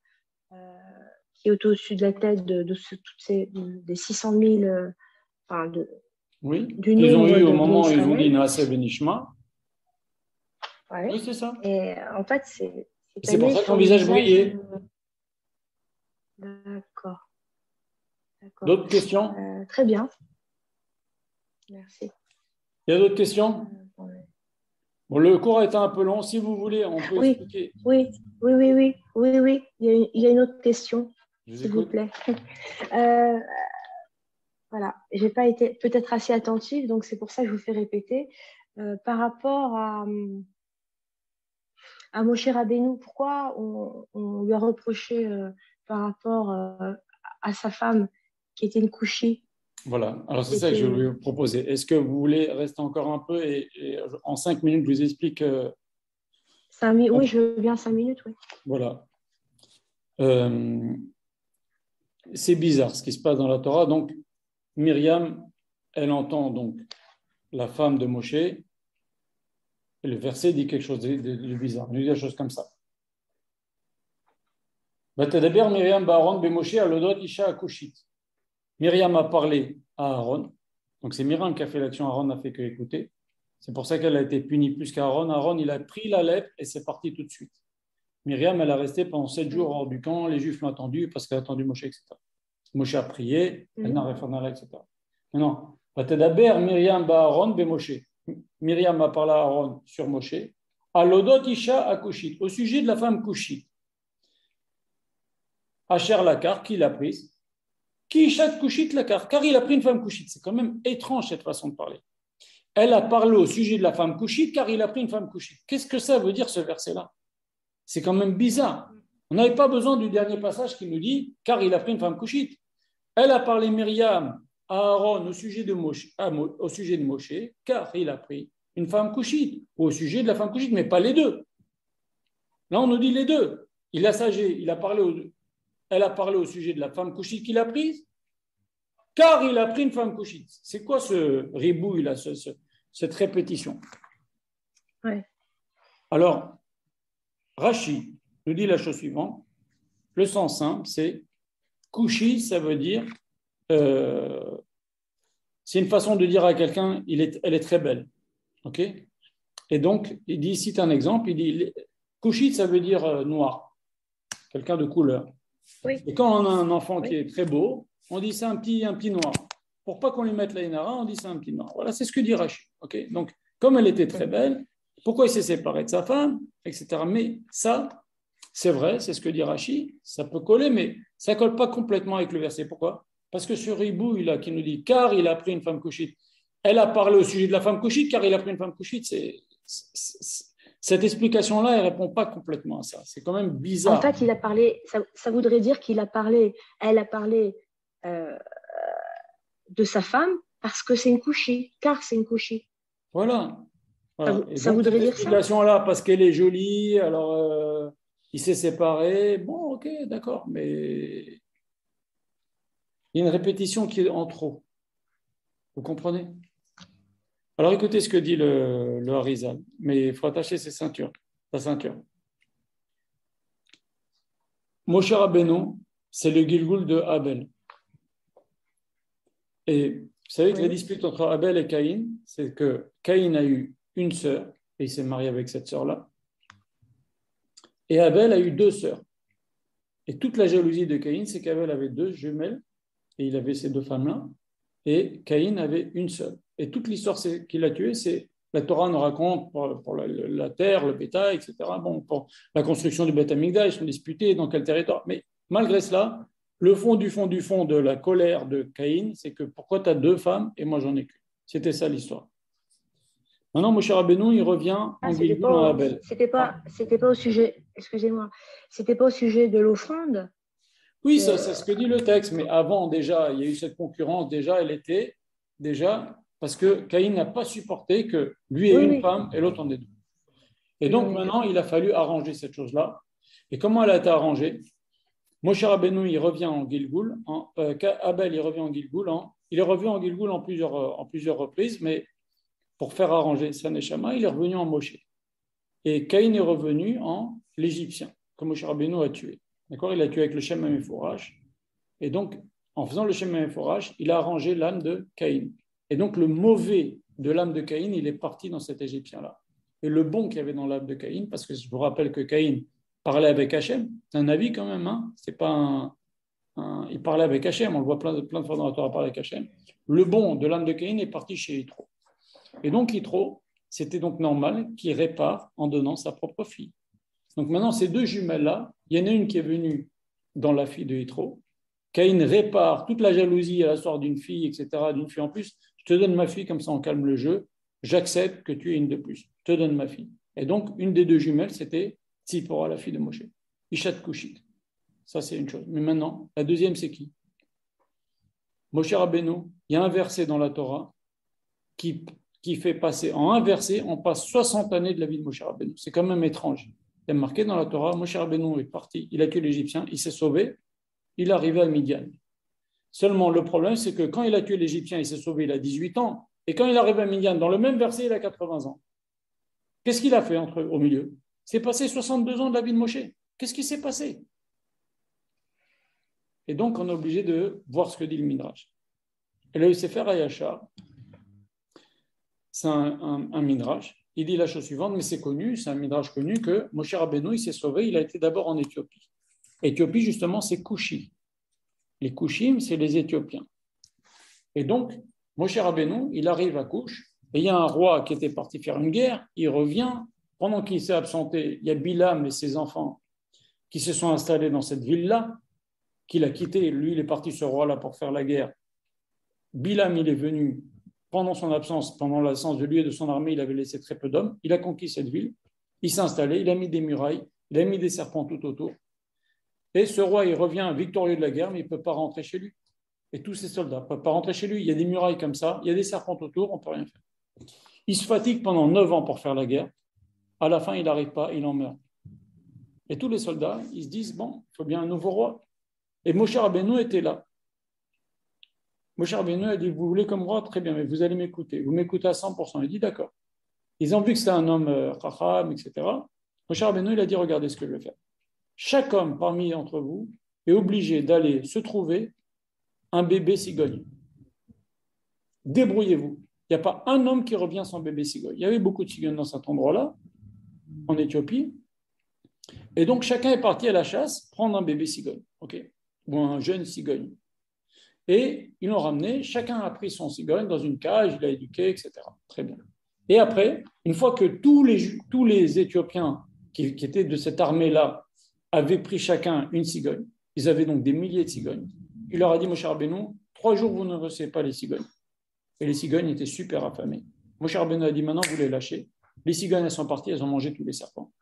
[SPEAKER 2] qui est au-dessus de la tête des 600 000,
[SPEAKER 1] oui,
[SPEAKER 2] du
[SPEAKER 1] ils ont
[SPEAKER 2] nombre
[SPEAKER 1] eu au
[SPEAKER 2] de
[SPEAKER 1] moment où ils ont dit
[SPEAKER 2] Israël.
[SPEAKER 1] Naaseh Benishma.
[SPEAKER 2] Ouais.
[SPEAKER 1] Oui, c'est ça.
[SPEAKER 2] Et en fait,
[SPEAKER 1] C'est pour
[SPEAKER 2] allé
[SPEAKER 1] ça que
[SPEAKER 2] sur
[SPEAKER 1] ton
[SPEAKER 2] le
[SPEAKER 1] visage
[SPEAKER 2] visage
[SPEAKER 1] brillait.
[SPEAKER 2] D'accord.
[SPEAKER 1] D'autres questions?
[SPEAKER 2] Très bien. Merci.
[SPEAKER 1] Il y a d'autres questions? Bon, le cours a été un peu long. Si vous voulez, on peut
[SPEAKER 2] Oui,
[SPEAKER 1] expliquer.
[SPEAKER 2] oui. Il y a une autre question,
[SPEAKER 1] Je vous
[SPEAKER 2] s'il vous
[SPEAKER 1] écoute.
[SPEAKER 2] plaît. Voilà, j'ai pas été peut-être assez attentive, donc c'est pour ça que je vous fais répéter. Par rapport à Moshe Rabbeinu, pourquoi on lui a reproché par rapport à sa femme qui était une couchée?
[SPEAKER 1] Voilà. Alors, c'est ça que je voulais vous proposer. Est-ce que vous voulez rester encore un peu et en 5 minutes, je vous explique.
[SPEAKER 2] Oui, je veux bien 5 minutes, oui.
[SPEAKER 1] Voilà. C'est bizarre ce qui se passe dans la Torah. Donc, Myriam, elle entend donc la femme de Moshe. Et le verset dit quelque chose de bizarre. Il dit des choses comme ça. Myriam Aaron Moshe alodot isha akushit. Myriam a parlé à Aaron. Donc c'est Myriam qui a fait l'action, Aaron n'a fait que écouter. C'est pour ça qu'elle a été punie plus qu'Aaron. Aaron, il a pris la lèpre et c'est parti tout de suite. Myriam, elle a resté pendant 7 jours hors du camp. Les Juifs l'ont attendu parce qu'elle a attendu Moshe, etc. Moshe a prié, elle n'a rien fait, etc. Maintenant, Myriam Aaron Moshe. Myriam a parlé à Aaron sur Moshe. Alodot isha akushit, au sujet de la femme couchite. Asher Lakar, qui l'a prise. Qui isha couchite Lakar, car il a pris une femme couchite. C'est quand même étrange cette façon de parler. Elle a parlé au sujet de la femme couchite, car il a pris une femme couchite. Qu'est-ce que ça veut dire ce verset-là? C'est quand même bizarre. On n'avait pas besoin du dernier passage qui nous dit car il a pris une femme couchite. Elle a parlé Myriam à Aaron au sujet de Moshe, car il a pris une femme couchite, au sujet de la femme couchite, mais pas les deux. Là, on nous dit les deux. Elle a parlé au sujet de la femme couchite qu'il a prise, car il a pris une femme couchite. C'est quoi ce ribouille là, cette répétition?
[SPEAKER 2] Ouais.
[SPEAKER 1] Alors, Rashi nous dit la chose suivante. Le sens simple, c'est couchi, ça veut dire, c'est une façon de dire à quelqu'un, elle est très belle. Ok? Et donc, il dit, cite un exemple, il dit, couchi, ça veut dire noir, quelqu'un de couleur.
[SPEAKER 2] Oui.
[SPEAKER 1] Et quand on a un enfant qui est très beau, on dit c'est un petit noir. Pour pas qu'on lui mette la inara, on dit c'est un petit noir. Voilà, c'est ce que dit Rashi. Okay, donc, comme elle était très belle, pourquoi il s'est séparé de sa femme, etc. Mais ça, c'est vrai, c'est ce que dit Rashi, ça peut coller, mais ça ne colle pas complètement avec le verset. Pourquoi? Parce que ce ribouille là qui nous dit car il a pris une femme couchite, elle a parlé au sujet de la femme couchite, car il a pris une femme couchite, cette explication-là, elle ne répond pas complètement à ça. C'est quand même bizarre.
[SPEAKER 2] En fait, il a parlé, ça voudrait dire elle a parlé de sa femme parce que c'est une couchée, car c'est une couchée.
[SPEAKER 1] Voilà.
[SPEAKER 2] Ça voudrait dire ça.
[SPEAKER 1] Cette explication-là, parce qu'elle est jolie, alors il s'est séparé. Bon, ok, d'accord, mais il y a une répétition qui est en trop. Vous comprenez? Alors écoutez ce que dit le Harizal, mais il faut attacher sa ceinture. Moshe Rabbeinu, c'est le Gilgul de Abel. Et vous savez que la dispute entre Abel et Caïn, c'est que Caïn a eu une sœur, et il s'est marié avec cette sœur-là, et Abel a eu deux sœurs. Et toute la jalousie de Caïn, c'est qu'Abel avait deux jumelles, et il avait ces deux femmes-là, et Caïn avait une seule. Et toute l'histoire qu'il a tué, c'est la Torah nous raconte pour la terre, le bétail, etc. Bon, pour la construction du Beth Amikdash, ils sont disputés dans quel territoire. Mais malgré cela, le fond du fond du fond de la colère de Caïn, c'est que pourquoi tu as deux femmes et moi j'en ai qu'une. C'était ça l'histoire. Maintenant, Moshe Rabbeinu, il revient en Gilgul à Abel.
[SPEAKER 2] C'était pas au sujet, excusez-moi, c'était pas au sujet de l'offrande.
[SPEAKER 1] Oui, c'est ce que dit le texte, mais avant déjà, il y a eu cette concurrence, déjà, elle était déjà, parce que Caïn n'a pas supporté que lui ait une femme et l'autre en ait deux. Et donc maintenant, il a fallu arranger cette chose-là. Et comment elle a été arrangée? Moshe Rabbeinu, il revient en Gilgul, Abel, il revient en Gilgul, il est revenu en Gilgul en plusieurs reprises, mais pour faire arranger sa neshama, il est revenu en Moshe. Et Caïn est revenu en l'Égyptien, que Moshe Rabbeinu a tué. D'accord? Il a tué avec le Shem HaMeforash. Et donc, en faisant le Shem HaMeforash, il a arrangé l'âme de Caïn. Et donc, le mauvais de l'âme de Caïn, il est parti dans cet Égyptien-là. Et le bon qu'il y avait dans l'âme de Caïn, parce que je vous rappelle que Caïn parlait avec Hachem, c'est un avis quand même, hein? C'est pas il parlait avec Hachem, on le voit plein de fois dans la Torah parler avec Hachem. Le bon de l'âme de Caïn est parti chez Yitro. Et donc, Yitro, c'était donc normal qu'il répare en donnant sa propre fille. Donc maintenant, ces deux jumelles-là, il y en a une qui est venue dans la fille de Yitro. Caïn répare toute la jalousie à la sorte d'une fille, etc., d'une fille en plus. Je te donne ma fille, comme ça on calme le jeu. J'accepte que tu aies une de plus. Je te donne ma fille. Et donc, une des deux jumelles, c'était Tzipora, la fille de Moshe. Ishat Kushit. Ça, c'est une chose. Mais maintenant, la deuxième, c'est qui? Moshe Rabbeinu, il y a un verset dans la Torah qui fait passer, en un verset, on passe 60 années de la vie de Moshe Rabbeinu. C'est quand même étrange. Il y a marqué dans la Torah, Moshe Rabbeinu est parti, il a tué l'Égyptien, il s'est sauvé, il est arrivé à Midian. Seulement, le problème, c'est que quand il a tué l'Égyptien, il s'est sauvé, il a 18 ans, et quand il arrive à Midian, dans le même verset, il a 80 ans. Qu'est-ce qu'il a fait au milieu? C'est passé 62 ans de la vie de Moshe. Qu'est-ce qui s'est passé? Et donc, on est obligé de voir ce que dit le Midrash. Et le Sefer HaYashar, c'est un Midrash. Il dit la chose suivante, mais c'est connu, c'est un Midrash connu, que Moshe Rabbeinu, il s'est sauvé, il a été d'abord en Éthiopie. Éthiopie, justement, c'est Kushi. Les Kushim, c'est les Éthiopiens. Et donc, Moshe Rabbeinu, il arrive à Kush, et il y a un roi qui était parti faire une guerre, il revient, pendant qu'il s'est absenté, il y a Bilam et ses enfants qui se sont installés dans cette ville-là, qu'il a quitté, lui, il est parti, ce roi-là, pour faire la guerre. Bilam, il est venu pendant son absence, pendant l'absence de lui et de son armée, il avait laissé très peu d'hommes. Il a conquis cette ville, il s'est installé, il a mis des murailles, il a mis des serpents tout autour. Et ce roi, il revient victorieux de la guerre, mais il ne peut pas rentrer chez lui. Et tous ses soldats ne peuvent pas rentrer chez lui. Il y a des murailles comme ça, il y a des serpents autour, on ne peut rien faire. Il se fatigue pendant 9 ans pour faire la guerre. À la fin, il n'arrive pas, il en meurt. Et tous les soldats, ils se disent, bon, il faut bien un nouveau roi. Et Moshe Rabbeinu était là. Moshe Rabbeinu a dit, vous voulez comme roi? Très bien, mais vous allez m'écouter. Vous m'écoutez à 100%. Il dit, d'accord. Ils ont vu que c'était un homme chacham, etc. Moshe Rabbeinu, il a dit, regardez ce que je vais faire. Chaque homme parmi d'entre vous est obligé d'aller se trouver un bébé cigogne. Débrouillez-vous. Il n'y a pas un homme qui revient sans bébé cigogne. Il y avait beaucoup de cigognes dans cet endroit-là, en Éthiopie. Et donc, chacun est parti à la chasse prendre un bébé cigogne, okay, ou un jeune cigogne. Et ils l'ont ramené, chacun a pris son cigogne dans une cage, il l'a éduqué, etc. Très bien. Et après, une fois que tous les Éthiopiens qui étaient de cette armée-là avaient pris chacun une cigogne, ils avaient donc des milliers de cigognes, il leur a dit, Moshe Rabbeinu, 3 jours, vous ne recevez pas les cigognes. Et les cigognes étaient super affamées. Moshe Rabbeinu a dit, maintenant, vous les lâchez. Les cigognes, elles sont parties, elles ont mangé tous les serpents.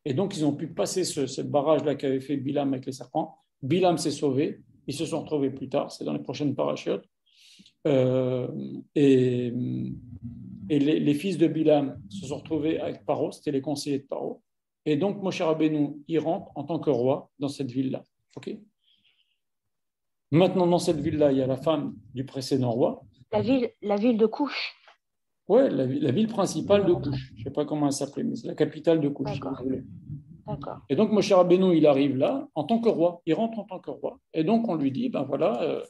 [SPEAKER 1] Et donc, ils ont pu passer ce barrage-là qu'avait fait Bilam avec les serpents. Bilam s'est sauvé. Ils se sont retrouvés plus tard. C'est dans les prochaines parachutes. Et les fils de Bilam se sont retrouvés avec Paro. C'était les conseillers de Paro. Et donc, Moshe Rabbeinu, il rentre en tant que roi dans cette ville-là. Okay. Maintenant, dans cette ville-là, il y a la femme du précédent roi.
[SPEAKER 2] La ville de Couche.
[SPEAKER 1] Oui, la ville principale de Couche. Je ne sais pas comment elle s'appelait, mais c'est la capitale de Couche, si vous voulez.
[SPEAKER 2] D'accord.
[SPEAKER 1] Et donc, Moshe Rabbeinu, il arrive là en tant que roi. Il rentre en tant que roi. Et donc, on lui dit, ben voilà,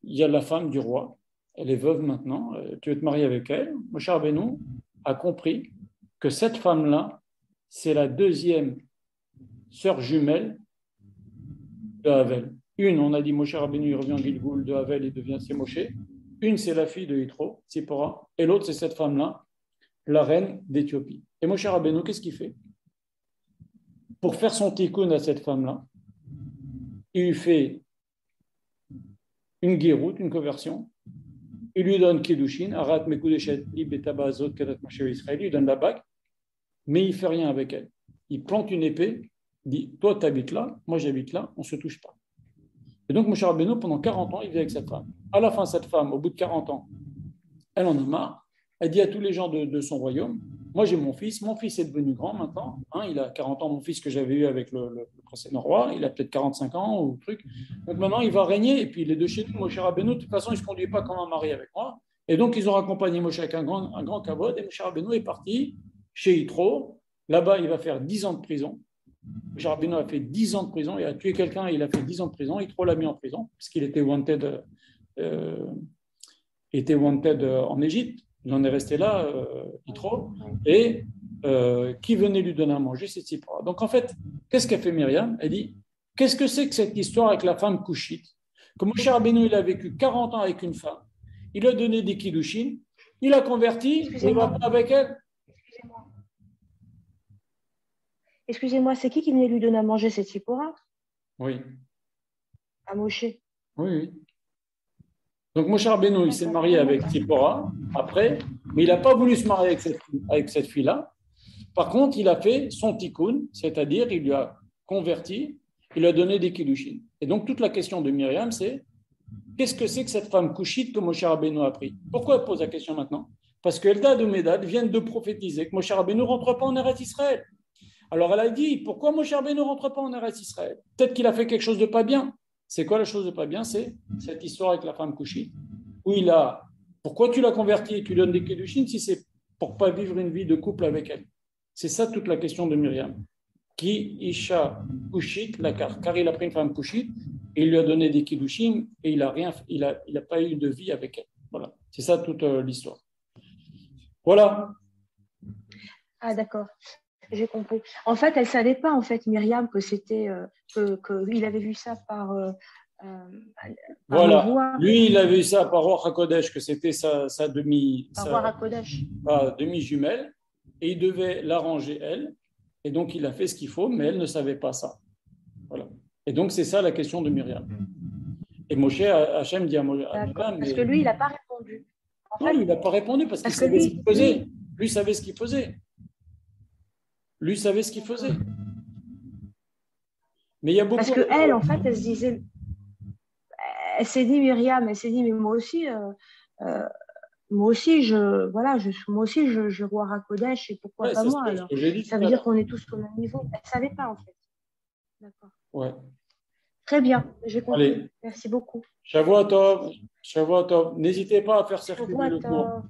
[SPEAKER 1] il y a la femme du roi. Elle est veuve maintenant. Tu veux te marier avec elle. Moshe Rabbeinu a compris que cette femme-là, c'est la deuxième sœur jumelle de Havel. Une, on a dit Moshe Rabbeinu, il revient en Gilgoul de Havel, il devient c'est Moshe. Une, c'est la fille de Yitro, Tzipora. Et l'autre, c'est cette femme-là, la reine d'Éthiopie. Et Moshe Rabbeinu, qu'est-ce qu'il fait? Pour faire son tikkun à cette femme-là, il lui fait une guéroute, une conversion. Il lui donne Kiddushin, Arat Mekudeshet, Betabazot, Kadat Moshe Israël, il lui donne la bague, mais il ne fait rien avec elle. Il plante une épée, dit toi, tu habites là, moi, j'habite là, on ne se touche pas. Et donc, Moshe Rabbeinu, pendant 40 ans, il vit avec cette femme. À la fin, cette femme, au bout de 40 ans, elle en a marre. Elle dit à tous les gens de son royaume, moi j'ai mon fils est devenu grand maintenant, hein, il a 40 ans, mon fils que j'avais eu avec le précédent roi, il a peut-être 45 ans ou truc. Donc maintenant il va régner, et puis il est de chez nous, Moshe Rabbeinu, de toute façon il ne se conduit pas comme un mari avec moi. Et donc ils ont raccompagné Moshe avec un grand kavod, et Moshe Rabbeinu est parti chez Yitro. Là-bas il va faire 10 ans de prison. Moshe Rabbeinu a fait 10 ans de prison, il a tué quelqu'un, il a fait 10 ans de prison, Yitro l'a mis en prison, parce qu'il était wanted en Égypte. Il en est resté là, Yitro. Et qui venait lui donner à manger, c'est Tzipora. Donc en fait, qu'est-ce qu'a fait Myriam? Elle dit, qu'est-ce que c'est que cette histoire avec la femme couchite? Que Moshe Rabbeinu, il a vécu 40 ans avec une femme, il a donné des kiddushin, il a converti, et il ne va pas avec elle.
[SPEAKER 2] Excusez-moi, c'est qui venait lui donner à manger, c'est Tzipora?
[SPEAKER 1] Oui.
[SPEAKER 2] À Moshe.
[SPEAKER 1] Oui. Donc Moshe Rabbeinu, il s'est marié avec Tzipora après, mais il n'a pas voulu se marier avec cette fille-là. Par contre, il a fait son tikkun, c'est-à-dire il lui a converti, il lui a donné des kiddushin. Et donc toute la question de Myriam, c'est qu'est-ce que c'est que cette femme couchite que Moshe Rabbeinu a pris? Pourquoi elle pose la question maintenant? Parce que Eldad et Medad viennent de prophétiser que Moshe Rabbeinu ne rentre pas en Eretz Israël. Alors elle a dit, pourquoi Moshe Rabbeinu ne rentre pas en Eretz Israël? Peut-être qu'il a fait quelque chose de pas bien. C'est quoi la chose de pas bien? C'est cette histoire avec la femme couchite, où il a, pourquoi tu l'as converti et tu lui donnes des kiddushin si c'est pour pas vivre une vie de couple avec elle? C'est ça toute la question de Myriam. Qui Isha Kushit Lakar, car il a pris une femme Kushit et il lui a donné des kiddushin et il a pas eu de vie avec elle. Voilà, c'est ça toute l'histoire. Voilà.
[SPEAKER 2] Ah d'accord, j'ai compris. En fait, elle savait pas en fait Myriam que c'était que il avait vu ça par
[SPEAKER 1] Voilà.
[SPEAKER 2] voix.
[SPEAKER 1] Lui, il a vu ça par Roi HaKodesh, que c'était sa
[SPEAKER 2] Par Kodesh.
[SPEAKER 1] demi-jumelle, et il devait l'arranger elle. Et donc, il a fait ce qu'il faut, mais elle ne savait pas ça. Voilà. Et donc, c'est ça la question de Myriam. Et Moshe, Hachem dit à Myriam,
[SPEAKER 2] Parce que lui, il n'a pas répondu.
[SPEAKER 1] Non, il n'a pas répondu parce qu'il savait ce qu'il faisait. Lui savait ce qu'il faisait. Lui savait ce qu'il faisait. Mais il y a beaucoup.
[SPEAKER 2] Parce qu'elle, en fait, elle se disait, elle s'est dit, Myriam, elle s'est dit, mais moi aussi, je roi Hakodesh, et pourquoi pas moi alors? Ça veut dire qu'on est tous au même niveau. Elle ne savait pas, en fait. D'accord.
[SPEAKER 1] Ouais.
[SPEAKER 2] Très bien, j'ai compris. Allez. Merci beaucoup.
[SPEAKER 1] Shavuot Tov. N'hésitez pas à faire circuler le cours.